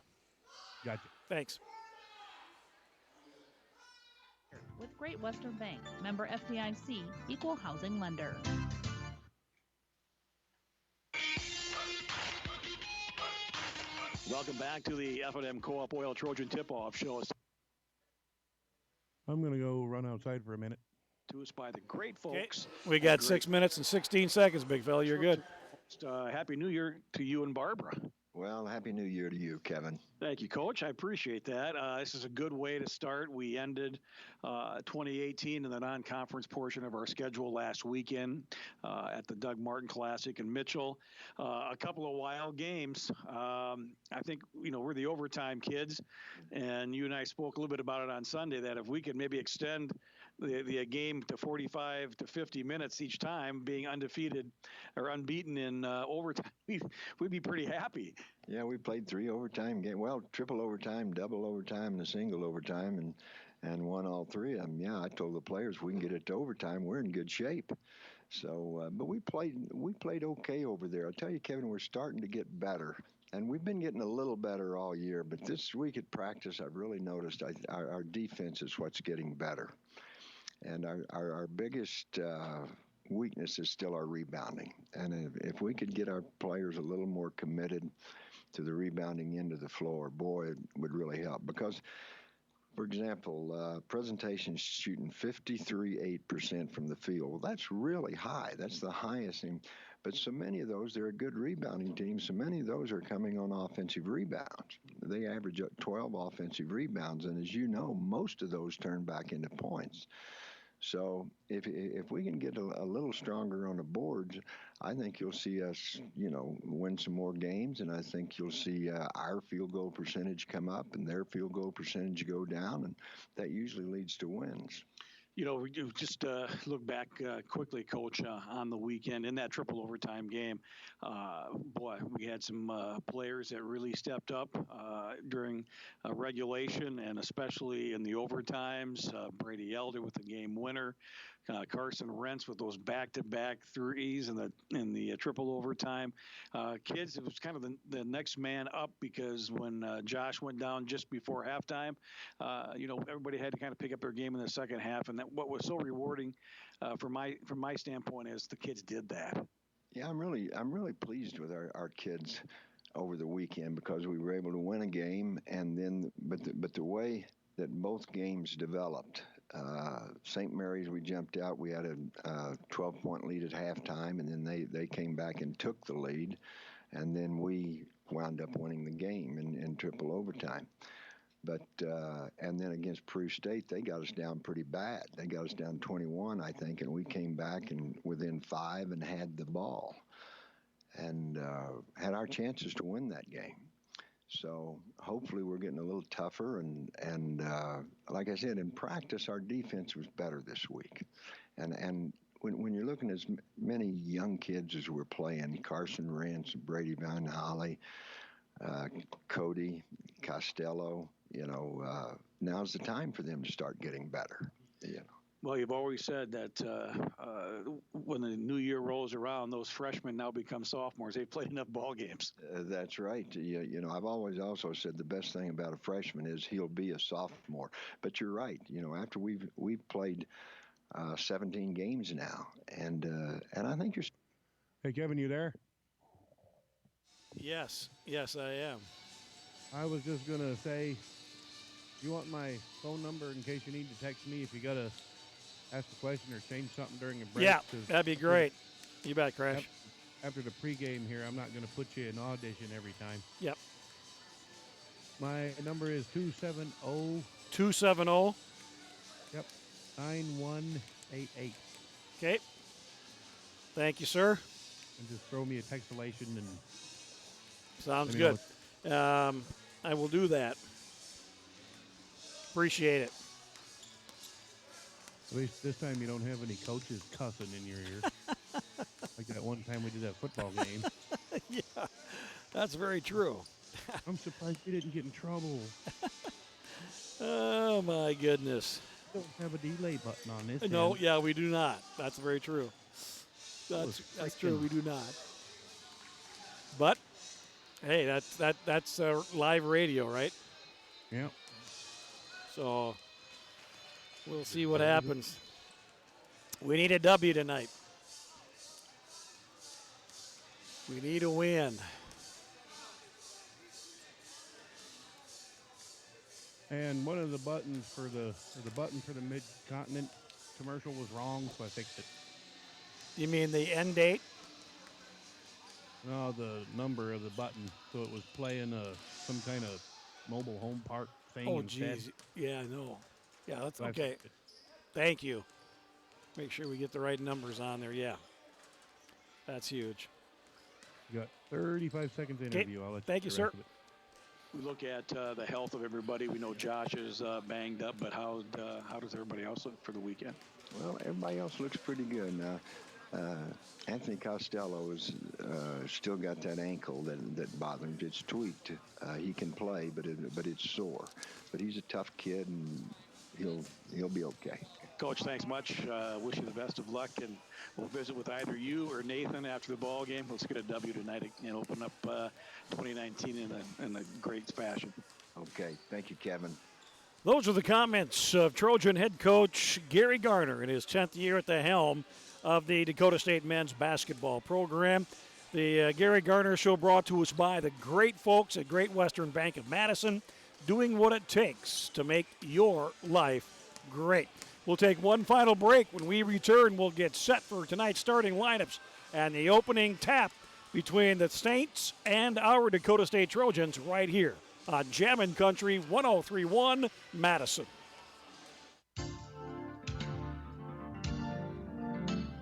Gotcha. Thanks. With Great Western Bank, member FDIC, equal housing lender. Welcome back to the F&M Co-op Oil Trojan Tip-Off Show. I'm going to go run outside for a minute. To us by the great folks. We got 6 minutes and 16 seconds, big fella. You're good. Happy New Year to you and Barbara. Well, Happy New Year to you, Kevin. Thank you, Coach. I appreciate that. This is a good way to start. We ended 2018 in the non-conference portion of our schedule last weekend at the Doug Martin Classic in Mitchell. A couple of wild games. I think, we're the overtime kids, and you and I spoke a little bit about it on Sunday, that if we could maybe extend the game to 45 to 50 minutes each time, being undefeated or unbeaten in overtime, we'd be pretty happy. Yeah, we played 3 overtime games. Well, triple overtime, double overtime, and a single overtime, and won all 3 of them. Yeah, I told the players if we can get it to overtime, we're in good shape. So, but we played okay over there. I tell you, Kevin, we're starting to get better. And we've been getting a little better all year. But this week at practice, I've really noticed our defense is what's getting better. And our biggest weakness is still our rebounding. And if we could get our players a little more committed to the rebounding end of the floor, boy, it would really help. Because, for example, presentation's shooting 53.8% from the field. Well, that's really high. That's the highest thing. But so many of those, they're a good rebounding team. So many of those are coming on offensive rebounds. They average up 12 offensive rebounds. And as you know, most of those turn back into points. So if we can get a little stronger on the boards, I think you'll see us, win some more games, and I think you'll see our field goal percentage come up and their field goal percentage go down, and that usually leads to wins. We just look back quickly, Coach, on the weekend in that triple overtime game. Boy, we had some players that really stepped up during regulation and especially in the overtimes. Brady Elder with the game winner. Carson Rentz with those back-to-back threes in the triple overtime. Kids, it was kind of the next man up because when Josh went down just before halftime, everybody had to kind of pick up their game in the second half. And that what was so rewarding from my standpoint is the kids did that. Yeah, I'm really pleased with our kids over the weekend because we were able to win a game, and then but the way that both games developed. St. Mary's, we jumped out. We had a 12-point lead at halftime, and then they came back and took the lead, and then we wound up winning the game in triple overtime. But and then against Peru State, they got us down pretty bad. They got us down 21, I think, and we came back and within 5 and had the ball, and had our chances to win that game. So hopefully we're getting a little tougher, and like I said, in practice our defense was better this week, and when you're looking at as many young kids as we're playing, Carson Rentz, Brady Van Holly, Cody, Costello. Now's the time for them to start getting better. Well, you've always said that when the new year rolls around, those freshmen now become sophomores. They've played enough ball games. That's right. I've always also said the best thing about a freshman is he'll be a sophomore. But you're right. After we've played 17 games now, and I think you're. Hey, Kevin, you there? Yes, I am. I was just gonna say, you want my phone number in case you need to text me if you gotta ask a question or change something during a break? Yeah, that'd be great. You bet, Crash. After the pregame here, I'm not going to put you in audition every time. Yep. My number is 270. 270. Yep. 9188. Okay. Thank you, sir. And just throw me a textulation and. Sounds good. I will do that. Appreciate it. At least this time you don't have any coaches cussing in your ear. Like that one time we did that football game. Yeah, that's very true. I'm surprised we didn't get in trouble. Oh, my goodness. We don't have a delay button on this. No, yeah, we do not. That's very true. That's true. We do not. But, hey, that's live radio, right? Yeah. So we'll see what happens. We need a W tonight. We need a win. And one of the buttons for the button for the Mid-Continent commercial was wrong, so I fixed it. You mean the end date? No, the number of the button. So it was playing some kind of mobile home park thing. Oh, instead. geez. Yeah, no. Yeah, that's So I okay. fixed it. Thank you. Make sure we get the right numbers on there. Yeah. That's huge. You got 35 seconds interview. I'll let Thank you, the sir. rest of it. We look at the health of everybody. We know Josh is banged up, but how does everybody else look for the weekend? Well, everybody else looks pretty good now. Anthony Costello is still got that ankle that bothers him. It's tweaked. He can play, but it's sore. But he's a tough kid, and he'll be okay. Coach, thanks much. Wish you the best of luck, and we'll visit with either you or Nathan after the ball game. Let's get a W tonight and open up 2019 in a great fashion. Okay, thank you, Kevin. Those are the comments of Trojan head coach Gary Garner in his 10th year at the helm of the Dakota State men's basketball program. The Gary Garner Show brought to us by the great folks at Great Western Bank of Madison, doing what it takes to make your life great. We'll take one final break. When we return, we'll get set for tonight's starting lineups and the opening tap between the Saints and our Dakota State Trojans right here on Jammin' Country 103.1 Madison.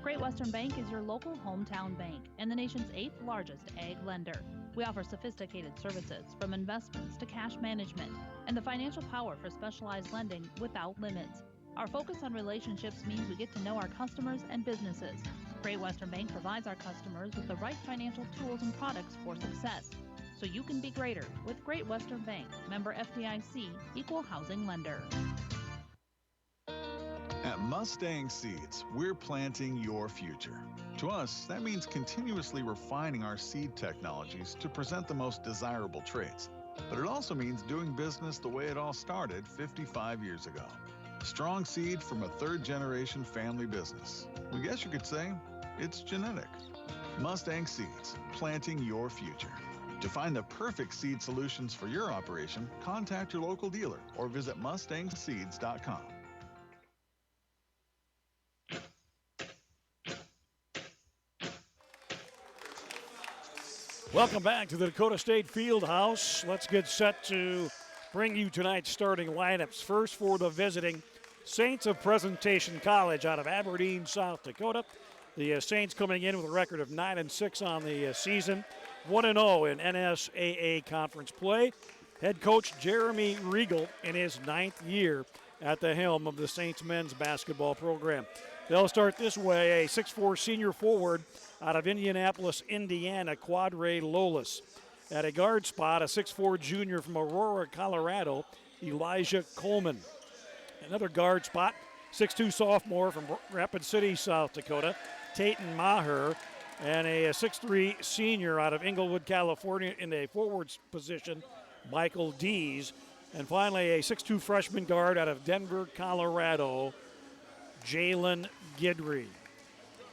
Great Western Bank is your local hometown bank and the nation's 8th largest ag lender. We offer sophisticated services from investments to cash management and the financial power for specialized lending without limits. Our focus on relationships means we get to know our customers and businesses. Great Western Bank provides our customers with the right financial tools and products for success, so you can be greater with Great Western Bank, member FDIC, equal housing lender. At Mustang Seeds, we're planting your future. To us, that means continuously refining our seed technologies to present the most desirable traits. But it also means doing business the way it all started 55 years ago. Strong seed from a third-generation family business. We guess you could say it's genetic. Mustang Seeds, planting your future. To find the perfect seed solutions for your operation, contact your local dealer or visit mustangseeds.com. Welcome back to the Dakota State Fieldhouse. Let's get set to bring you tonight's starting lineups. First for the visiting Saints of Presentation College out of Aberdeen, South Dakota. The Saints coming in with a record of 9-6 on the season, 1-0 in NSAA conference play. Head coach Jeremy Riegel in his 9th year at the helm of the Saints men's basketball program. They'll start this way, a 6'4 senior forward out of Indianapolis, Indiana, Quadre Lolis. At a guard spot, a 6'4 junior from Aurora, Colorado, Elijah Coleman. Another guard spot, 6'2 sophomore from Rapid City, South Dakota, Tayton Maher. And a 6'3 senior out of Inglewood, California in the forwards position, Michael Dees. And finally, a 6'2 freshman guard out of Denver, Colorado, Jalen Gidry.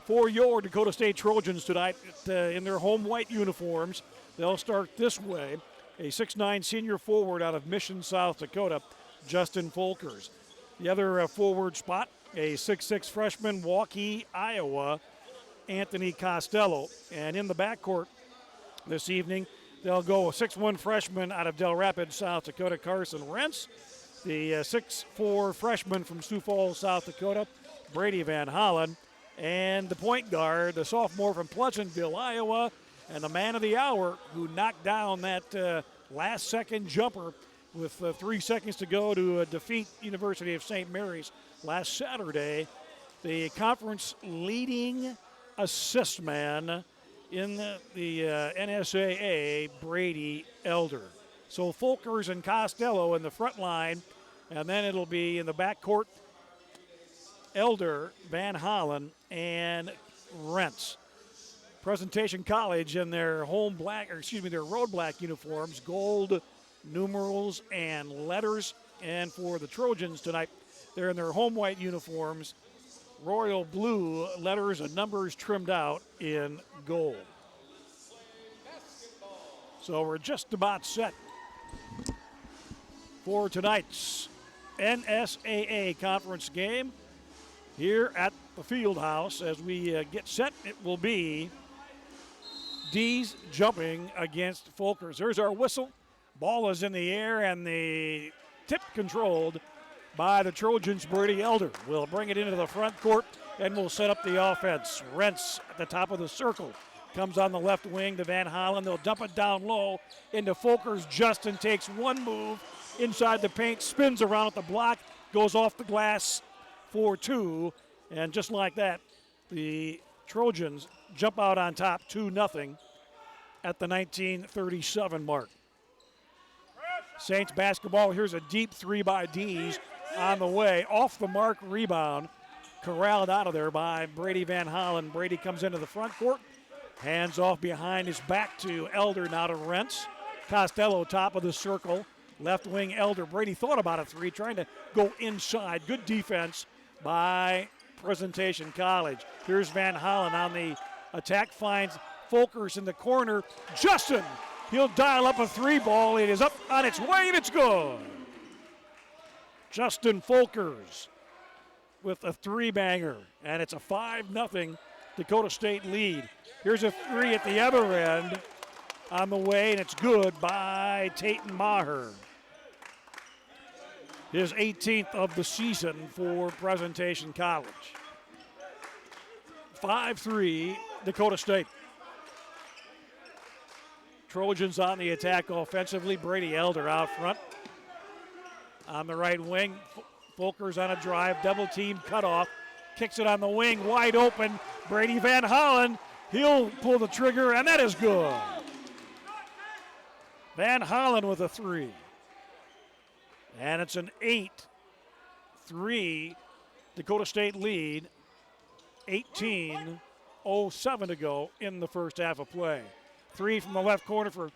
For your Dakota State Trojans tonight, in their home white uniforms, they'll start this way. A 6'9 senior forward out of Mission, South Dakota, Justin Folkers. The other forward spot, a 6'6 freshman, Waukee, Iowa, Anthony Costello. And in the backcourt this evening, they'll go a 6'1 freshman out of Del Rapids, South Dakota, Carson Rentz. The 6'4 freshman from Sioux Falls, South Dakota, Brady Van Hollen. And the point guard, the sophomore from Pleasantville, Iowa, and the man of the hour who knocked down that last-second jumper with 3 seconds to go to defeat University of St. Mary's last Saturday, the conference leading assist man in the NSAA, Brady Elder. So Folkers and Costello in the front line, and then it'll be in the backcourt, Elder, Van Hollen, and Rentz. Presentation College in their their road black uniforms, gold numerals and letters. And for the Trojans tonight, they're in their home white uniforms, royal blue letters and numbers trimmed out in gold. So we're just about set for tonight's NSAA conference game here at the field house. As we get set, it will be D's jumping against Folkers. There's our whistle. Ball is in the air, and the tip controlled by the Trojans. Brady Elder will bring it into the front court and will set up the offense. Rentz at the top of the circle comes on the left wing to Van Hollen. They'll dump it down low into Folkers. Justin takes one move inside the paint, spins around at the block, goes off the glass for two, and just like that, the Trojans jump out on top 2-0 at the 1937 mark. Saints basketball. Here's a deep three by Dees on the way. Off the mark rebound. Corralled out of there by Brady Van Hollen. Brady comes into the front court. Hands off behind his back to Elder, now to Rentz. Costello, top of the circle. Left wing Elder. Brady thought about a three, trying to go inside. Good defense by Presentation College. Here's Van Hollen on the attack. Finds Folkers in the corner. Justin, he'll dial up a three ball. It is up on its way, and it's good. Justin Folkers with a three-banger, and it's a 5-0 Dakota State lead. Here's a three at the other end on the way, and it's good by Tayton Maher. His 18th of the season for Presentation College. 5-3 Dakota State. Trojans on the attack offensively. Brady Elder out front. On the right wing, Folkers on a drive, double team cutoff. Kicks it on the wing, wide open. Brady Van Hollen, he'll pull the trigger, and that is good. Van Hollen with a three. And it's an 8-3 Dakota State lead. 18:07 to go in the first half of play. Three from the left corner for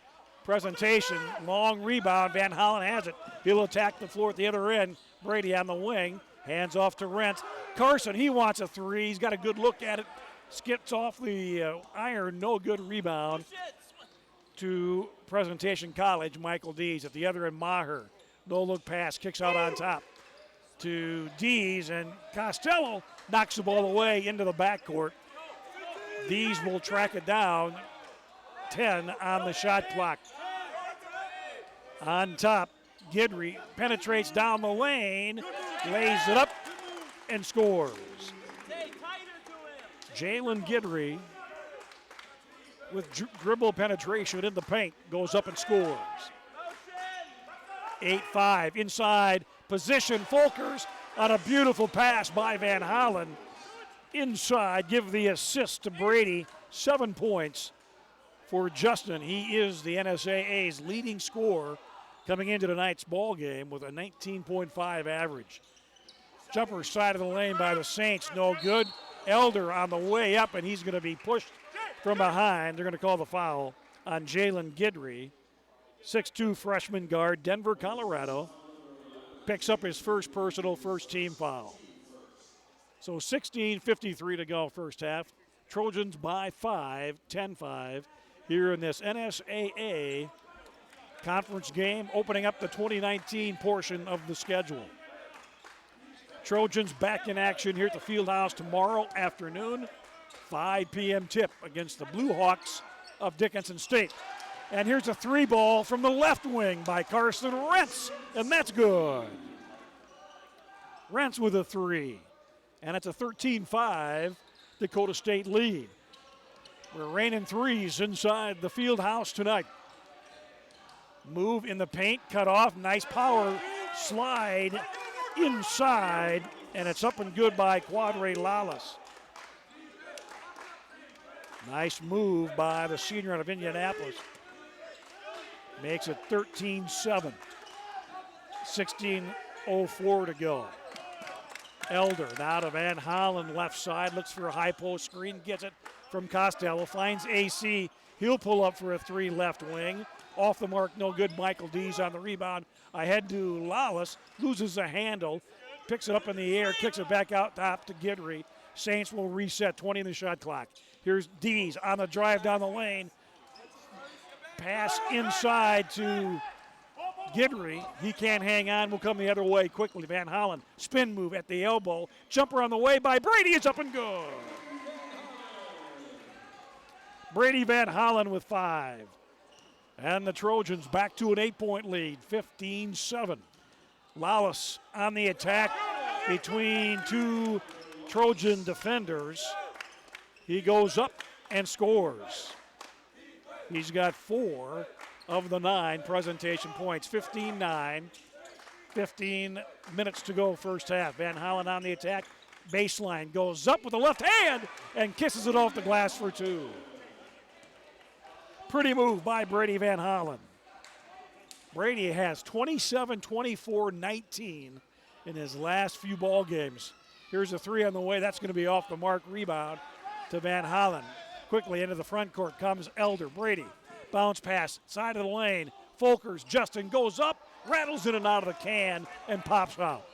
Presentation. Long rebound. Van Hollen has it. He'll attack the floor at the other end. Brady on the wing. Hands off to Rentz. Carson, he wants a three. He's got a good look at it. Skips off the iron. No good rebound to Presentation College. Michael Dees at the other end. Maher. No look pass. Kicks out on top to Dees. And Costello knocks the ball away into the backcourt. Dees will track it down. 10 on the shot clock. On top, Gidry penetrates down the lane, lays it up, and scores. Jalen Gidry with dribble penetration in the paint goes up and scores. 8-5 inside position. Folkers on a beautiful pass by Van Hollen. Inside, give the assist to Brady. 7 points for Justin. He is the NSAA's leading scorer coming into tonight's ball game with a 19.5 average. Jumper side of the lane by the Saints, no good. Elder on the way up, and he's going to be pushed from behind. They're going to call the foul on Jalen Gidry, 6'2 freshman guard, Denver, Colorado. Picks up his first personal first-team foul. So 16:53 to go first half. Trojans by 5, 10-5 here in this NSAA conference game, opening up the 2019 portion of the schedule. Trojans back in action here at the Fieldhouse tomorrow afternoon, 5 p.m. tip against the Blue Hawks of Dickinson State. And here's a three ball from the left wing by Carson Rentz, and that's good. Rentz with a three, and it's a 13-5 Dakota State lead. We're raining threes inside the Fieldhouse tonight. Move in the paint, cut off, nice power slide inside, and it's up and good by Quadre Lalas. Nice move by the senior out of Indianapolis. Makes it 13-7. 16:04 to go. Elder now to Van Hollen, left side, looks for a high post screen, gets it from Costello, finds AC. He'll pull up for a three left wing. Off the mark, no good. Michael Dees on the rebound. Ahead to Lawless, loses the handle, picks it up in the air, kicks it back out top to Gidry. Saints will reset, 20 in the shot clock. Here's Dees on the drive down the lane. Pass inside to Gidry. He can't hang on, will come the other way quickly. Van Hollen, spin move at the elbow. Jumper on the way by Brady, it's up and good. Brady Van Hollen with 5. And the Trojans back to an 8-point lead, 15-7. Lawless on the attack between two Trojan defenders. He goes up and scores. He's got 4 of the 9 presentation points, 15-9. 15 minutes to go first half. Van Hollen on the attack. Baseline goes up with the left hand and kisses it off the glass for 2. Pretty move by Brady Van Hollen. Brady has 27, 24, 19 in his last few ball games. Here's a three on the way. That's going to be off the mark. Rebound to Van Hollen. Quickly into the front court comes Elder. Brady. Bounce pass, side of the lane. Folkers, Justin goes up, rattles in and out of the can, and pops out.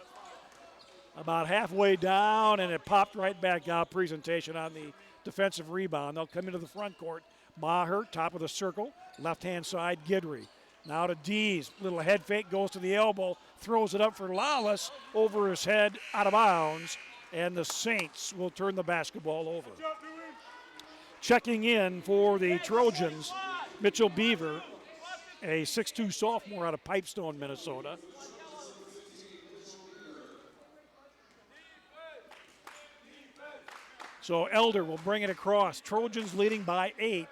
About halfway down, and it popped right back out. Presentation on the defensive rebound. They'll come into the front court. Maher, top of the circle, left-hand side, Gidry. Now to Dees, little head fake, goes to the elbow, throws it up for Lawless, over his head, out of bounds, and the Saints will turn the basketball over. Checking in for the Trojans, Mitchell Beaver, a 6'2 sophomore out of Pipestone, Minnesota. So Elder will bring it across. Trojans leading by 8,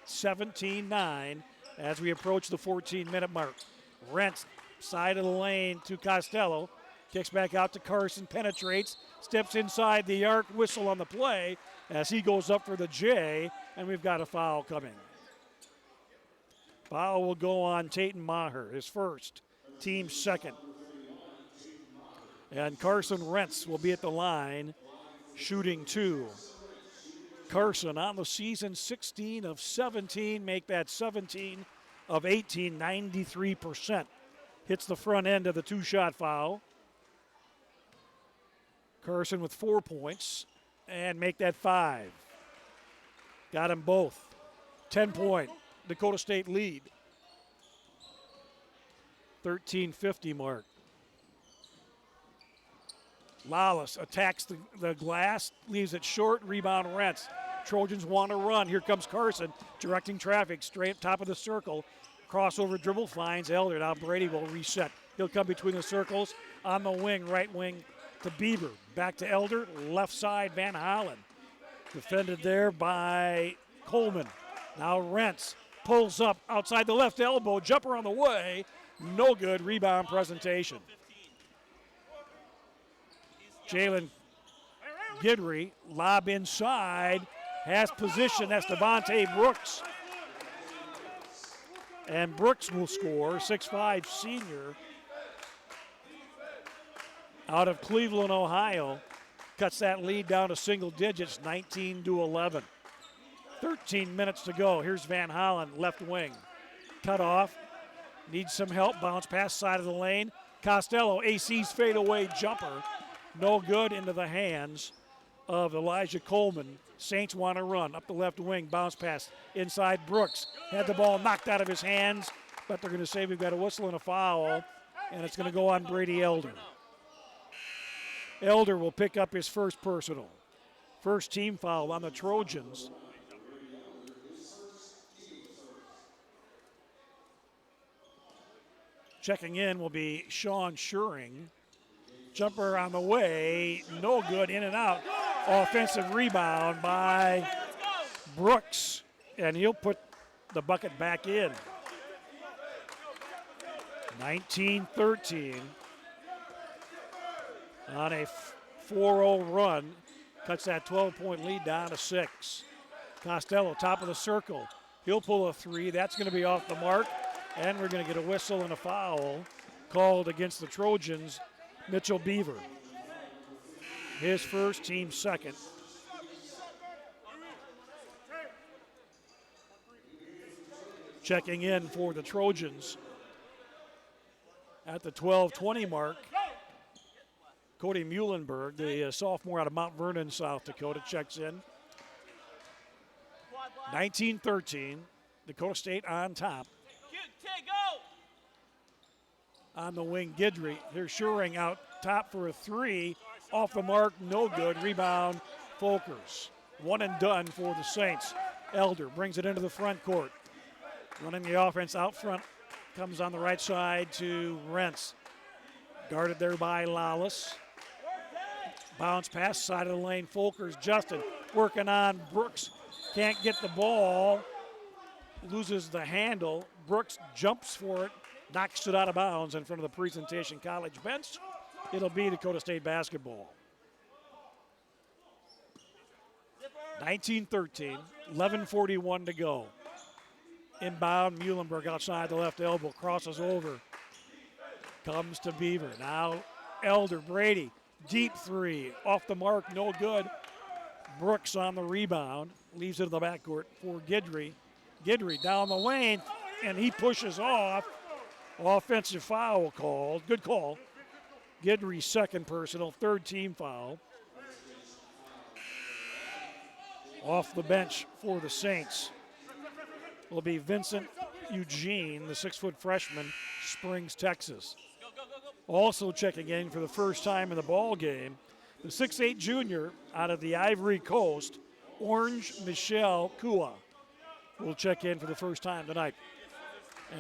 17-9 as we approach the 14-minute mark. Rentz, side of the lane to Costello. Kicks back out to Carson, penetrates, steps inside the arc, whistle on the play as he goes up for the J, and we've got a foul coming. Foul will go on Tatum Maher, his first, team second. And Carson Rentz will be at the line, shooting 2. Carson on the season, 16 of 17, make that 17 of 18, 93%. Hits the front end of the 2-shot foul. Carson with 4 points and make that 5. Got them both. 10-point Dakota State lead. 13:50 mark. Lawless attacks the glass, leaves it short, rebound Rentz. Trojans want to run. Here comes Carson, directing traffic, straight top of the circle. Crossover dribble, finds Elder. Now Brady will reset. He'll come between the circles on the wing, right wing to Bieber. Back to Elder, left side, Van Hollen. Defended there by Coleman. Now Rentz pulls up outside the left elbow, jumper on the way. No good, rebound presentation. Jalen Gidry, lob inside, has position. That's Devontae Brooks. And Brooks will score, 6'5" senior out of Cleveland, Ohio. Cuts that lead down to single digits, 19-11. 13 minutes to go. Here's Van Hollen, left wing. Cut off. Needs some help. Bounce pass side of the lane. Costello, AC's fadeaway jumper. No good, into the hands of Elijah Coleman. Saints want to run up the left wing. Bounce pass inside Brooks. Had the ball knocked out of his hands, but they're going to say we've got a whistle and a foul, and it's going to go on Brady Elder. Elder will pick up his first personal. First team foul on the Trojans. Checking in will be Sean Schuring. Jumper on the way, no good, in and out. Offensive rebound by Brooks, and he'll put the bucket back in. 19-13 on a 4-0 run. Cuts that 12-point lead down to 6. Costello, top of the circle. He'll pull a three. That's going to be off the mark, and we're going to get a whistle and a foul called against the Trojans. Mitchell Beaver, his first, team second. Checking in for the Trojans at the 12:20 mark, Cody Muhlenberg, the sophomore out of Mount Vernon, South Dakota, checks in. 19-13, Dakota State on top. On the wing, Guidry. Here's Schuring out top for a three. Off the mark, no good. Rebound, Folkers. One and done for the Saints. Elder brings it into the front court. Running the offense out front. Comes on the right side to Rentz. Guarded there by Lawless. Bounce pass, side of the lane, Folkers. Justin working on Brooks. Can't get the ball. Loses the handle. Brooks jumps for it. Knocks it out of bounds in front of the Presentation College bench. It'll be Dakota State basketball. 19-13, 11:41 to go. Inbound, Muhlenberg outside the left elbow, crosses over. Comes to Beaver. Now Elder, Brady, deep three. Off the mark, no good. Brooks on the rebound. Leaves it to the backcourt for Guidry. Guidry down the lane, and he pushes off. Offensive foul called. Good call. Guidry's second personal, third team foul. Off the bench for the Saints will be Vincent Eugene, the 6-foot freshman, Springs, Texas. Also checking in for the first time in the ball game, the 6'8 junior out of the Ivory Coast, Orange Michel Kua, will check in for the first time tonight.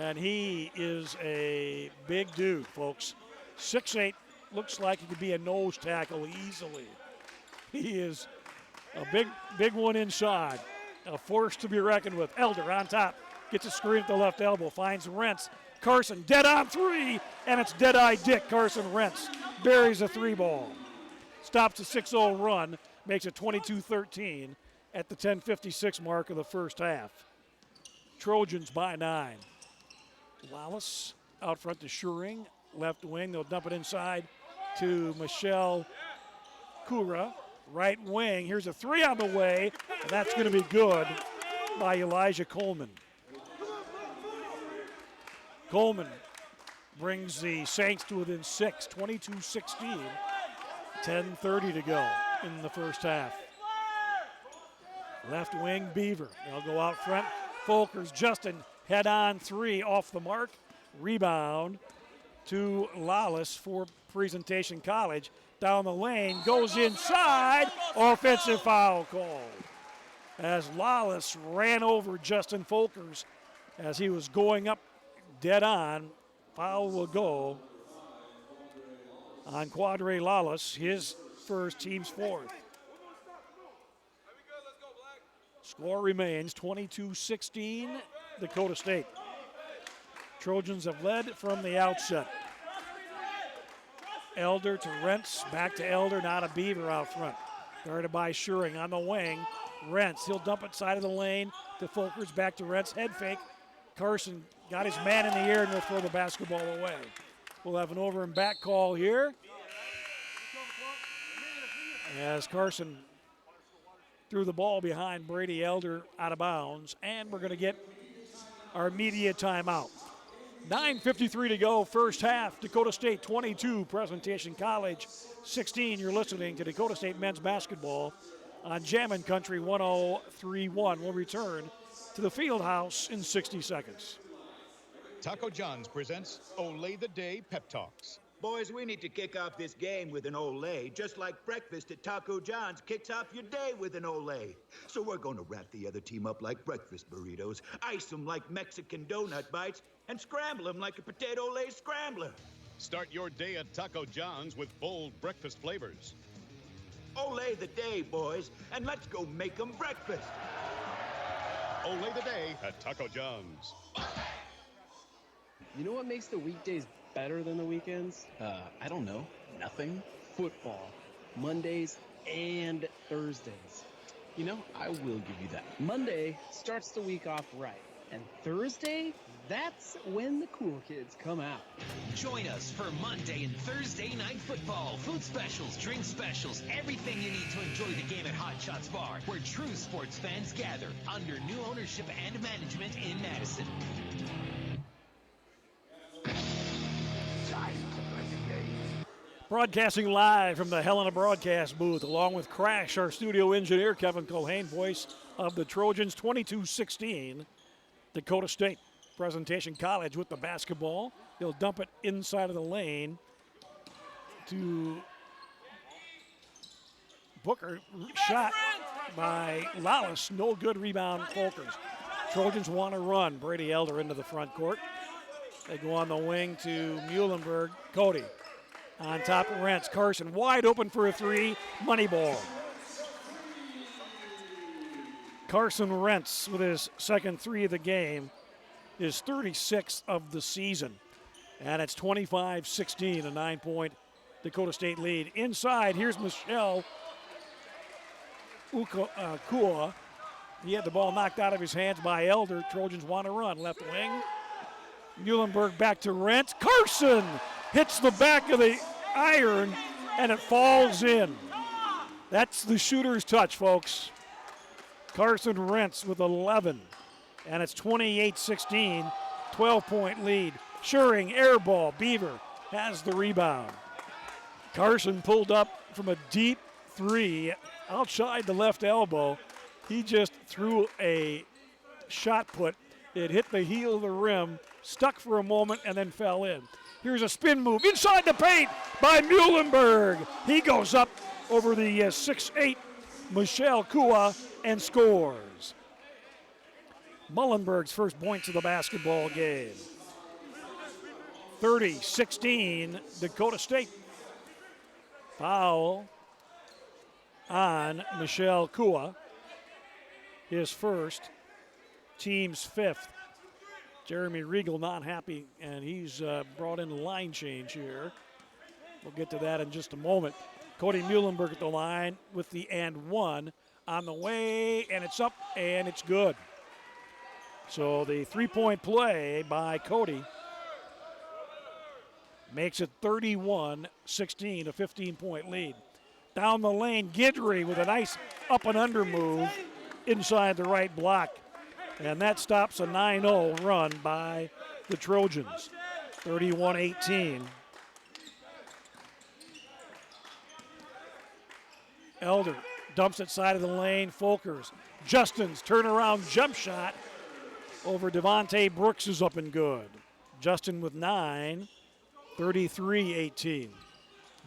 And he is a big dude, folks. 6'8", looks like he could be a nose tackle easily. He is a big one inside. A force to be reckoned with. Elder on top. Gets a screen at the left elbow. Finds Rentz. Carson dead on three. And it's dead-eye Dick Carson Rentz. Buries a three ball. Stops a 6-0 run. Makes it 22-13 at the 10:56 mark of the first half. Trojans by 9. Wallace out front to Schuring. Left wing. They'll dump it inside to Michelle Kura. Right wing. Here's a three on the way. And that's going to be good by Elijah Coleman. Coleman brings the Saints to within 6, 22-16. 10:30 to go in the first half. Left wing, Beaver. They'll go out front. Folkers, Justin, head on three, off the mark. Rebound to Lawless for Presentation College. Down the lane, goes inside. Offensive foul called as Lawless ran over Justin Folkers as he was going up dead on. Foul will go on Quadre Lawless, his first, team's fourth. Score remains 22-16, Dakota State. Trojans have led from the outset. Elder to Rentz, back to Elder, now to Beaver out front. Guarded by Schuring on the wing. Rentz, he'll dump it side of the lane to Folkers, back to Rentz, head fake. Carson got his man in the air and will throw the basketball away. We'll have an over and back call here as Carson threw the ball behind Brady Elder out of bounds, and we're going to get our media timeout. 9:53 to go, first half. Dakota State 22, Presentation College 16. You're listening to Dakota State men's basketball on Jammin' Country 103.1. We'll return to the field house in 60 seconds. Taco John's presents Olay the Day Pep Talks. Boys, we need to kick off this game with an Olay, just like breakfast at Taco John's kicks off your day with an Olay. So we're going to wrap the other team up like breakfast burritos, ice them like Mexican donut bites, and scramble them like a potato Lay scrambler. Start your day at Taco John's with bold breakfast flavors. Olay the day, boys, and let's go make them breakfast. Olay the Day at Taco John's. You know what makes the weekdays better than the weekends? I don't know. Nothing. Football. Mondays and Thursdays. You know, I will give you that. Monday starts the week off right. And Thursday, that's when the cool kids come out. Join us for Monday and Thursday night football. Food specials, drink specials, everything you need to enjoy the game at Hot Shots Bar, where true sports fans gather under new ownership and management in Madison. Broadcasting live from the Helena broadcast booth, along with Crash, our studio engineer, Kevin Culhane, voice of the Trojans, 22-16. Dakota State, Presentation College with the basketball. He'll dump it inside of the lane to Booker. Shot by Lawless. No good rebound, Folkers. Trojans want to run. Brady Elder into the front court. They go on the wing to Muhlenberg. Cody on top of Rentz. Carson wide open for a three. Money ball. Carson Rentz with his second three of the game, his 36th of the season. And it's 25-16, a 9-point Dakota State lead. Inside, here's Michelle Kua. He had the ball knocked out of his hands by Elder. Trojans want to run. Left wing. Muhlenberg back to Rentz. Carson hits the back of the iron, and it falls in. That's the shooter's touch, folks. Carson Rentz with 11, and it's 28-16, 12-point lead. Schuring, air ball. Beaver has the rebound. Carson pulled up from a deep three outside the left elbow. He just threw a shot put. It hit the heel of the rim, stuck for a moment, and then fell in. Here's a spin move inside the paint by Muhlenberg. He goes up over the 6'8", Michelle Kua, and scores. Muhlenberg's first points of the basketball game. 30-16, Dakota State. Foul on Michelle Kua. His first, team's fifth. Jeremy Riegel not happy, and he's brought in a line change here. We'll get to that in just a moment. Cody Muhlenberg at the line with the and one on the way, and it's up, and it's good. So the three-point play by Cody makes it 31-16, a 15-point lead. Down the lane, Guidry with a nice up and under move inside the right block. And that stops a 9-0 run by the Trojans, 31-18. Elder dumps it side of the lane, Folkers. Justin's turnaround jump shot over Devontae Brooks is up and good. Justin with 9, 33-18.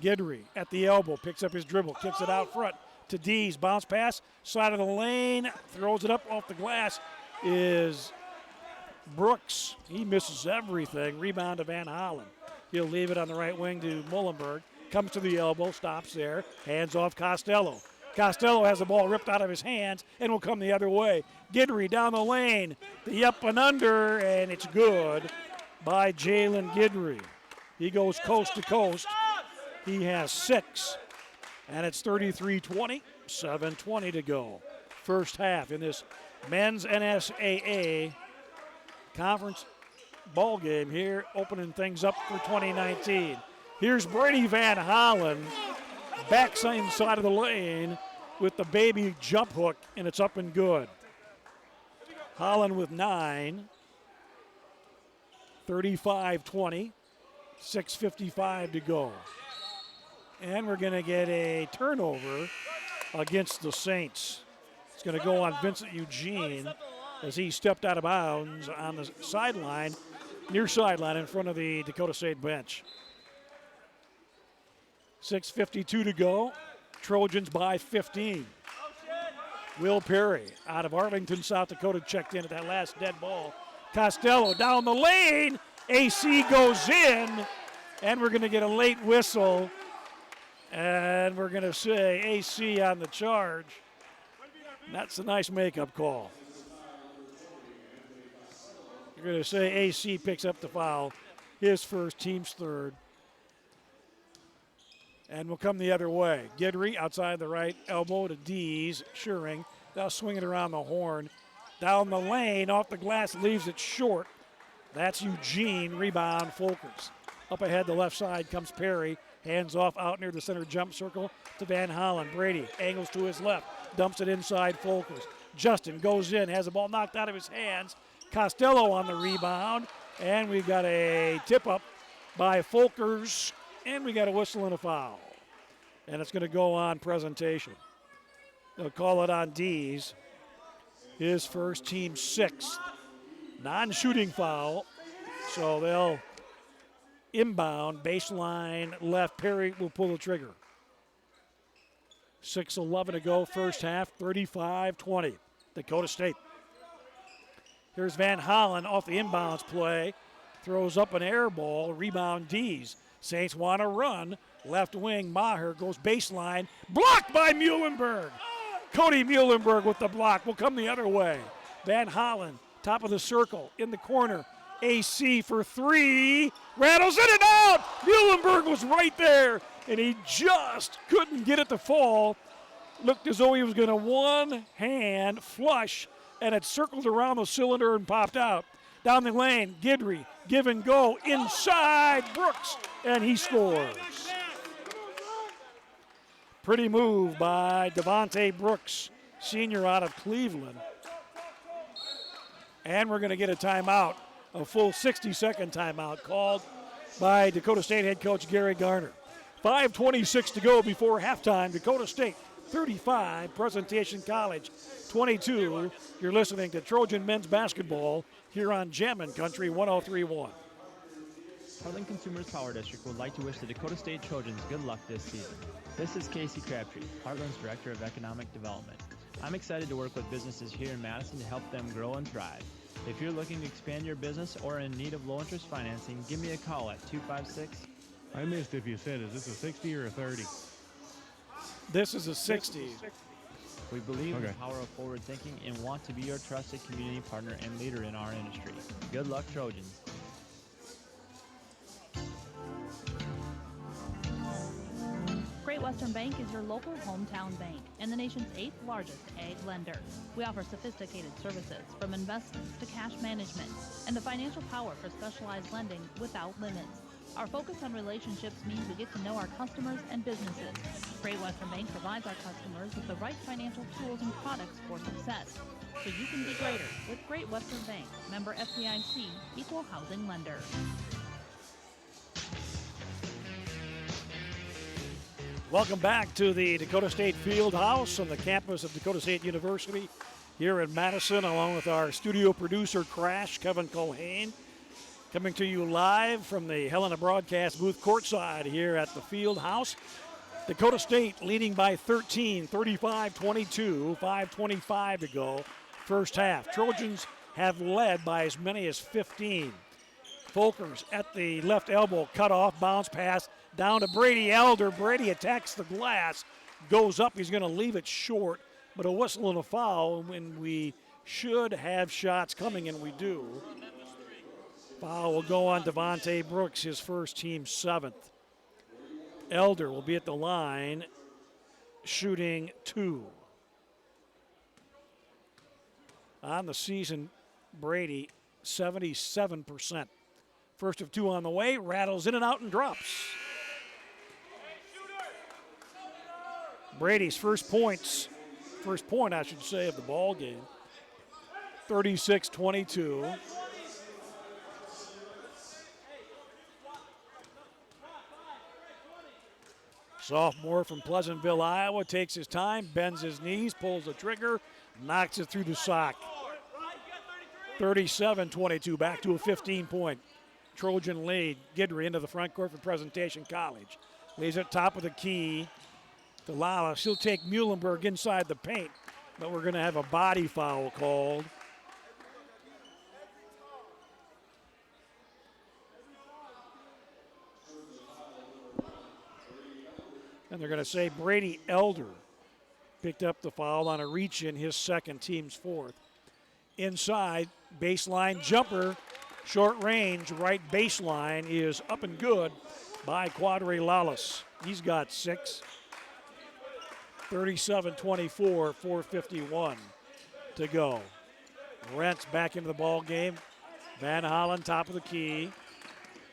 Guidry at the elbow, picks up his dribble, kicks it out front to Dees. Bounce pass, side of the lane, throws it up off the glass is Brooks. He misses everything. Rebound to Van Hollen. He'll leave it on the right wing to Muhlenberg. Comes to the elbow, stops there, hands off Costello. Costello has the ball ripped out of his hands and will come the other way. Guidry down the lane, the up and under, and it's good by Jalen Guidry. He goes coast to coast. He has 6, and it's 33-20, 7:20 to go. First half in this men's NSAA conference ball game here, opening things up for 2019. Here's Brady Van Hollen, backside side of the lane with the baby jump hook, and it's up and good. Holland with 9, 35-20, 6:55 to go. And we're going to get a turnover against the Saints. It's going to go on Vincent Eugene as he stepped out of bounds on the sideline, near sideline in front of the Dakota State bench. 6:52 to go. Trojans by 15. Will Perry out of Arlington, South Dakota, checked in at that last dead ball. Costello down the lane. AC goes in, and we're going to get a late whistle. And we're going to say AC on the charge. That's a nice makeup call. You're going to say AC picks up the foul. His first, team's third. And we'll come the other way. Guidry outside the right elbow to Dees. Schuring. They'll swing it around the horn. Down the lane, off the glass, leaves it short. That's Eugene. Rebound, Folkers. Up ahead, the left side comes Perry. Hands off out near the center jump circle to Van Hollen. Brady angles to his left. Dumps it inside Folkers. Justin goes in, has the ball knocked out of his hands. Costello on the rebound. And we've got a tip-up by Folkers. And we got a whistle and a foul. And it's going to go on presentation. They'll call it on Dees. His first, team sixth. Non-shooting foul. So they'll inbound, baseline left. Perry will pull the trigger. 6:11 to go, first half, 35-20. Dakota State. Here's Van Hollen off the inbounds play. Throws up an air ball, rebound Dees. Saints want to run. Left wing, Maher goes baseline. Blocked by Muhlenberg. Cody Muhlenberg with the block. Will come the other way. Van Hollen, top of the circle, in the corner. AC for three. Rattles in and out. Muhlenberg was right there, and he just couldn't get it to fall. Looked as though he was going to one-hand flush, and it circled around the cylinder and popped out. Down the lane, Guidry, give and go, inside Brooks, and he scores. Pretty move by Devontae Brooks, senior out of Cleveland. And we're going to get a timeout, a full 60-second timeout called by Dakota State head coach Gary Garner. 5:26 to go before halftime. Dakota State 35, Presentation College 22. You're listening to Trojan men's basketball here on Jammin' Country 103.1. Heartland Consumers Power District would like to wish the Dakota State Trojans good luck this season. This is Casey Crabtree, Heartland's Director of Economic Development. I'm excited to work with businesses here in Madison to help them grow and thrive. If you're looking to expand your business or in need of low-interest financing, give me a call at 256. I missed if you said, is this a 60 or a 30? This is a 60. We believe in the power of forward thinking and want to be your trusted community partner and leader in our industry. Good luck, Trojans. Great Western Bank is your local hometown bank and the nation's 8th largest ag lender. We offer sophisticated services from investments to cash management and the financial power for specialized lending without limits. Our focus on relationships means we get to know our customers and businesses. Great Western Bank provides our customers with the right financial tools and products for success. So you can be greater with Great Western Bank, member FDIC, equal housing lender. Welcome back to the Dakota State Fieldhouse on the campus of Dakota State University here in Madison, along with our studio producer, Crash, Kevin Culhane. Coming to you live from the Helena Broadcast booth courtside here at the Fieldhouse. Dakota State leading by 13, 35-22, 5:25 to go, first half. Trojans have led by as many as 15. Folkers at the left elbow, cut off, bounce pass, down to Brady Elder. Brady attacks the glass, goes up. He's going to leave it short, but a whistle and a foul when we should have shots coming, and we do. Foul will go on Devontae Brooks, his first, team 7th. Elder will be at the line, shooting 2. On the season, Brady 77%. First of two on the way, rattles in and out and drops. Brady's first point, I should say, of the ball game. 36-22. Sophomore from Pleasantville, Iowa, takes his time, bends his knees, pulls the trigger, knocks it through the sock. 37-22, back to a 15-point Trojan lead. Guidry into the front court for Presentation College. Lays it top of the key to Lala. She'll take Muhlenberg inside the paint, but we're going to have a body foul called. And they're going to say Brady Elder picked up the foul on a reach in, his second, team's fourth. Inside, baseline jumper, short range, right baseline is up and good by Quadri Lalas. He's got 6. 37-24, 4:51 to go. Rentz back into the ball game. Van Hollen, top of the key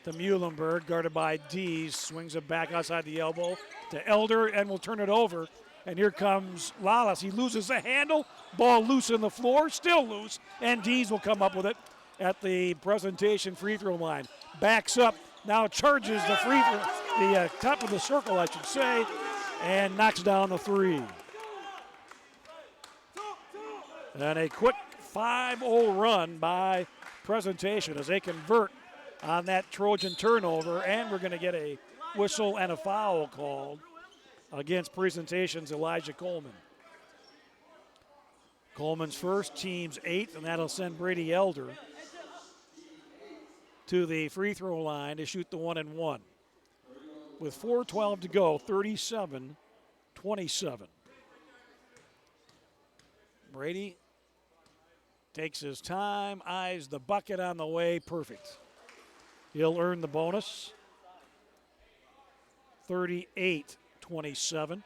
to Muhlenberg, guarded by Dees. Swings it back outside the elbow to Elder and will turn it over. And here comes Lalas. He loses the handle. Ball loose on the floor, still loose. And Dees will come up with it at the Presentation free throw line. Backs up, now charges the free throw, the top of the circle, I should say, and knocks down the three. And a quick 5-0 run by Presentation as they convert on that Trojan turnover, and we're going to get a whistle and a foul called against Presentation's Elijah Coleman. Coleman's first, team's 8th, and that'll send Brady Elder to the free throw line to shoot the 1-and-1. With 4:12 to go, 37-27. Brady takes his time, eyes the bucket on the way, perfect. He'll earn the bonus. 38-27, an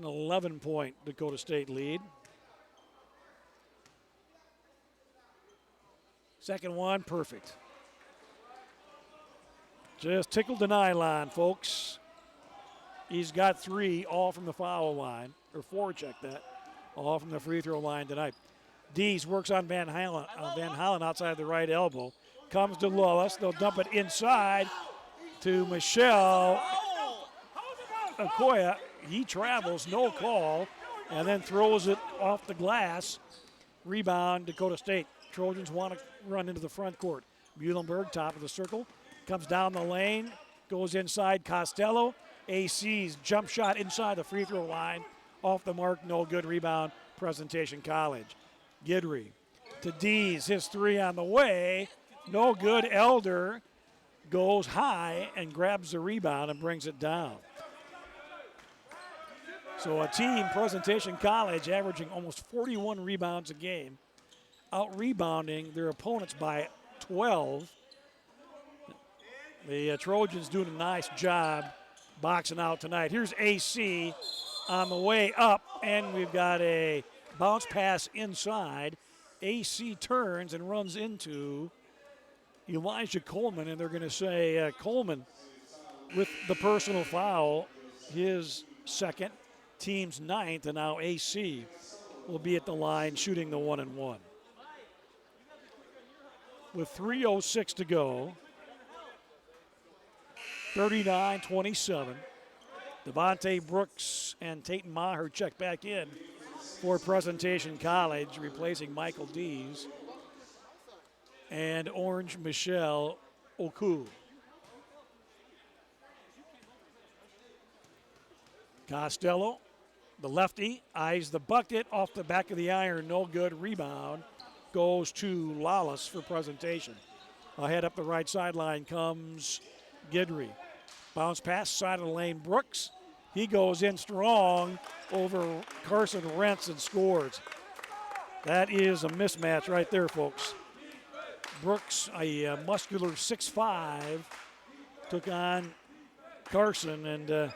11-point Dakota State lead. Second one, perfect. Just tickled the nylon, folks. He's got 3, all from the foul line, or 4, check that, all from the free throw line tonight. Dees works on Van Hollen outside the right elbow. Comes to Lawless. They'll dump it inside to Michelle Okoye. He travels, no call, and then throws it off the glass. Rebound, Dakota State. Trojans want to run into the front court. Muhlenberg, top of the circle, comes down the lane, goes inside Costello. AC's jump shot inside the free throw line. Off the mark, no good. Rebound, Presentation College. Guidry to Dees, his 3 on the way. No good. Elder goes high and grabs the rebound and brings it down. So a team, Presentation College, averaging almost 41 rebounds a game, out-rebounding their opponents by 12. The Trojans doing a nice job boxing out tonight. Here's AC on the way up, and we've got a bounce pass inside. AC turns and runs into Elijah Coleman, and they're going to say Coleman with the personal foul, his second, team's 9th, and now AC will be at the line shooting the 1-and-1. With 3:06 to go, 39-27. Devontae Brooks and Tayton Maher check back in for Presentation College, replacing Michael Dees and Orange Michelle Oku. Costello, the lefty, eyes the bucket off the back of the iron, no good. Rebound goes to Lawless for Presentation. Ahead up the right sideline comes Guidry. Bounce pass, side of the lane, Brooks. He goes in strong over Carson Rentz and scores. That is a mismatch right there, folks. Brooks, a muscular 6'5", took on Carson, and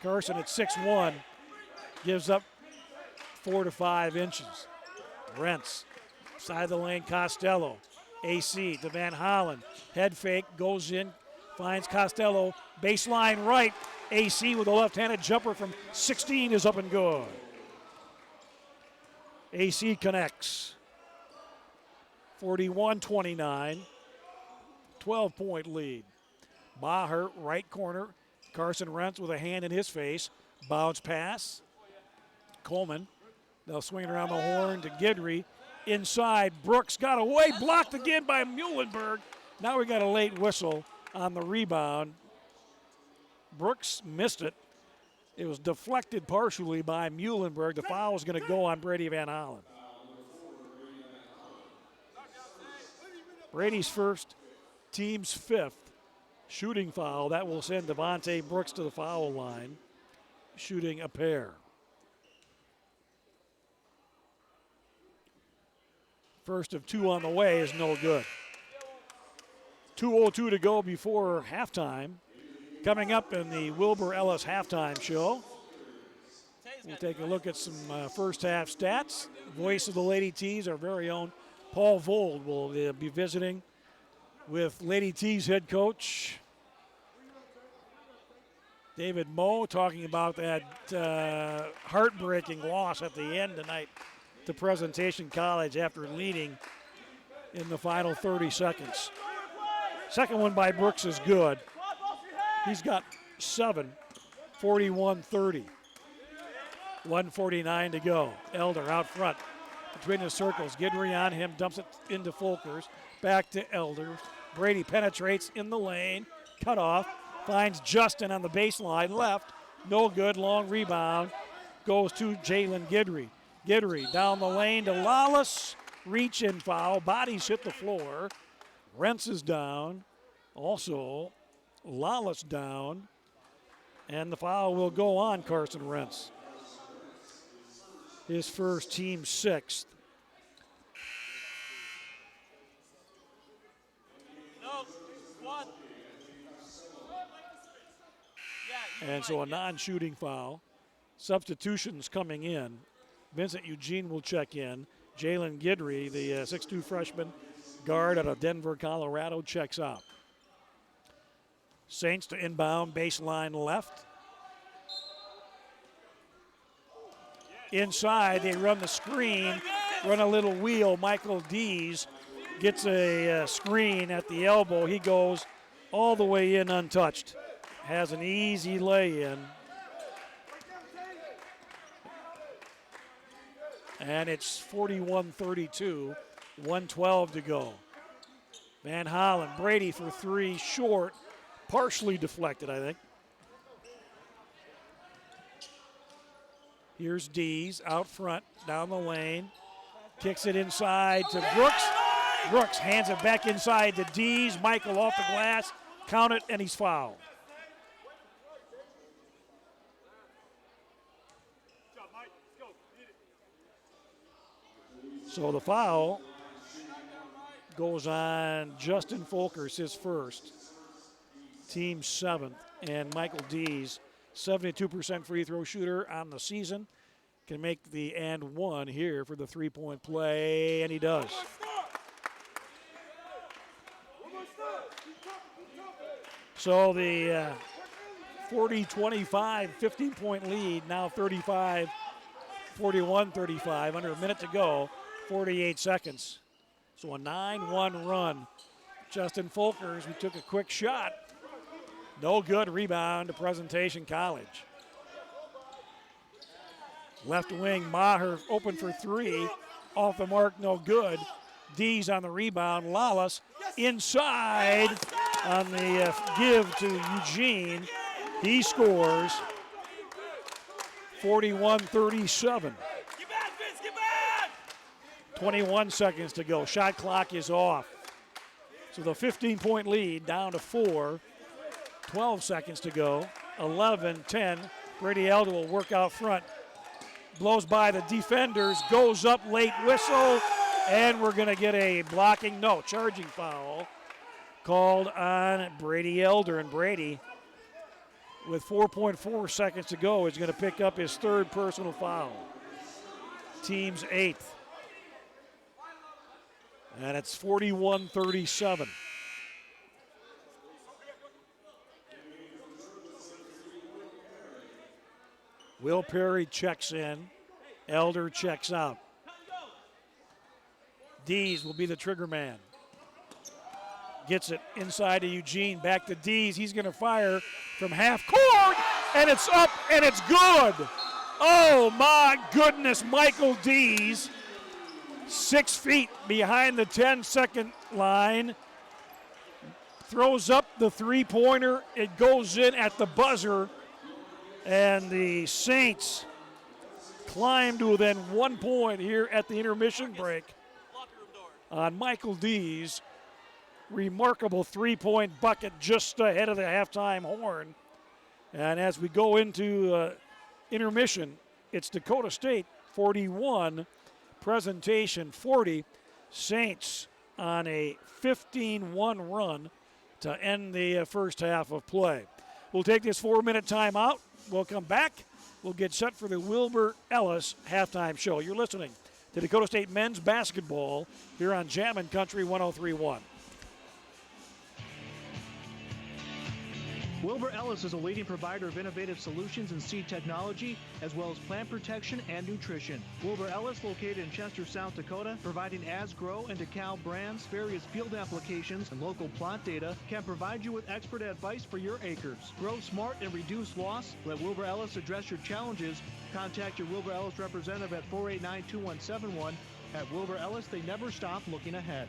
Carson at 6'1", gives up 4 to 5 inches. Rentz, side of the lane, Costello. AC to Van Hollen. Head fake, goes in, finds Costello. Baseline right. AC with a left-handed jumper from 16 is up and good. AC connects. 41-29. 12-point lead. Maher, right corner. Carson Rentz with a hand in his face. Bounce pass. Coleman. They'll swing it around the horn to Guidry. Inside, Brooks got away, blocked again by Muhlenberg. Now we got a late whistle on the rebound. Brooks missed it. It was deflected partially by Muhlenberg. The foul is going to go on Brady Van Hollen. Brady's first, team's fifth shooting foul. That will send Devontae Brooks to the foul line, shooting a pair. First of two on the way is no good. 2:02 to go before halftime. Coming up in the Wilbur Ellis halftime show, we'll take a look at some first half stats. Voice of the Lady T's, our very own Paul Vold, will be visiting with Lady T's head coach David Moe, talking about that heartbreaking loss at the end tonight to Presentation College after leading in the final 30 seconds. Second one by Brooks is good. He's got 7, 41-30. 1:49 to go. Elder out front between the circles. Guidry on him, dumps it into Folkers. Back to Elder. Brady penetrates in the lane. Cut off. Finds Justin on the baseline left. No good. Long rebound. Goes to Jalen Guidry. Guidry down the lane to Lawless. Reach and foul. Bodies hit the floor. Rentz is down. Also, Lawless down. And the foul will go on Carson Rentz. His first, team sixth. And so a non-shooting foul. Substitutions coming in. Vincent Eugene will check in. Jalen Guidry, the 6'2 freshman guard out of Denver, Colorado, checks out. Saints to inbound, baseline left. Inside, they run the screen, run a little wheel. Michael Dees gets a screen at the elbow. He goes all the way in untouched. Has an easy lay-in. And it's 41-32, 1:12 to go. Van Hollen, Brady for three, short, partially deflected, I think. Here's Dees out front, down the lane. Kicks it inside to Brooks. Brooks hands it back inside to Dees. Michael off the glass, count it, and he's fouled. So the foul goes on Justin Folkers, his first. Team seventh. And Michael Dees, 72% free throw shooter on the season. Can make the and one here for the three-point play, and he does. So the 40-25, 15-point lead, now 35, 41-35, under a minute to go. 48 seconds. So a 9-1 run. Justin Folkers, we took a quick shot. No good. Rebound to Presentation College. Left wing, Maher open for three. Off the mark, no good. Dees on the rebound. Lawless inside on the give to Eugene. He scores. 41-37. 21 seconds to go. Shot clock is off. So the 15-point lead down to 4. 12 seconds to go. 11-10. Brady Elder will work out front. Blows by the defenders. Goes up, late whistle. And we're going to get a charging foul called on Brady Elder. And Brady, with 4.4 seconds to go, is going to pick up his third personal foul. Team's eighth. And it's 41-37. Will Perry checks in. Elder checks out. Dees will be the trigger man. Gets it inside to Eugene. Back to Dees. He's going to fire from half court. And it's up and it's good. Oh my goodness, Michael Dees. 6 feet behind the 10-second line. Throws up the three-pointer. It goes in at the buzzer. And the Saints climb to within 1 point here at the intermission break on Michael Dees. Remarkable three-point bucket just ahead of the halftime horn. And as we go into intermission, it's Dakota State 41, Presentation 40. Saints on a 15-1 run to end the first half of play. We'll take this 4-minute timeout. We'll come back. We'll get set for the Wilbur Ellis halftime show. You're listening to Dakota State men's basketball here on Jammin' Country 103.1. Wilbur Ellis is a leading provider of innovative solutions in seed technology, as well as plant protection and nutrition. Wilbur Ellis, located in Chester, South Dakota, providing Asgrow and DeKalb brands, various field applications, and local plot data, can provide you with expert advice for your acres. Grow smart and reduce loss. Let Wilbur Ellis address your challenges. Contact your Wilbur Ellis representative at 489-2171. At Wilbur Ellis, they never stop looking ahead.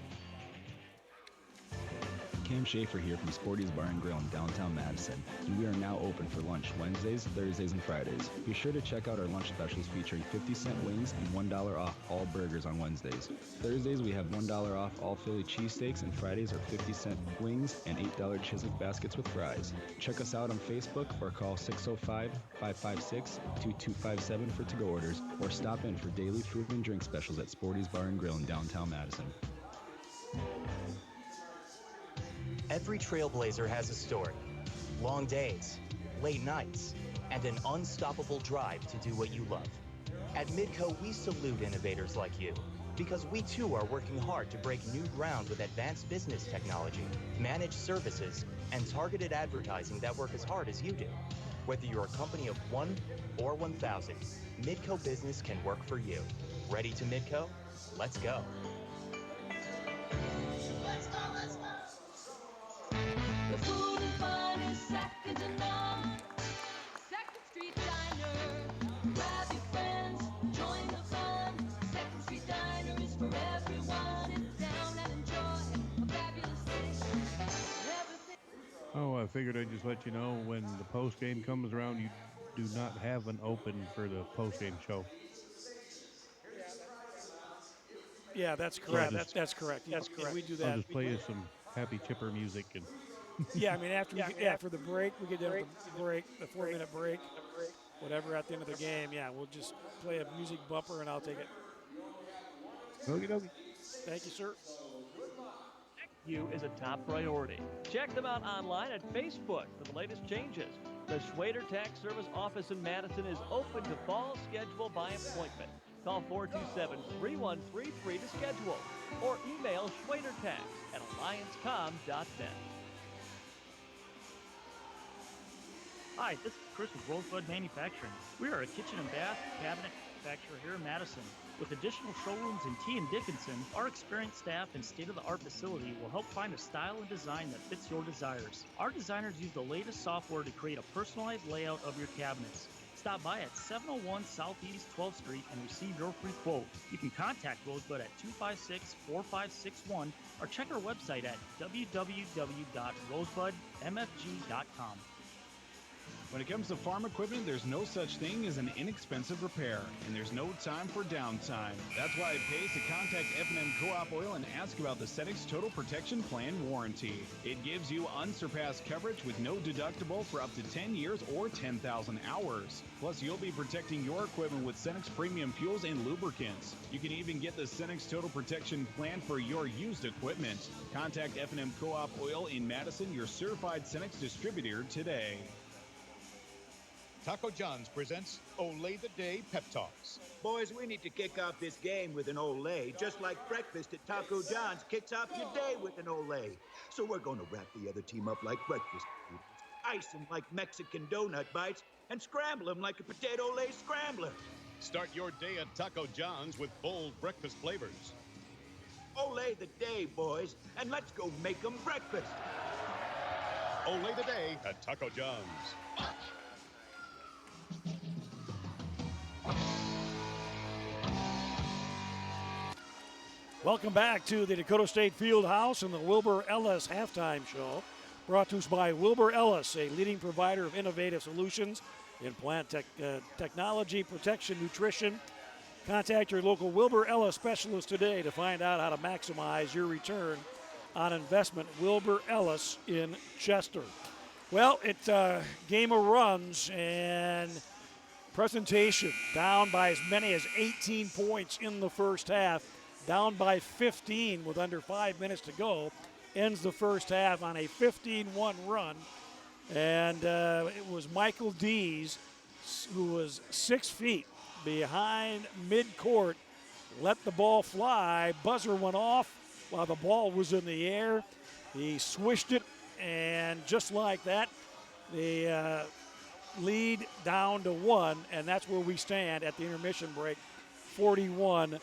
Cam Schaefer here from Sporty's Bar and Grill in downtown Madison, and we are now open for lunch Wednesdays, Thursdays, and Fridays. Be sure to check out our lunch specials featuring 50-cent wings and $1 off all burgers on Wednesdays. Thursdays we have $1 off all Philly cheesesteaks, and Fridays are 50-cent wings and $8 Chiswick baskets with fries. Check us out on Facebook or call 605-556-2257 for to-go orders, or stop in for daily food and drink specials at Sporty's Bar and Grill in downtown Madison. Every trailblazer has a story. Long days, late nights, and an unstoppable drive to do what you love. At Midco, we salute innovators like you, because we too are working hard to break new ground with advanced business technology, managed services, and targeted advertising that work as hard as you do. Whether you're a company of 1 or 1,000, Midco Business can work for you. Ready to Midco? Let's go. The food and fun is second to none. Second Street Diner. Grab your friends, join the fun. Second Street Diner is for everyone. Sit down and enjoy a fabulous dish. Everything. Oh, I figured I'd just let you know when the post game comes around, you do not have an open for the post game show. Yeah, that's correct. So That's correct. That's correct. We do that. I'll just play you some happy chipper music and. Yeah, I mean, after the break, we get done with the break, the 4-minute break, whatever at the end of the game. Yeah, we'll just play a music bumper and I'll take it. Okie dokie. Thank you, sir. You is a top priority. Check them out online at Facebook for the latest changes. The Schwader Tax Service office in Madison is open to fall schedule by appointment. Call 427-3133 to schedule or email schwadertax@alliancecom.net. Hi, this is Chris with Rosebud Manufacturing. We are a kitchen and bath cabinet manufacturer here in Madison. With additional showrooms in T and Dickinson, our experienced staff and state-of-the-art facility will help find a style and design that fits your desires. Our designers use the latest software to create a personalized layout of your cabinets. Stop by at 701 Southeast 12th Street and receive your free quote. You can contact Rosebud at 256-4561 or check our website at www.rosebudmfg.com. When it comes to farm equipment, there's no such thing as an inexpensive repair, and there's no time for downtime. That's why it pays to contact F&M Co-op Oil and ask about the Cenex Total Protection Plan warranty. It gives you unsurpassed coverage with no deductible for up to 10 years or 10,000 hours. Plus, you'll be protecting your equipment with Cenex Premium Fuels and Lubricants. You can even get the Cenex Total Protection Plan for your used equipment. Contact F&M Co-op Oil in Madison, your certified Cenex distributor, today. Taco John's presents Olay the Day Pep Talks. Boys, we need to kick off this game with an Olay, just like breakfast at Taco John's kicks off your day with an Olay. So we're going to wrap the other team up like breakfast burritos, ice them like Mexican donut bites, and scramble them like a potato Lay scrambler. Start your day at Taco John's with bold breakfast flavors. Olay the day, boys, and let's go make them breakfast. Olay the Day at Taco John's. Welcome back to the Dakota State Fieldhouse and the Wilbur Ellis Halftime Show. Brought to us by Wilbur Ellis, a leading provider of innovative solutions in plant technology, protection, nutrition. Contact your local Wilbur Ellis specialist today to find out how to maximize your return on investment. Wilbur Ellis in Chester. Well, it's a game of runs and presentation down by as many as 18 points in the first half. Down by 15 with under 5 minutes to go. Ends the first half on a 15-1 run. And it was Michael Dees, who was 6 feet behind midcourt, let the ball fly. Buzzer went off while the ball was in the air. He swished it, and just like that, the lead down to 1, and that's where we stand at the intermission break, 41-40.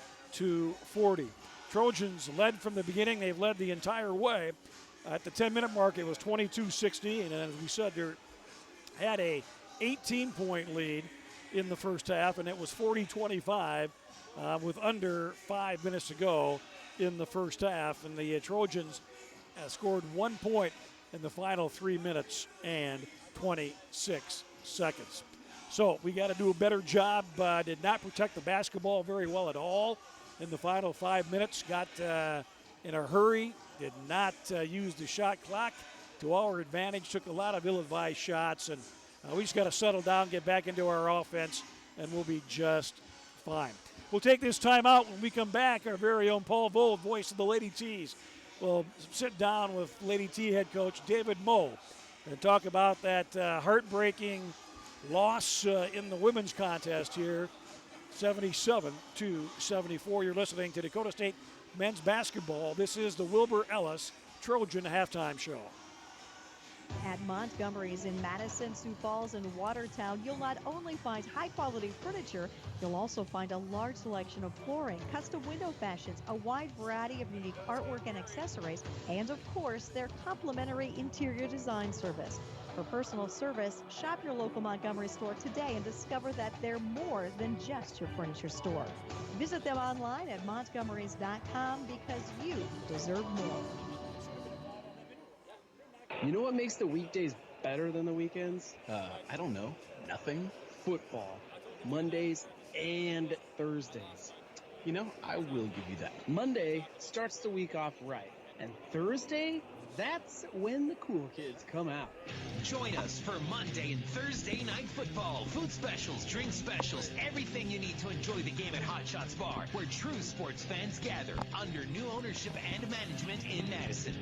Trojans led from the beginning. They've led the entire way. At the 10-minute mark, it was 22-16, and as we said, they had a 18-point lead in the first half, and it was 40-25 with under 5 minutes to go in the first half, and the Trojans scored 1 point in the final 3 minutes and 26 seconds. So we got to do a better job. Did not protect the basketball very well at all in the final 5 minutes. Got in a hurry. Did not use the shot clock to our advantage. Took a lot of ill-advised shots, and we just got to settle down, get back into our offense, and we'll be just fine. We'll take this time out. When we come back, our very own Paul Vold, voice of the Lady T's, will sit down with Lady T head coach David Moe and talk about that heartbreaking loss in the women's contest here, 77-74. You're listening to Dakota State men's basketball. This is the Wilbur Ellis Trojan Halftime Show. At Montgomery's in Madison, Sioux Falls, and Watertown, you'll not only find high-quality furniture, you'll also find a large selection of flooring, custom window fashions, a wide variety of unique artwork and accessories, and, of course, their complimentary interior design service. For personal service, shop your local Montgomery store today and discover that they're more than just your furniture store. Visit them online at montgomerys.com because you deserve more. You know what makes the weekdays better than the weekends? I don't know. Nothing. Football. Mondays and Thursdays. You know, I will give you that. Monday starts the week off right. And Thursday, that's when the cool kids come out. Join us for Monday and Thursday night football. Food specials, drink specials, everything you need to enjoy the game at Hot Shots Bar, where true sports fans gather under new ownership and management in Madison.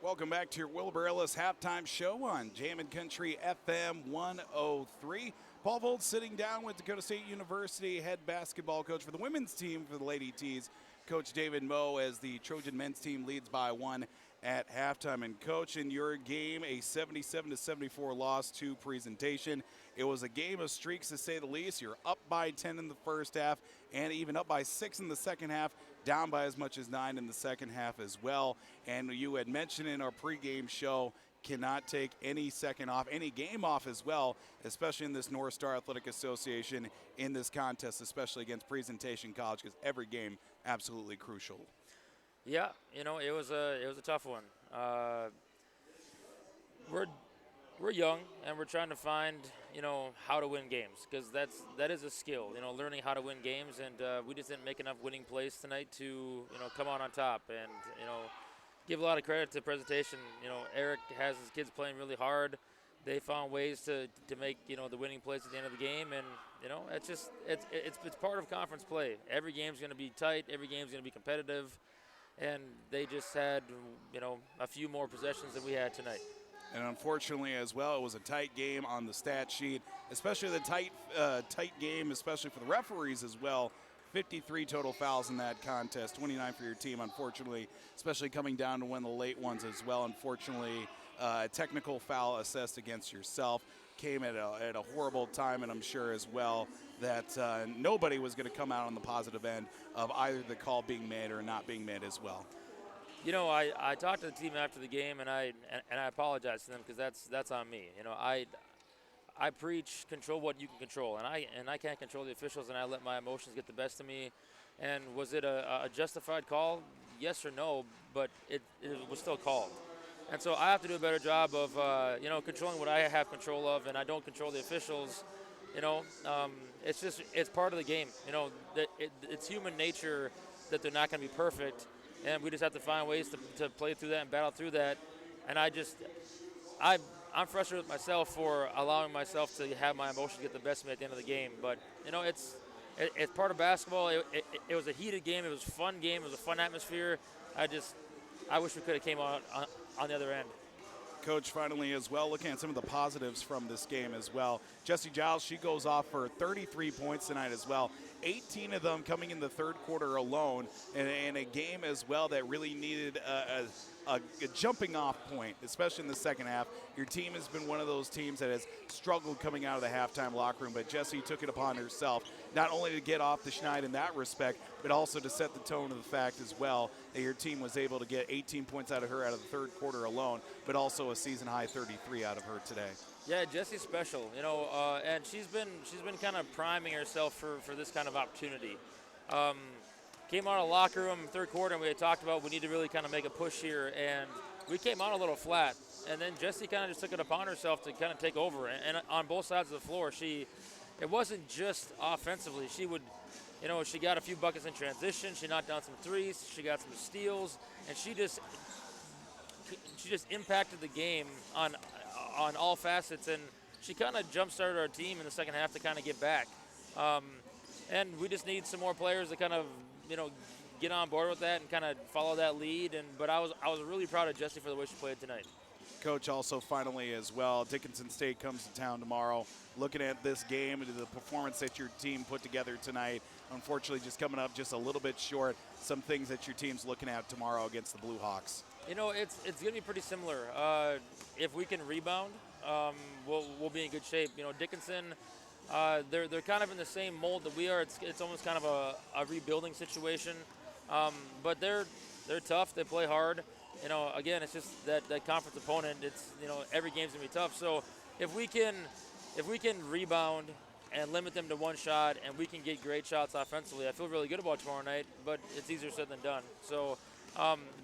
Welcome back to your Wilbur Ellis Halftime Show on Jammin' Country FM 103. Paul Vold sitting down with Dakota State University head basketball coach for the women's team for the Lady T's, Coach David Moe, as the Trojan men's team leads by 1 at halftime. And Coach, in your game, a 77-74 loss to Presentation. It was a game of streaks, to say the least. You're up by 10 in the first half and even up by 6 in the second half, down by as much as 9 in the second half as well. And you had mentioned in our pregame show, cannot take any second off, any game off as well, especially in this North Star Athletic Association in this contest, especially against Presentation College, because every game absolutely crucial. Yeah, you know, it was a tough one. We're young and we're trying to find, you know, how to win games, because that is a skill, you know, learning how to win games, and we just didn't make enough winning plays tonight to, you know, come on top. And, you know, give a lot of credit to Presentation. You know, Eric has his kids playing really hard. They found ways to make, you know, the winning plays at the end of the game, and, you know, it's part of conference play. Every game's going to be tight. Every game's going to be competitive. and they just had, a few more possessions than we had tonight. And unfortunately as well, it was a tight game on the stat sheet, especially the tight game, especially for the referees as well. 53 total fouls in that contest, 29 for your team, unfortunately, especially coming down to one of the late ones as well. Unfortunately, a technical foul assessed against yourself came at a horrible time, and I'm sure as well that nobody was going to come out on the positive end of either the call being made or not being made as well. I talked to the team after the game, and I apologize to them because that's on me. I preach control what you can control, and I can't control the officials, and I let my emotions get the best of me. And was it a justified call? Yes or no, but it was still called. And so I have to do a better job of controlling what I have control of, and I don't control the officials. It's part of the game. It's human nature that they're not going to be perfect, and we just have to find ways to play through that and battle through that. And I'm frustrated with myself for allowing myself to have my emotions get the best of me at the end of the game. But it's part of basketball. It was a heated game. It was a fun game. It was a fun atmosphere. I wish we could have came out on the other end. Coach, finally as well, looking at some of the positives from this game as well. Jessie Giles, she goes off for 33 points tonight as well. 18 of them coming in the third quarter alone, and a game as well that really needed a jumping off point, especially in the second half. Your team has been one of those teams that has struggled coming out of the halftime locker room, but Jessie took it upon herself not only to get off the schneid in that respect, but also to set the tone of the fact as well that your team was able to get 18 points out of her out of the third quarter alone, but also a season-high 33 out of her today. Yeah, Jessie's special, and she's been kind of priming herself for this kind of opportunity. Came out of the locker room in the third quarter, and we had talked about we need to really kind of make a push here, and we came out a little flat. And then Jessie kind of just took it upon herself to kind of take over. And on both sides of the floor, it wasn't just offensively. She would, she got a few buckets in transition. She knocked down some threes. She got some steals, and she just impacted the game on all facets. And she kind of jump-started our team in the second half to kind of get back. And we just need some more players to kind of, get on board with that and kind of follow that lead. But I was really proud of Jessie for the way she played tonight. Coach, also finally as well, Dickinson State comes to town tomorrow. Looking at this game and the performance that your team put together tonight, unfortunately just coming up just a little bit short. Some things that your team's looking at tomorrow against the Blue Hawks. It's going to be pretty similar. If we can rebound, we'll be in good shape. Dickinson, they're kind of in the same mold that we are. It's almost kind of a rebuilding situation, but they're tough. They play hard. Again, it's just that conference opponent. It's every game's gonna be tough. So if we can rebound and limit them to one shot, and we can get great shots offensively, I feel really good about tomorrow night. But it's easier said than done. So,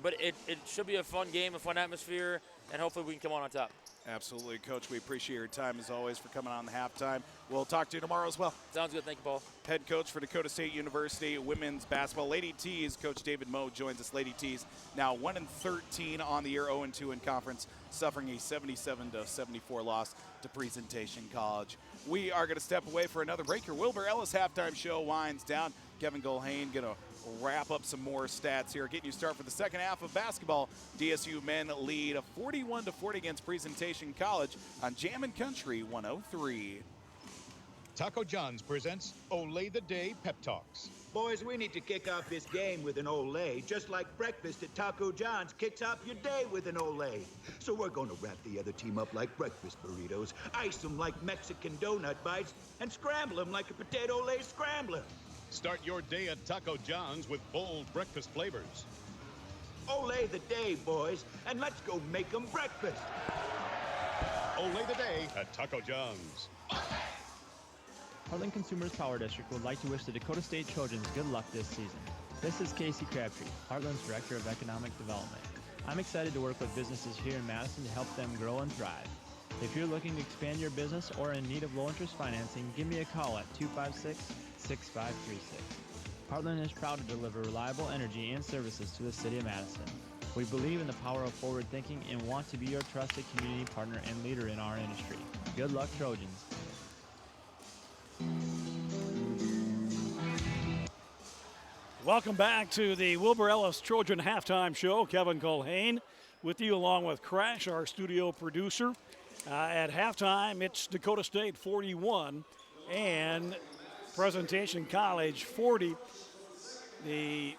but it should be a fun game, a fun atmosphere, and hopefully we can come on top. Absolutely, Coach. We appreciate your time, as always, for coming on the halftime. We'll talk to you tomorrow as well. Sounds good. Thank you, Paul. Head coach for Dakota State University women's basketball. Lady T's, Coach David Moe joins us. Lady T's now 1-13 on the year, 0-2 in conference, suffering a 77-74 loss to Presentation College. We are going to step away for another break. Your Wilbur Ellis halftime show winds down. Kevin Golhane going to wrap up some more stats here, getting you started for the second half of basketball. DSU men lead 41-40 against Presentation College on Jammin' Country 103. Taco John's presents Olay the Day Pep Talks. Boys, we need to kick off this game with an Olay, just like breakfast at Taco John's kicks off your day with an Olay. So we're going to wrap the other team up like breakfast burritos, ice them like Mexican donut bites, and scramble them like a potato Olay scrambler. Start your day at Taco John's with bold breakfast flavors. Olay the day, boys, and let's go make them breakfast. Olay the Day at Taco John's. Heartland Consumers Power District would like to wish the Dakota State Trojans good luck this season. This is Casey Crabtree, Heartland's Director of Economic Development. I'm excited to work with businesses here in Madison to help them grow and thrive. If you're looking to expand your business or in need of low-interest financing, give me a call at 256-6536. Heartland is proud to deliver reliable energy and services to the city of Madison. We believe in the power of forward thinking and want to be your trusted community partner and leader in our industry. Good luck, Trojans. Welcome back to the Wilbur Ellis Trojan Halftime Show. Kevin Culhane with you along with Crash, our studio producer. At halftime, it's Dakota State 41 and Presentation College 40. The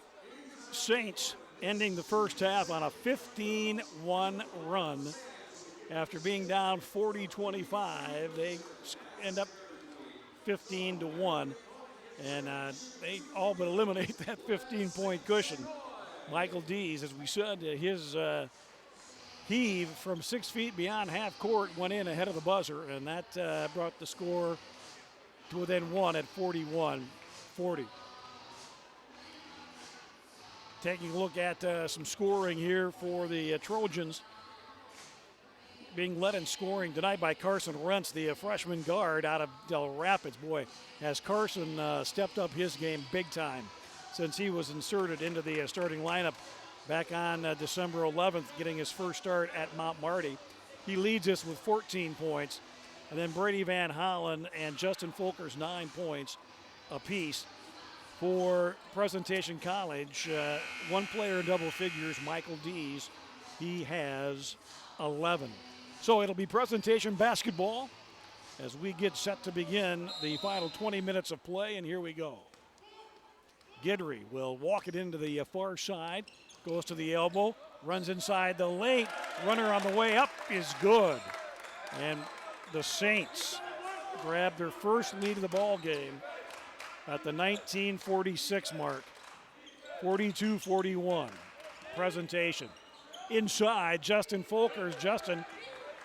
Saints ending the first half on a 15-1 run. After being down 40-25, they end up 15-1. And they all but eliminate that 15-point cushion. Michael Dees, as we said, his heave from 6 feet beyond half court went in ahead of the buzzer, and that brought the score to within one at 41-40. Taking a look at some scoring here for the Trojans. Being led in scoring tonight by Carson Rentz, the freshman guard out of Del Rapids. Boy, has Carson stepped up his game big time since he was inserted into the starting lineup back on December 11th, getting his first start at Mount Marty. He leads us with 14 points. And then Brady Van Hollen and Justin Folkers 9 points apiece. For Presentation College, one player in double figures, Michael Dees. He has 11. So it'll be Presentation basketball as we get set to begin the final 20 minutes of play, and here we go. Guidry will walk it into the far side, goes to the elbow, runs inside the lane. Runner on the way up is good. And the Saints grab their first lead of the ball game at the 1946 mark. 42-41. Presentation. Inside, Justin Folkers. Justin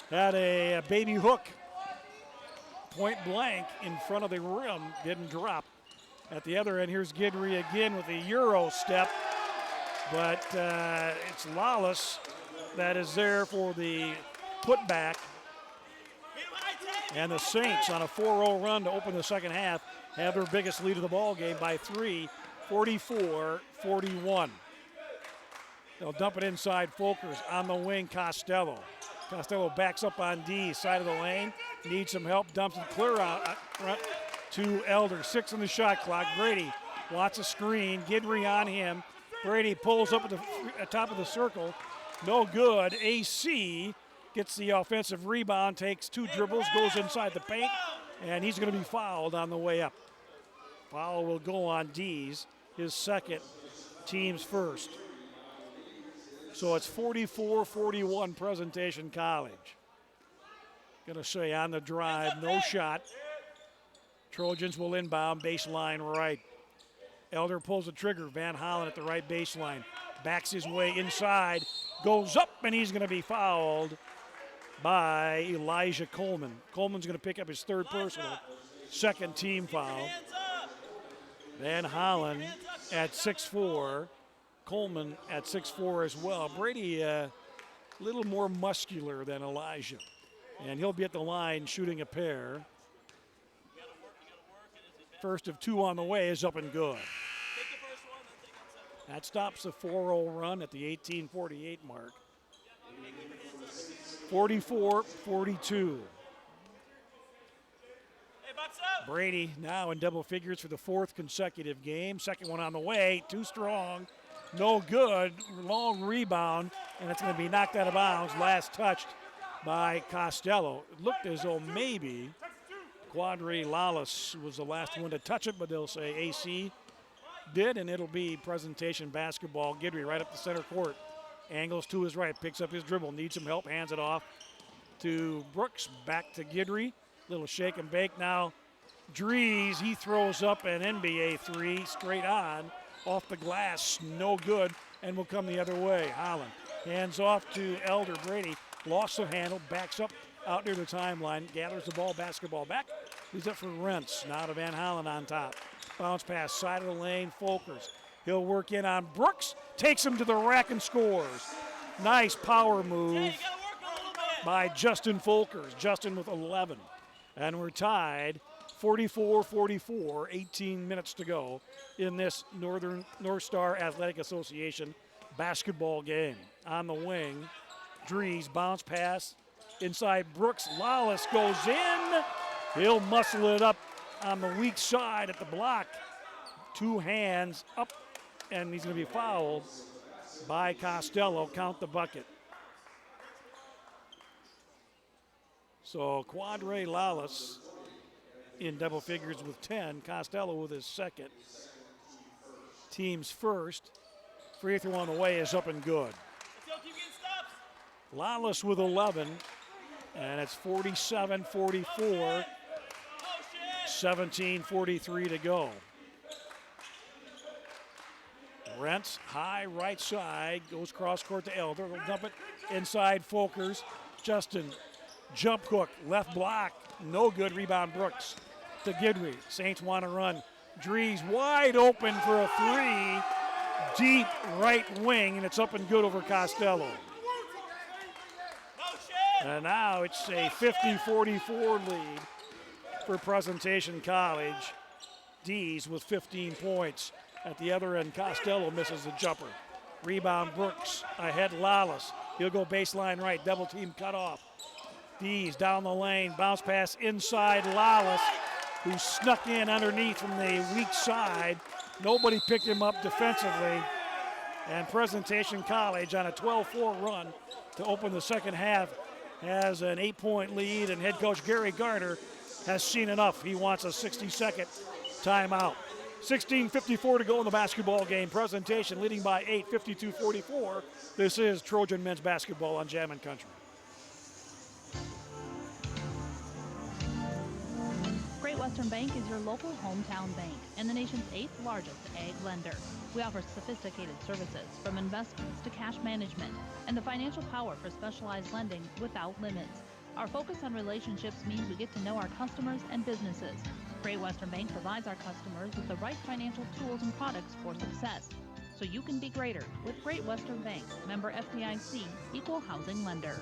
had a baby hook point blank in front of the rim, didn't drop. At the other end, here's Guidry again with a Euro step, but it's Lawless that is there for the putback. And the Saints on a 4-0 run to open the second half have their biggest lead of the ball game by 3, 44-41. They'll dump it inside Folkers on the wing, Costello. Costello backs up on D, side of the lane, needs some help, dumps it clear out front to Elder. 6 on the shot clock. Brady wants a screen, Guidry on him. Brady pulls up at the top of the circle, no good. AC gets the offensive rebound, takes 2 dribbles, goes inside the paint, and he's going to be fouled on the way up. Foul will go on Dees, his second, team's first. So it's 44-41 Presentation College. Gonna say on the drive, no shot. Trojans will inbound, baseline right. Elder pulls the trigger, Van Hollen at the right baseline. Backs his way inside, goes up, and he's gonna be fouled by Elijah Coleman. Coleman's gonna pick up his third personal, second team foul. Van Hollen at 6'4". Coleman at 6'4" as well. Brady a little more muscular than Elijah. And he'll be at the line shooting a pair. First of 2 on the way is up and good. That stops the 4-0 run at the 18:48 mark. 44-42. Brady now in double figures for the 4th consecutive game. Second one on the way, too strong. No good, long rebound, and it's going to be knocked out of bounds. Last touched by Costello. It looked as though maybe Quadri Lawless was the last one to touch it, but they'll say AC did, and it'll be Presentation basketball. Guidry right up the center court. Angles to his right, picks up his dribble, needs some help, hands it off to Brooks. Back to Guidry. Little shake and bake now. Drees, he throws up an NBA 3 straight on. Off the glass, no good, and will come the other way. Holland hands off to Elder. Brady lost the handle, backs up out near the timeline, gathers the ball, basketball back, leaves it for Rentz. Now to Van Hollen on top. Bounce pass, side of the lane, Folkers. He'll work in on Brooks, takes him to the rack and scores. Nice power move by Justin Folkers. Justin with 11. And we're tied 44-44, 18 minutes to go in this North Star Athletic Association basketball game. On the wing, Drees, bounce pass inside Brooks. Lawless goes in. He'll muscle it up on the weak side at the block. 2 hands up and he's going to be fouled by Costello. Count the bucket. So Quadre Lawless in double figures with 10. Costello with his second. Team's first. Free throw on the way is up and good. Lawless with 11, and it's 47-44. 17:43 to go. Rents, high right side, goes cross court to Elder. They'll dump it inside Folkers. Justin, jump hook, left block, no good. Rebound Brooks to Guidry. Saints want to run. Drees wide open for a three. Deep right wing, and it's up and good over Costello. And now it's a 50-44 lead for Presentation College. Dees with 15 points. At the other end, Costello misses the jumper. Rebound Brooks, ahead Lawless. He'll go baseline right, double team cut off. Dees down the lane, bounce pass inside Lawless, who snuck in underneath from the weak side. Nobody picked him up defensively. And Presentation College on a 12-4 run to open the second half has an 8-point lead, and head coach Gary Garner has seen enough. He wants a 60-second timeout. 16:54 to go in the basketball game. Presentation leading by 8, 52-44. This is Trojan men's basketball on Jammin' Country. Great Western Bank is your local hometown bank and the nation's 8th largest ag lender. We offer sophisticated services from investments to cash management and the financial power for specialized lending without limits. Our focus on relationships means we get to know our customers and businesses. Great Western Bank provides our customers with the right financial tools and products for success, so you can be greater with Great Western Bank, member FDIC, equal housing lender.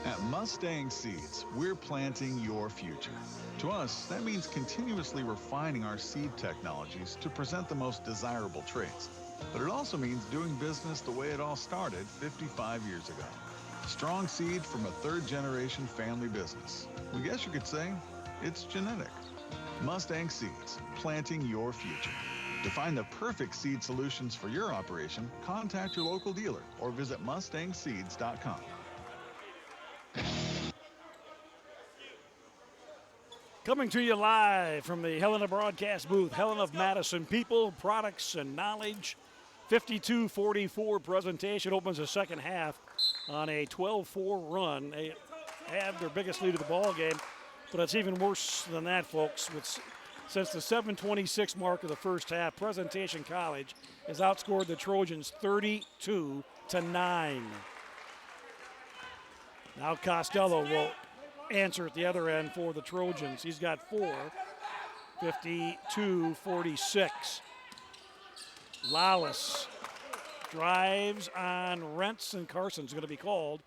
At Mustang Seeds, we're planting your future. To us, that means continuously refining our seed technologies to present the most desirable traits. But it also means doing business the way it all started 55 years ago. Strong seed from a third-generation family business. We guess you could say it's genetic. Mustang Seeds, planting your future. To find the perfect seed solutions for your operation, contact your local dealer or visit mustangseeds.com. Coming to you live from the Helena broadcast booth, Helena of Madison, people, products, and knowledge. 52-44 Presentation opens the second half on a 12-4 run. They have their biggest lead of the ball game, but it's even worse than that, folks. Since the 7:26 mark of the first half, Presentation College has outscored the Trojans 32-9. Now Costello will answer at the other end for the Trojans. He's got 4, 52-46. Lawless drives on Rents, and Carson's going to be called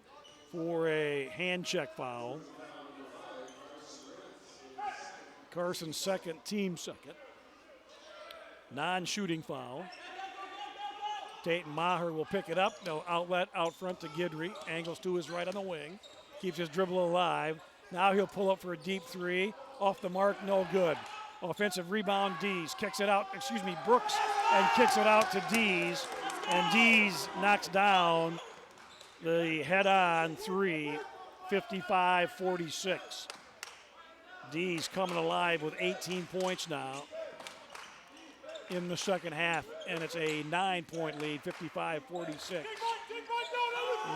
for a hand check foul. Carson's second, team second. Non-shooting foul. Dayton Maher will pick it up. No outlet out front to Guidry. Angles to his right on the wing. Keeps his dribble alive. Now he'll pull up for a deep three. Off the mark, no good. Offensive rebound, Dees. Brooks, and kicks it out to Dees. And Dees knocks down the head-on three, 55-46. Dees coming alive with 18 points now in the second half, and it's a 9-point lead, 55-46.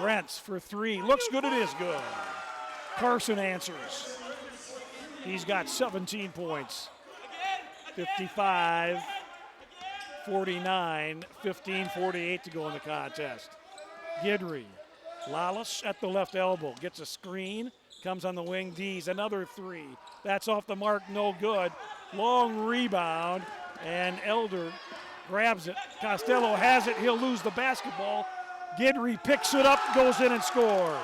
Rents for three. Looks good, it is good. Carson answers. He's got 17 points. 55-49, 15-48 to go in the contest. Guidry. Lawless at the left elbow. Gets a screen. Comes on the wing. Dees, another three. That's off the mark, no good. Long rebound, and Elder grabs it. Costello has it. He'll lose the basketball. Guidry picks it up, goes in and scores.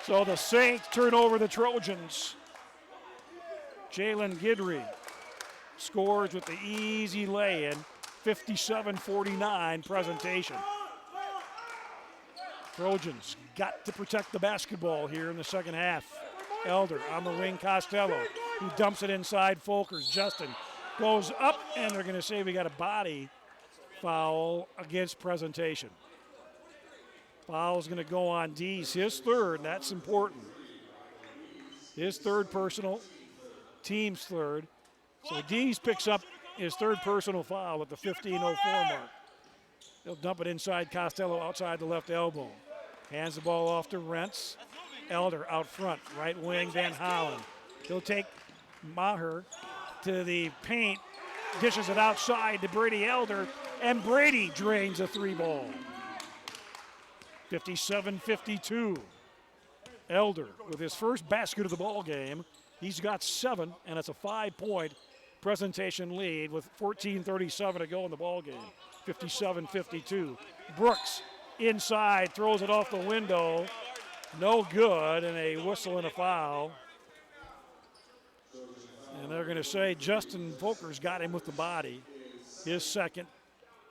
So the Saints turn over the Trojans. Jalen Guidry scores with the easy lay-in, 57-49 Presentation. Trojans got to protect the basketball here in the second half. Elder on the wing, Costello. He dumps it inside Folkers. Justin goes up, and they're going to say we got a body foul against Presentation. Foul's going to go on Dees, his third. That's important. His third personal, team's third. So Dees picks up his third personal foul at the 15:04 mark. He'll dump it inside Costello outside the left elbow. Hands the ball off to Rentz. Elder out front, right wing, Van Hollen. He'll take Maher to the paint, dishes it outside to Brady Elder, and Brady drains a three ball. 57-52. Elder with his first basket of the ball game. He's got 7, and it's a 5-point Presentation lead with 14:37 to go in the ball game. 57-52. Brooks inside, throws it off the window. No good, and a whistle and a foul. And they're going to say Justin Folkers got him with the body. His second,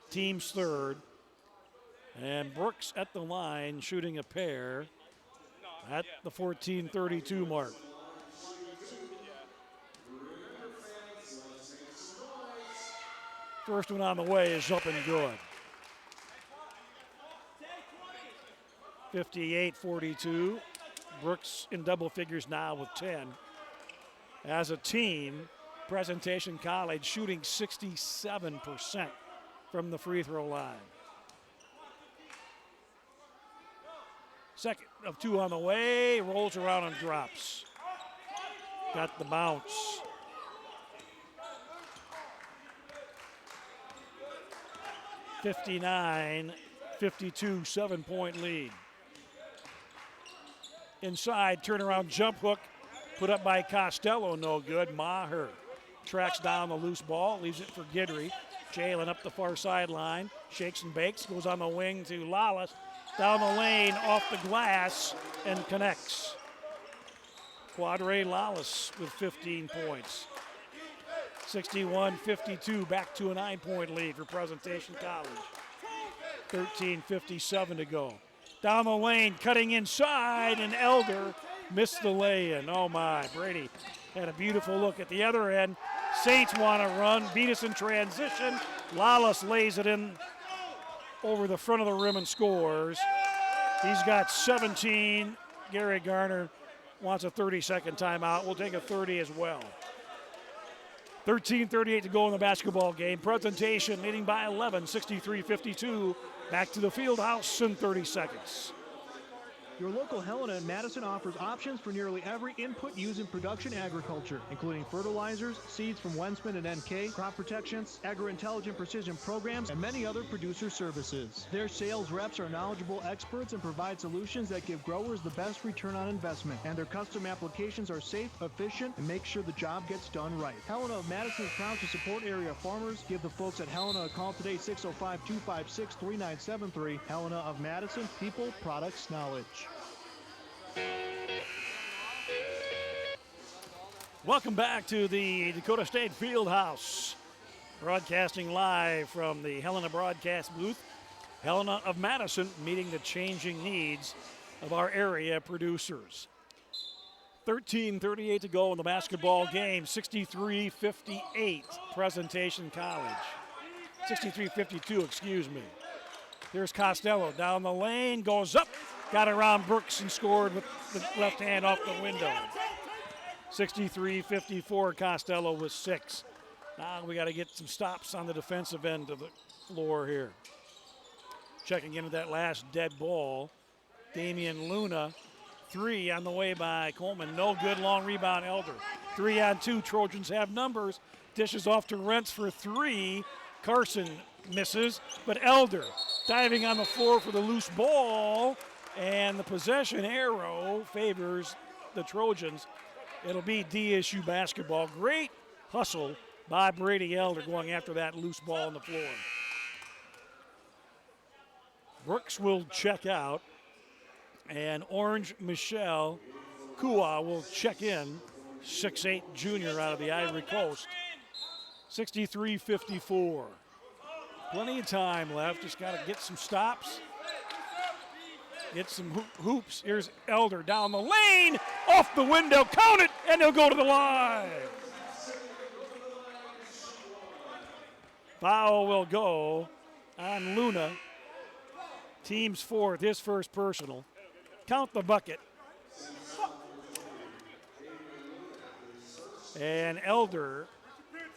team's third. And Brooks at the line shooting a pair at the 14:32 mark. First one on the way is up and good. 58-42. Brooks in double figures now with 10. As a team, Presentation College shooting 67% from the free throw line. Second of 2 on the way, rolls around and drops. Got the bounce. (59-52), 7-point lead. Inside, turnaround jump hook, put up by Costello, no good. Maher tracks down the loose ball, leaves it for Guidry. Jalen up the far sideline, shakes and bakes, goes on the wing to Lawless. Down the lane, off the glass, and connects. Quadre Lawless with 15 points. 61-52, back to a 9-point lead for Presentation College. 13:57 to go. Down the lane, cutting inside, and Elder missed the lay-in. Oh my, Brady had a beautiful look at the other end. Saints want to run, beat us in transition. Lawless lays it in over the front of the rim and scores. He's got 17. Gary Garner wants a 30-second timeout. We'll take a 30 as well. 13:38 to go in the basketball game. Presentation leading by 11, 63-52. Back to the field house in 30 seconds. Your local Helena in Madison offers options for nearly every input used in production agriculture, including fertilizers, seeds from Wensman and NK, crop protections, agro-intelligent precision programs, and many other producer services. Their sales reps are knowledgeable experts and provide solutions that give growers the best return on investment. And their custom applications are safe, efficient, and make sure the job gets done right. Helena of Madison is proud to support area farmers. Give the folks at Helena a call today, 605-256-3973. Helena of Madison, people, products, knowledge. Welcome back to the Dakota State Fieldhouse. Broadcasting live from the Helena broadcast booth. Helena of Madison meeting the changing needs of our area producers. 13:38 to go in the basketball game. 63-58 Presentation College. 63-52, excuse me. Here's Costello down the lane, goes up, got around Brooks and scored with the left hand off the window. 63-54, Costello with 6. Now we got to get some stops on the defensive end of the floor here. Checking into that last dead ball. Damian Luna, 3 on the way by Coleman. No good, long rebound, Elder. 3 on 2, Trojans have numbers. Dishes off to Rentz for 3. Carson misses, but Elder diving on the floor for the loose ball, and the possession arrow favors the Trojans. It'll be DSU basketball. Great hustle by Brady Elder going after that loose ball on the floor. Brooks will check out, and Orange Michelle Kua will check in. 6'8" junior out of the Ivory Coast. 63-54. Plenty of time left. Just got to get some stops Get some hoops. Here's Elder down the lane, off the window, count it, and he'll go to the line. Foul will go on Luna. Team's fourth, his first personal. Count the bucket. And Elder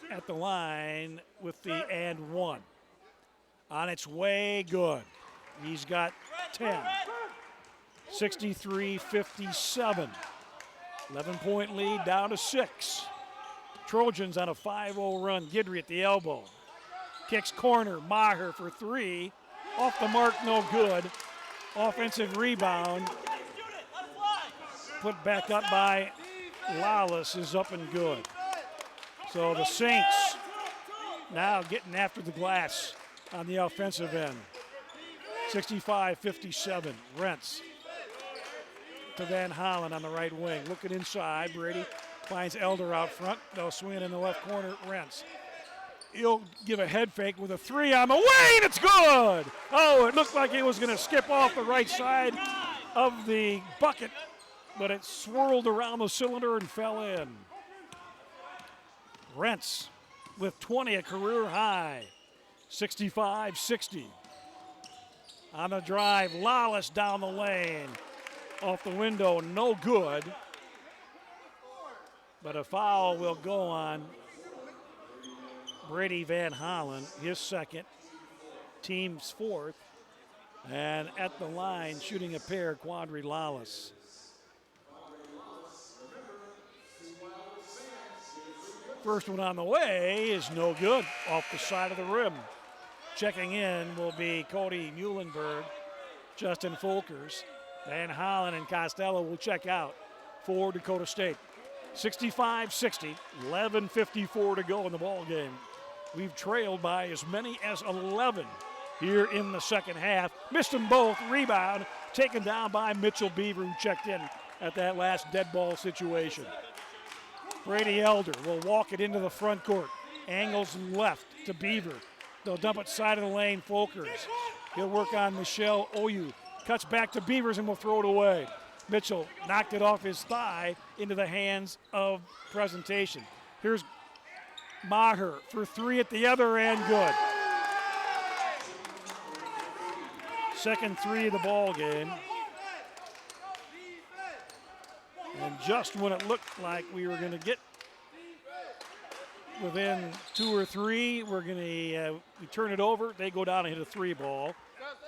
at the line with the and one. On its way, good. He's got 10. 63-57. 11-point lead down to 6. Trojans on a 5-0 run. Guidry at the elbow. Kicks corner. Maher for 3. Off the mark, no good. Offensive rebound. Put back up by Lawless is up and good. So the Saints now getting after the glass on the offensive end. 65-57. Rents to Van Hollen on the right wing. Looking inside. Brady finds Elder out front. They'll swing it in the left corner. Rents. He'll give a head fake with a 3 on the way, and it's good. Oh, it looked like it was going to skip off the right side of the bucket, but it swirled around the cylinder and fell in. Rents with 20, a career high. 65-60. On the drive, Lawless down the lane. Off the window, no good. But a foul will go on Brady Van Hollen, his second, team's fourth. And at the line, shooting a pair, Quadri Lawless. First one on the way is no good, off the side of the rim. Checking in will be Cody Muhlenberg, Justin Folkers. Van Hollen and Costello will check out for Dakota State. 65-60, 11:54 to go in the ball game. We've trailed by as many as 11 here in the second half. Missed them both. Rebound taken down by Mitchell Beaver, who checked in at that last dead ball situation. Brady Elder will walk it into the front court. Angles left to Beaver. They'll dump it side of the lane, Folkers. He'll work on Michelle Oyu. Cuts back to Beavers and will throw it away. Mitchell knocked it off his thigh into the hands of Presentation. Here's Maher for 3 at the other end, good. Second 3 of the ball game. And just when it looked like we were going to get within 2 or 3, we're going to we turn it over. They go down and hit a 3 ball.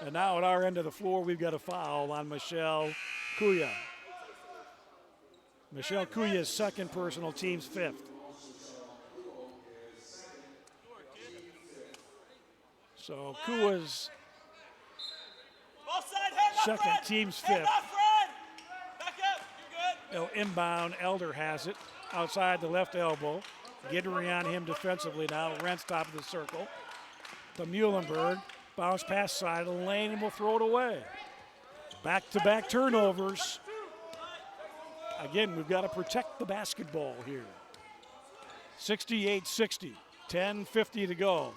And now at our end of the floor, we've got a foul on Michelle Kuya. Michelle Kuya's second personal, team's 5th. So Kuya's second, team's 5th. No inbound, Elder has it outside the left elbow. Guidry on him defensively now. Rents top of the circle. To Muhlenberg. Bounce pass side of the lane and will throw it away. Back-to-back turnovers. Again, we've got to protect the basketball here. 68-60, 10:50 to go.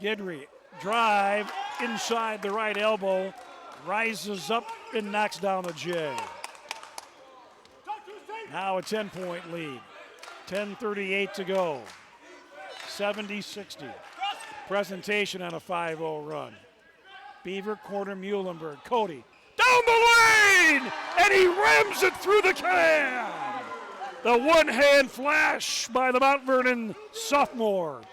Guidry, drive inside the right elbow, rises up and knocks down the J. Now a 10-point lead. 10:38 to go. 70-60. Presentation on a 5-0 run. Beaver, corner, Muhlenberg. Cody, down the lane! And he rams it through the can! The one-hand flash by the Mount Vernon sophomore.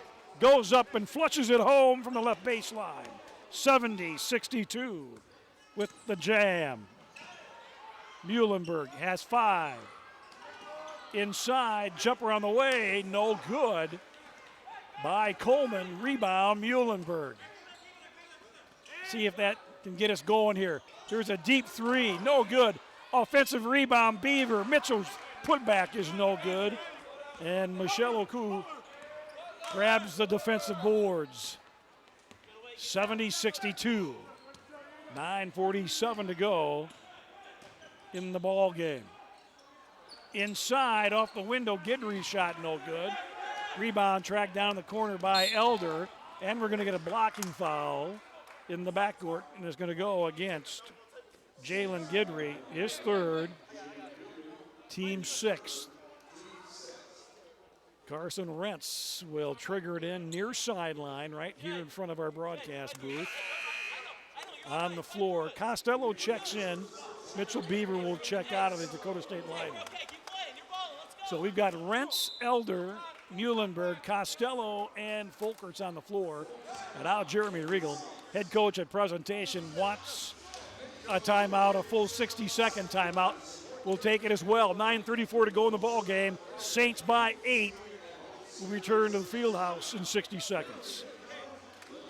Goes up and flushes it home from the left baseline. 70-62 with the jam. Muhlenberg has 5. Inside, jumper on the way, no good. By Coleman, rebound, Muhlenberg. See if that can get us going here. There's a deep 3, no good. Offensive rebound, Beaver. Mitchell's putback is no good. And Michelle Oku grabs the defensive boards. 70-62. 9:47 to go in the ball game. Inside, off the window, Guidry shot no good. Rebound tracked down in the corner by Elder, and we're going to get a blocking foul in the backcourt, and it's going to go against Jalen Guidry, his third, team sixth. Carson Rentz will trigger it in near sideline right here in front of our broadcast booth. On the floor, Costello checks in. Mitchell Beaver will check out of the Dakota State line. So we've got Rentz, Elder, Muhlenberg, Costello, and Folkers on the floor. And now Jeremy Riegel, head coach at presentation, wants a timeout, a full 60-second timeout. We'll take it as well. 9:34 to go in the ball game. Saints by 8. We'll return to the field house in 60 seconds.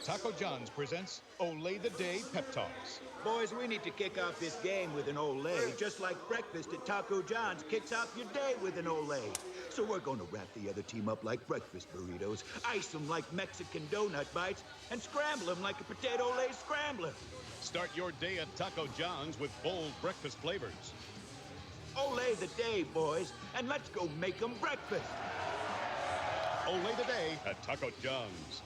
Taco John's presents Olay the Day Pep Talks. Boys, we need to kick off this game with an Olay, just like breakfast at Taco John's kicks off your day with an Olay. So we're going to wrap the other team up like breakfast burritos, ice them like Mexican donut bites, and scramble them like a potato Lay scrambler. Start your day at Taco John's with bold breakfast flavors. Olay the day, boys, and let's go make them breakfast. Olay the Day at Taco John's.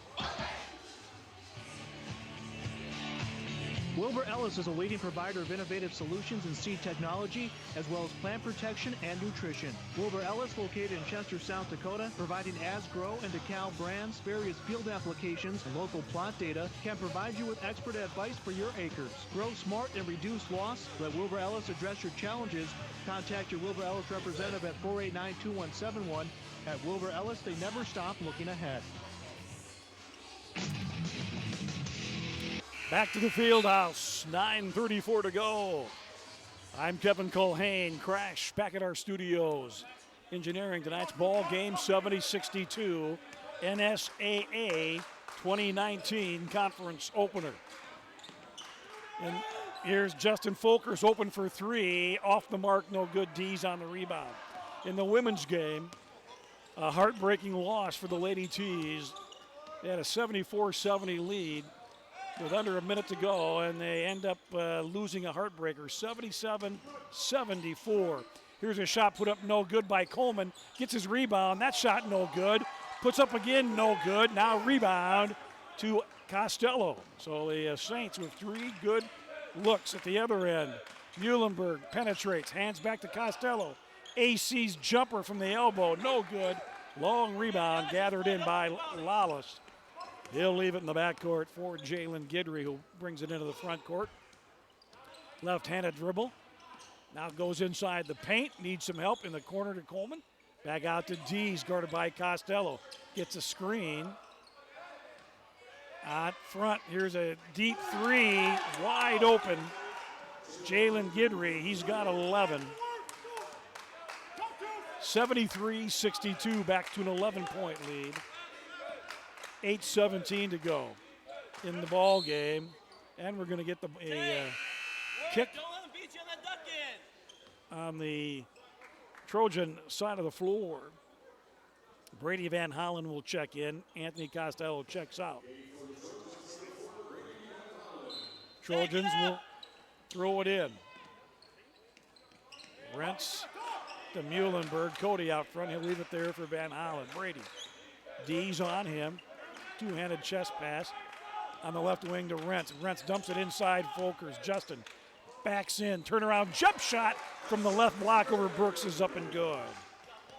Wilbur Ellis is a leading provider of innovative solutions in seed technology, as well as plant protection and nutrition. Wilbur Ellis, located in Chester, South Dakota, providing Asgrow and DeKalb brands, various field applications, and local plot data, can provide you with expert advice for your acres. Grow smart and reduce loss. Let Wilbur Ellis address your challenges. Contact your Wilbur Ellis representative at 489-2171. At Wilbur Ellis, they never stop looking ahead. Back to the field house, 9:34 to go. I'm Kevin Colhane. Crash back at our studios. Engineering tonight's ball game, 70-62, NSAA 2019 conference opener. And here's Justin Folkers, open for three, off the mark, no good. D's on the rebound. In the women's game, a heartbreaking loss for the Lady T's. They had a 74-70 lead with under a minute to go, and they end up losing a heartbreaker, 77-74. Here's a shot put up no good by Coleman. Gets his rebound. That shot no good. Puts up again, no good. Now rebound to Costello. So the Saints with three good looks at the other end. Muhlenberg penetrates, hands back to Costello. AC's jumper from the elbow, no good. Long rebound gathered in by Lawless. He'll leave it in the backcourt for Jalen Guidry, who brings it into the front court. Left-handed dribble. Now goes inside the paint. Needs some help in the corner to Coleman. Back out to Dees, guarded by Costello. Gets a screen. Out front, here's a deep three. Wide open. Jalen Guidry, he's got 11. 73-62, back to an 11-point lead. 8:17 to go in the ball game, and we're going to get a kick on the Trojan side of the floor. Brady Van Hollen will check in. Anthony Costello checks out. Trojans will throw it in. Rentz to Muhlenberg. Cody out front. He'll leave it there for Van Hollen. Brady. D's on him. Two-handed chest pass on the left wing to Rentz. Rentz dumps it inside Folkers. Justin backs in. Turnaround jump shot from the left block over Brooks is up and good.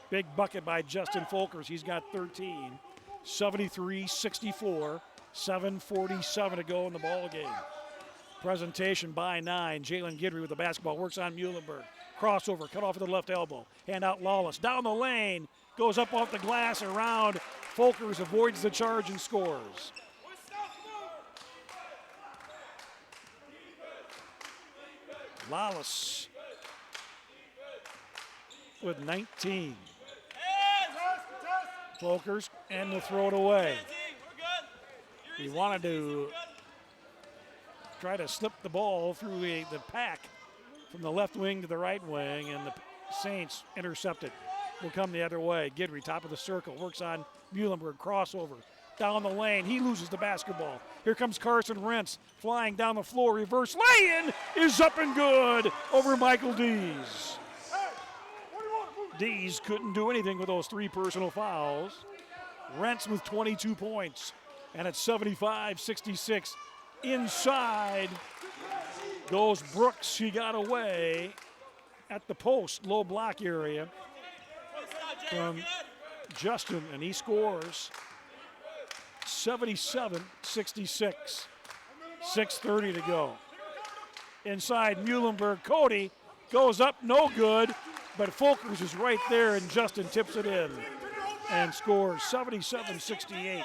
Big bucket by Justin Folkers. He's got 13. 73-64. 7:47 to go in the ball game. Presentation by 9. Jalen Guidry with the basketball. Works on Muhlenberg. Crossover. Cut off at the left elbow. Hand out Lawless. Down the lane. Goes up off the glass around. Folkers avoids the charge and scores. Lawless with 19. Folkers and to throw it away. He wanted to try to slip the ball through the pack from the left wing to the right wing, and the Saints intercept it. Will come the other way. Guidry, top of the circle, works on Muhlenberg, crossover, down the lane. He loses the basketball. Here comes Carson Rentz, flying down the floor. Reverse lay-in is up and good over Michael Dees. Dees couldn't do anything with those three personal fouls. Rentz with 22 points, and at 75-66 inside Goes Brooks. He got away at the post, low block area from Justin, and he scores 77-66. 6:30 to go. Inside Muhlenberg, Cody goes up, no good, but Folkers is right there, and Justin tips it in and scores 77-68.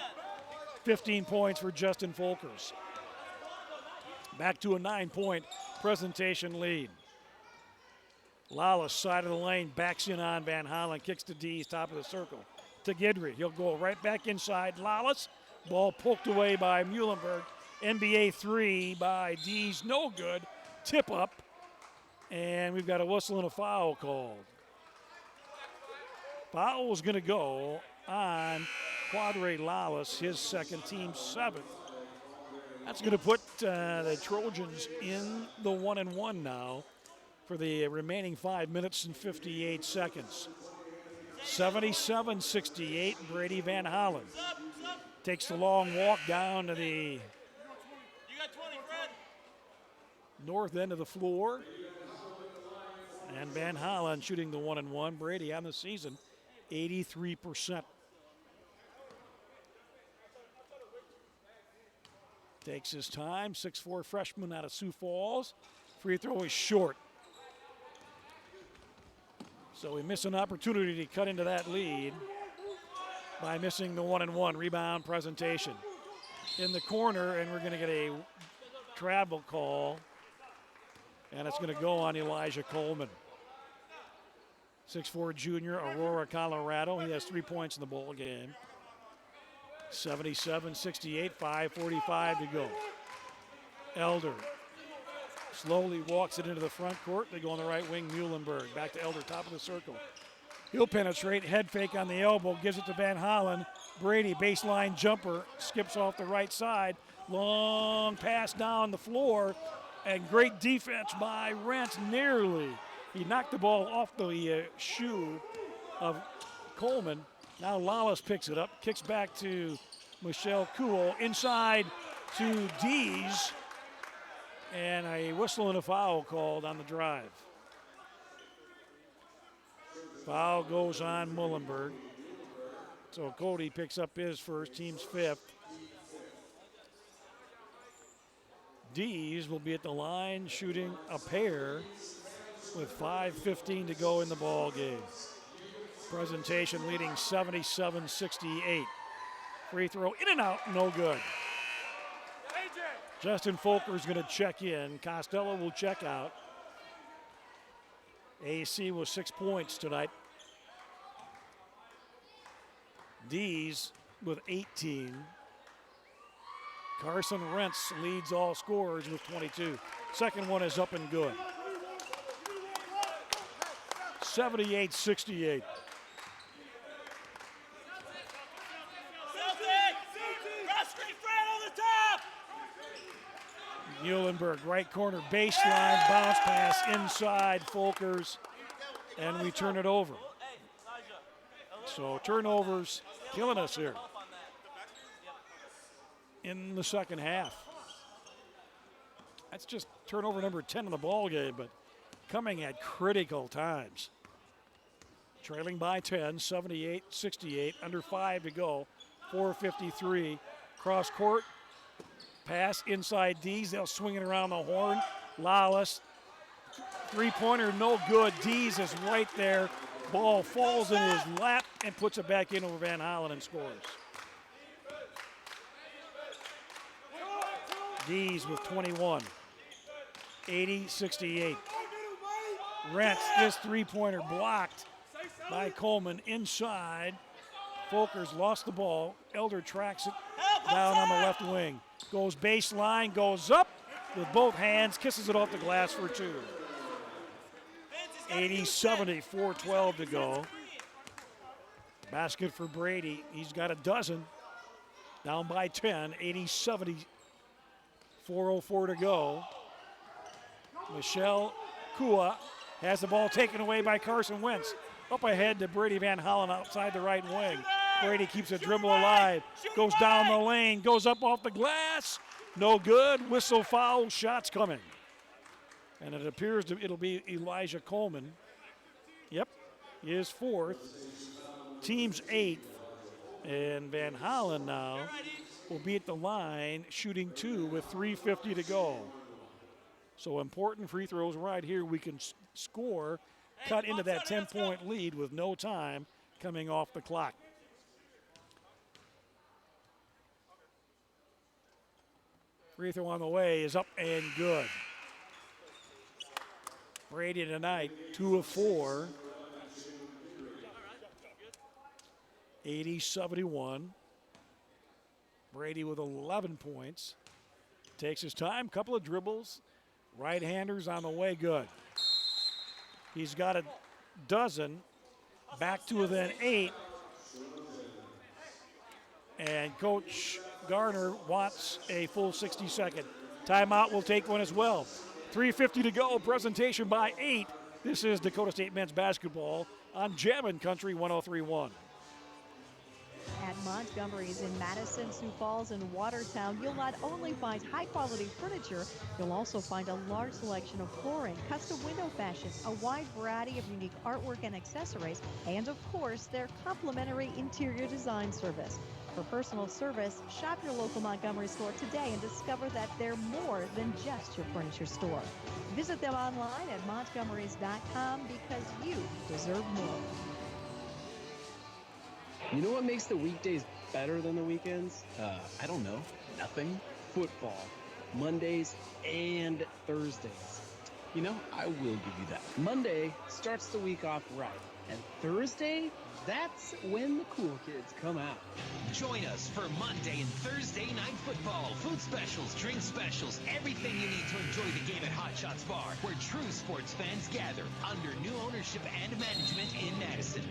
15 points for Justin Folkers. Back to a 9-point presentation lead. Lawless, side of the lane, backs in on Van Hollen, kicks to D's, top of the circle. To Guidry, he'll go right back inside. Lawless, ball poked away by Muhlenberg. NBA 3 by D's, no good. Tip up, and we've got a whistle and a foul called. Foul is going to go on Quadre Lawless, his second, team 7th. That's going to put the Trojans in the 1-1 now for the remaining 5 minutes and 58 seconds. 77-68, Brady Van Hollen takes the long walk down to the north end of the floor. And Van Hollen shooting the 1-1. Brady on the season, 83%. Takes his time, 6'4" freshman out of Sioux Falls. Free throw is short. So we miss an opportunity to cut into that lead by missing the 1-1 rebound presentation. In the corner, and we're going to get a travel call, and it's going to go on Elijah Coleman. 6'4" junior, Aurora, Colorado. He has 3 points in the ball game. 77-68, 5:45 to go. Elder slowly walks it into the front court. They go on the right wing, Muhlenberg. Back to Elder, top of the circle. He'll penetrate, head fake on the elbow, gives it to Van Hollen. Brady, baseline jumper, skips off the right side. Long pass down the floor, and great defense by Rentz, nearly. He knocked the ball off the shoe of Coleman. Now Lawless picks it up, kicks back to Michelle Kuhl, inside to Dees, and a whistle and a foul called on the drive. Foul goes on Muhlenberg. So Cody picks up his first, team's 5th. Dees will be at the line shooting a pair with 5:15 to go in the ball game. Presentation leading 77-68. Free throw in and out, no good. Justin Folker is going to check in. Costello will check out. AC with 6 points tonight. Dees with 18. Carson Rentz leads all scorers with 22. Second one is up and good. 78-68. Muhlenberg, right corner, baseline, bounce pass inside Folkers, and we turn it over. So turnovers killing us here in the second half. That's just turnover number 10 in the ball game, but coming at critical times. Trailing by 10, 78-68, under 5 to go, 4:53. Cross court, pass inside Dees. They'll swing it around the horn. Lawless, three-pointer, no good. Dees is right there. Ball falls in his lap and puts it back in over Van Hollen and scores. Dees with 21. 80-68. Rentz, this three-pointer blocked by Coleman inside. Folkers lost the ball. Elder tracks it down on the left wing. Goes baseline, goes up with both hands, kisses it off the glass for 2. 80-70, 4:12 to go. Basket for Brady. He's got a dozen. Down by 10, 80-70, 4:04 to go. Michelle Kua has the ball taken away by Carson Wentz. Up ahead to Brady Van Hollen outside the right wing. Brady keeps a dribble alive. Goes down the lane, goes up off the glass. No good. Whistle, foul, shots coming. And it appears it'll be Elijah Coleman. Yep, he is fourth. Team's eighth. And Van Hollen now will be at the line shooting 2 with 3:50 to go. So important free throws right here. We can score, cut into that 10-point lead with no time coming off the clock. Free throw on the way is up and good. Brady tonight, 2 of 4. 80-71. Brady with 11 points. Takes his time, couple of dribbles. Right-handers on the way, good. He's got a dozen, back to within 8. And Coach Garner wants a full 60-second. Timeout will take one as well. 3:50 to go, presentation by 8. This is Dakota State men's basketball on Jammin' Country 103.1. At Montgomery's in Madison, Sioux Falls, and Watertown, you'll not only find high-quality furniture, you'll also find a large selection of flooring, custom window fashions, a wide variety of unique artwork and accessories, and, of course, their complimentary interior design service. For personal service, shop your local Montgomery store today and discover that they're more than just your furniture store. Visit them online at montgomerys.com because you deserve more. You know what makes the weekdays better than the weekends? I don't know. Nothing. Football. Mondays and Thursdays. You know, I will give you that. Monday starts the week off right. And Thursday, that's when the cool kids come out. Join us for Monday and Thursday night football. Food specials, drink specials, everything you need to enjoy the game at Hot Shots Bar, where true sports fans gather under new ownership and management in Madison.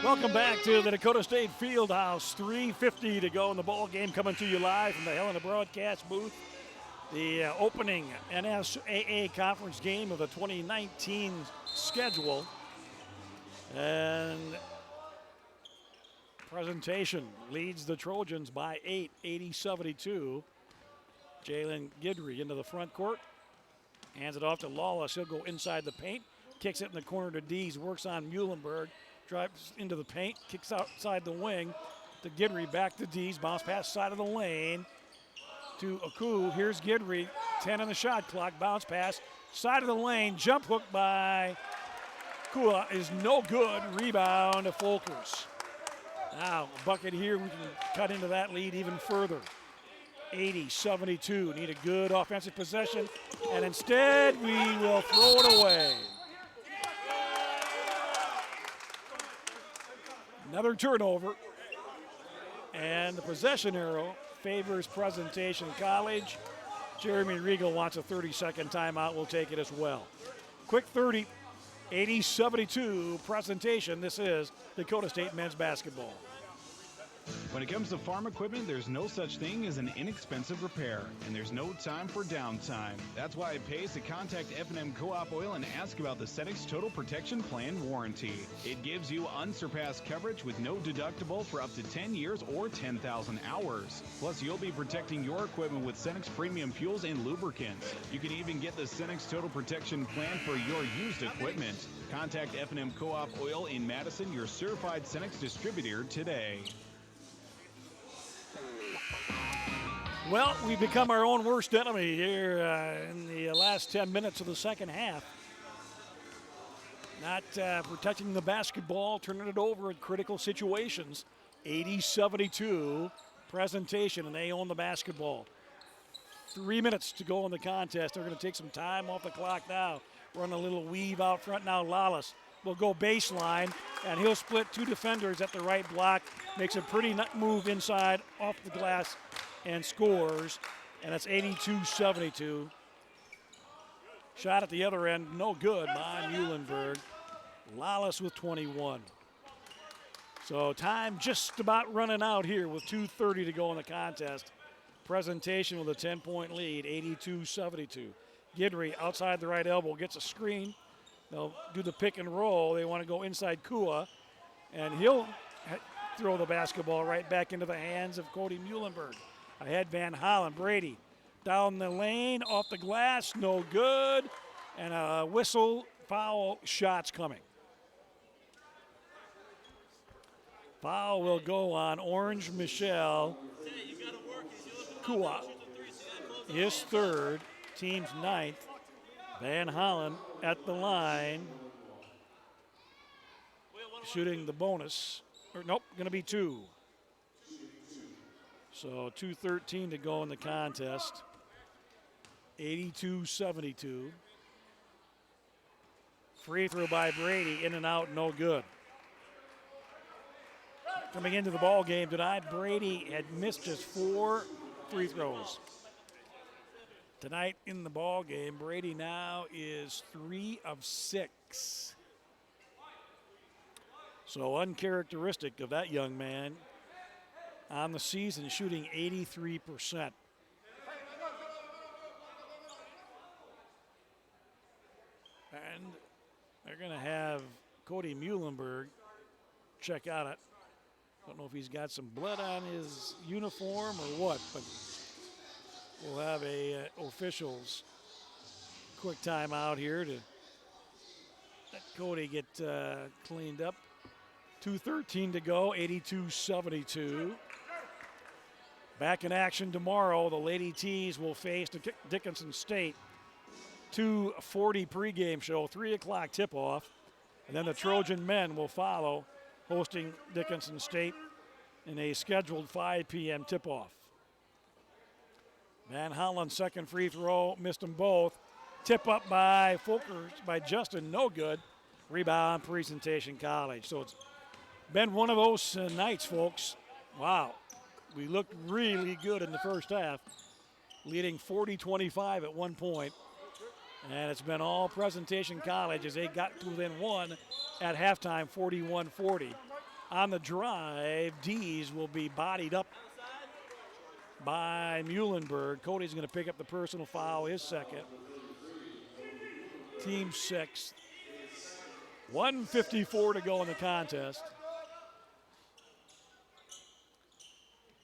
Welcome back to the Dakota State Fieldhouse. 3:50 to go in the ball game, coming to you live from the Helena broadcast booth. The opening NSAA conference game of the 2019 schedule. And presentation leads the Trojans by 8, 80-72. Jalen Guidry into the front court. Hands it off to Lawless. He'll go inside the paint. Kicks it in the corner to Dees. Works on Muhlenberg. Drives into the paint. Kicks outside the wing to Guidry. Back to Dees. Bounce pass side of the lane to Aku. Here's Guidry. 10 on the shot clock. Bounce pass. Side of the lane. Jump hook by Kua is no good. Rebound to Folkers. Now, a bucket here. We can cut into that lead even further. 80-72. Need a good offensive possession. And instead, we will throw it away. Another turnover. And the possession arrow favors Presentation College. Jeremy Regal wants a 30-second timeout. We'll take it as well. Quick 30. 80-72 presentation. This is Dakota State men's basketball. When it comes to farm equipment, there's no such thing as an inexpensive repair, and there's no time for downtime. That's why it pays to contact F&M Co-op Oil and ask about the Cenex Total Protection Plan warranty. It gives you unsurpassed coverage with no deductible for up to 10 years or 10,000 hours. Plus, you'll be protecting your equipment with Cenex premium fuels and lubricants. You can even get the Cenex Total Protection Plan for your used equipment. Contact F&M Co-op Oil in Madison, your certified Cenex distributor, today. Well, we've become our own worst enemy here in the last 10 minutes of the second half. Not protecting the basketball, turning it over in critical situations. 80-72 presentation, and they own the basketball. 3 minutes to go in the contest. They're going to take some time off the clock now. Run a little weave out front now. Lawless will go baseline, and he'll split two defenders at the right block. Makes a pretty move inside off the glass and scores, and it's 82-72. Shot at the other end, no good by Muhlenberg. Lawless with 21. So time just about running out here with 2:30 to go in the contest. Presentation with a 10-point lead, 82-72. Guidry outside the right elbow gets a screen. They'll do the pick and roll. They want to go inside Kua, and he'll throw the basketball right back into the hands of Cody Muhlenberg. Ahead Van Hollen. Brady down the lane, off the glass, no good. And a whistle, foul shots coming. Foul will go on Orange Michelle Kua. His third, team's ninth. Van Hollen at the line, shooting the bonus. Or nope, going to be two. So 2:13 to go in the contest. 82-72. Free throw by Brady, in and out, no good. Coming into the ball game tonight, Brady had missed just 4 free throws. Tonight in the ball game, Brady now is 3 of 6. So uncharacteristic of that young man. On the season, shooting 83%. And they're going to have Cody Muhlenberg check out it. Don't know if he's got some blood on his uniform or what, but we'll have a officials quick timeout here to let Cody get cleaned up. 2:13 to go, 82-72. Back in action tomorrow, the Lady Tees will face Dickinson State. 2:40 pregame show, 3 o'clock tip-off. And then the Trojan men will follow, hosting Dickinson State in a scheduled 5 p.m. tip-off. Van Hollen's second free throw, missed them both. Tip up by Folkers, by Justin, no good. Rebound, Presentation College. So it's been one of those nights, folks. Wow. We looked really good in the first half, leading 40-25 at one point. And it's been all Presentation College as they got to within one at halftime, 41-40. On the drive, Dees will be bodied up by Muhlenberg. Cody's going to pick up the personal foul, his second. Team sixth. 1:54 to go in the contest.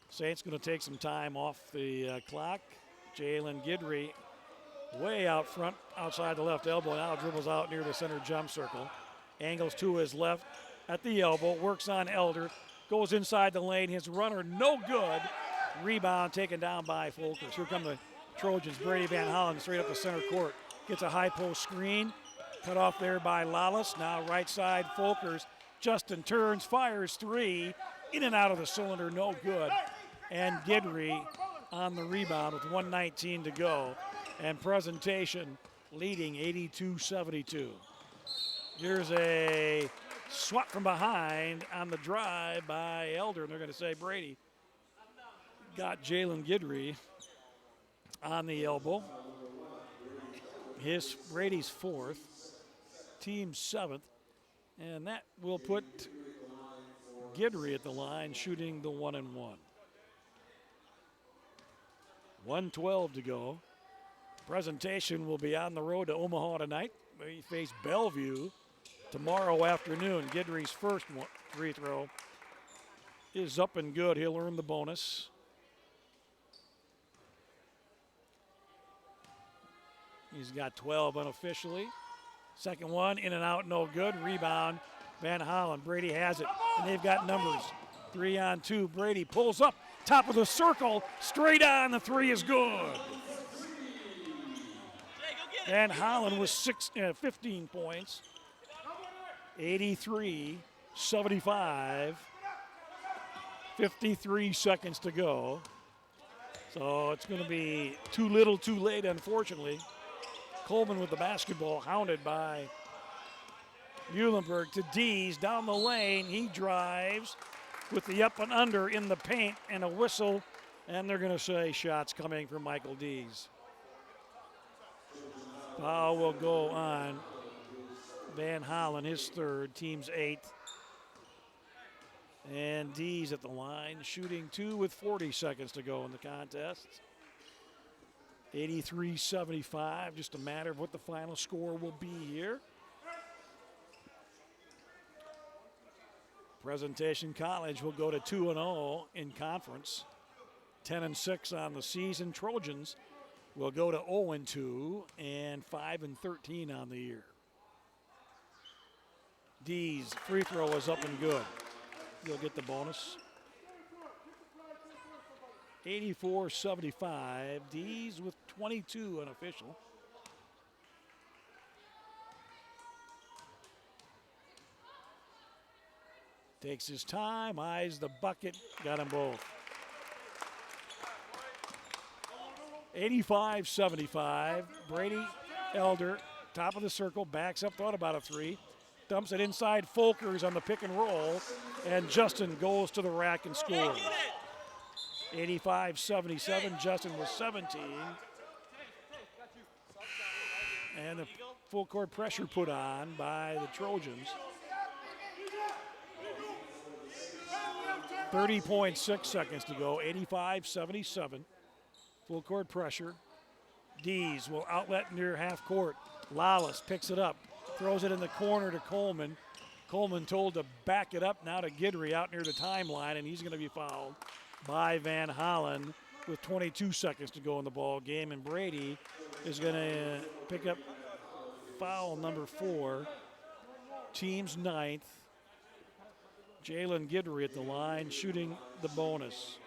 Saints going to take some time off the clock. Jalen Guidry way out front, outside the left elbow. Now dribbles out near the center jump circle. Angles to his left at the elbow. Works on Elder. Goes inside the lane. His runner, no good. Rebound taken down by Folkers. Here come the Trojans. Brady Van Hollen straight up the center court. Gets a high post screen. Cut off there by Lawless. Now right side, Folkers. Justin turns, fires three. In and out of the cylinder, no good. And Guidry on the rebound with 1:19 to go. And Presentation leading 82-72. Here's a swat from behind on the drive by Elder. And they're going to say Brady got Jalen Guidry on the elbow. Brady's fourth, team seventh. And that will put Guidry at the line shooting the 1-and-1. 1:12 to go. Presentation will be on the road to Omaha tonight. They face Bellevue tomorrow afternoon. Guidry's first free throw is up and good. He'll earn the bonus. He's got 12 unofficially. Second one, in and out, no good. Rebound, Van Hollen. Brady has it, and they've got numbers. 3-on-2. Brady pulls up, top of the circle, straight on. The three is good. Van Hollen was 15 points. 83-75. 53 seconds to go. So it's going to be too little, too late, unfortunately. Coleman with the basketball, hounded by Muhlenberg to Dees down the lane. He drives with the up and under in the paint and a whistle. And they're going to say shots coming from Michael Dees. Foul will go on Van Hollen, his third, team's eighth. And Dees at the line, shooting two with 40 seconds to go in the contest. 83-75, just a matter of what the final score will be here. Presentation College will go to 2-0 in conference. 10-6 on the season. Trojans will go to 0-2 and 5-13 on the year. D's free throw is up and good. He'll get the bonus. 84-75. D's with 22 unofficial. Takes his time, eyes the bucket, got them both. 85-75. Brady Elder, top of the circle, backs up, thought about a three. Dumps it inside Folkers on the pick and roll, and Justin goes to the rack and scores. 85-77, Justin was 17. And the full court pressure put on by the Trojans. 30.6 seconds to go, 85-77. Full court pressure. Dees will outlet near half court. Lawless picks it up, throws it in the corner to Coleman. Coleman told to back it up now to Guidry out near the timeline, and he's going to be fouled by Van Hollen with 22 seconds to go in the ball game. And Brady is going to pick up foul number 4, team's 9th. Jalen Guidry at the line, shooting the bonus.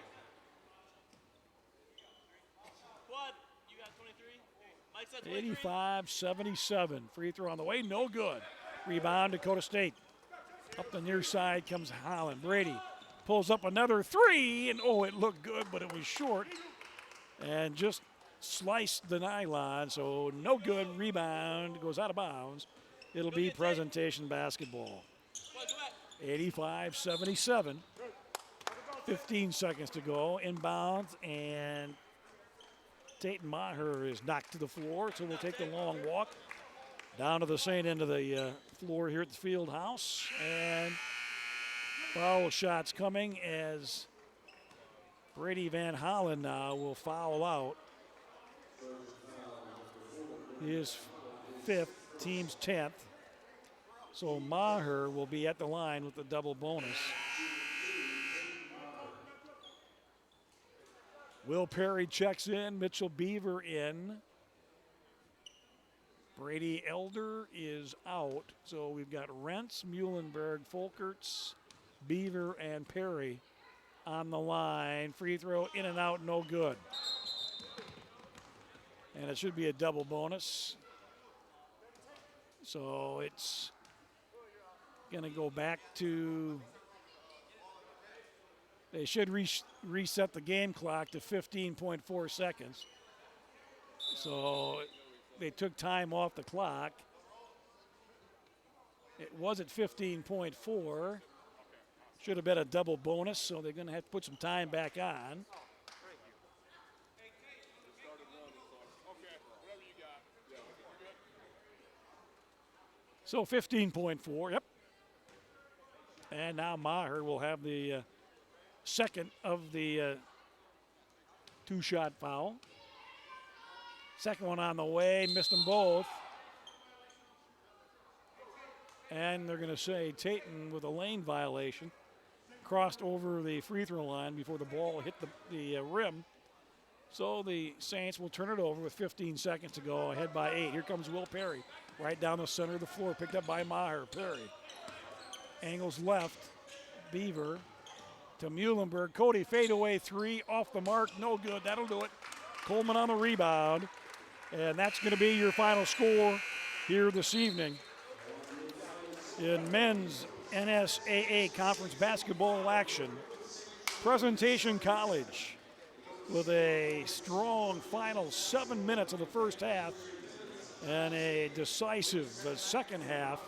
Quad, you got 23? 85-77. Free throw on the way, no good. Rebound, Dakota State. Up the near side comes Holland. Brady pulls up another three, and oh, it looked good, but it was short. And just sliced the nylon, so no good. Rebound, goes out of bounds. It'll be presentation basketball. 85-77. 15 seconds to go. Inbounds, and Tate Maher is knocked to the floor, so we'll take the long walk down to the St. end of the floor here at the field house. And foul shots coming as Brady Van Hollen now will foul out. His 5th, team's 10th. So Maher will be at the line with the double bonus. Will Perry checks in, Mitchell Beaver in. Brady Elder is out. So we've got Rentz, Muhlenberg, Folkerts, Beaver, and Perry on the line. Free throw in and out, no good. And it should be a double bonus. So it's going to go back to, they should reset the game clock to 15.4 seconds. So they took time off the clock. It was at 15.4. Should have been a double bonus, so they're going to have to put some time back on. So 15.4, yep. And now Maher will have the second of the two-shot foul. Second one on the way, missed them both. And they're going to say Tatum with a lane violation. Crossed over the free throw line before the ball hit the rim. So the Saints will turn it over with 15 seconds to go, ahead by 8. Here comes Will Perry, right down the center of the floor, picked up by Maher. Perry angles left, Beaver to Muhlenberg. Cody fadeaway three, off the mark, no good. That'll do it. Coleman on the rebound, and that's going to be your final score here this evening in men's NSAA conference basketball action. Presentation College with a strong final 7 minutes of the first half and a decisive second half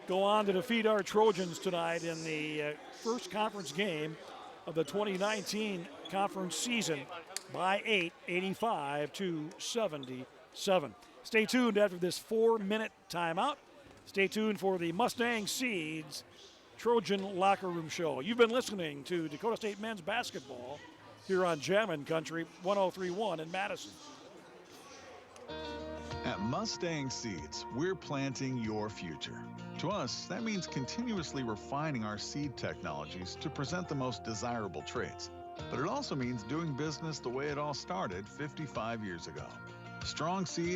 go on to defeat our Trojans tonight in the first conference game of the 2019 conference season by 8, 85-77. Stay tuned after this 4-minute timeout. Stay tuned for the Mustang Seeds Trojan Locker Room Show. You've been listening to Dakota State men's basketball here on Jammin' Country 103.1 in Madison. At Mustang Seeds, we're planting your future. To us, that means continuously refining our seed technologies to present the most desirable traits. But it also means doing business the way it all started 55 years ago. Strong seed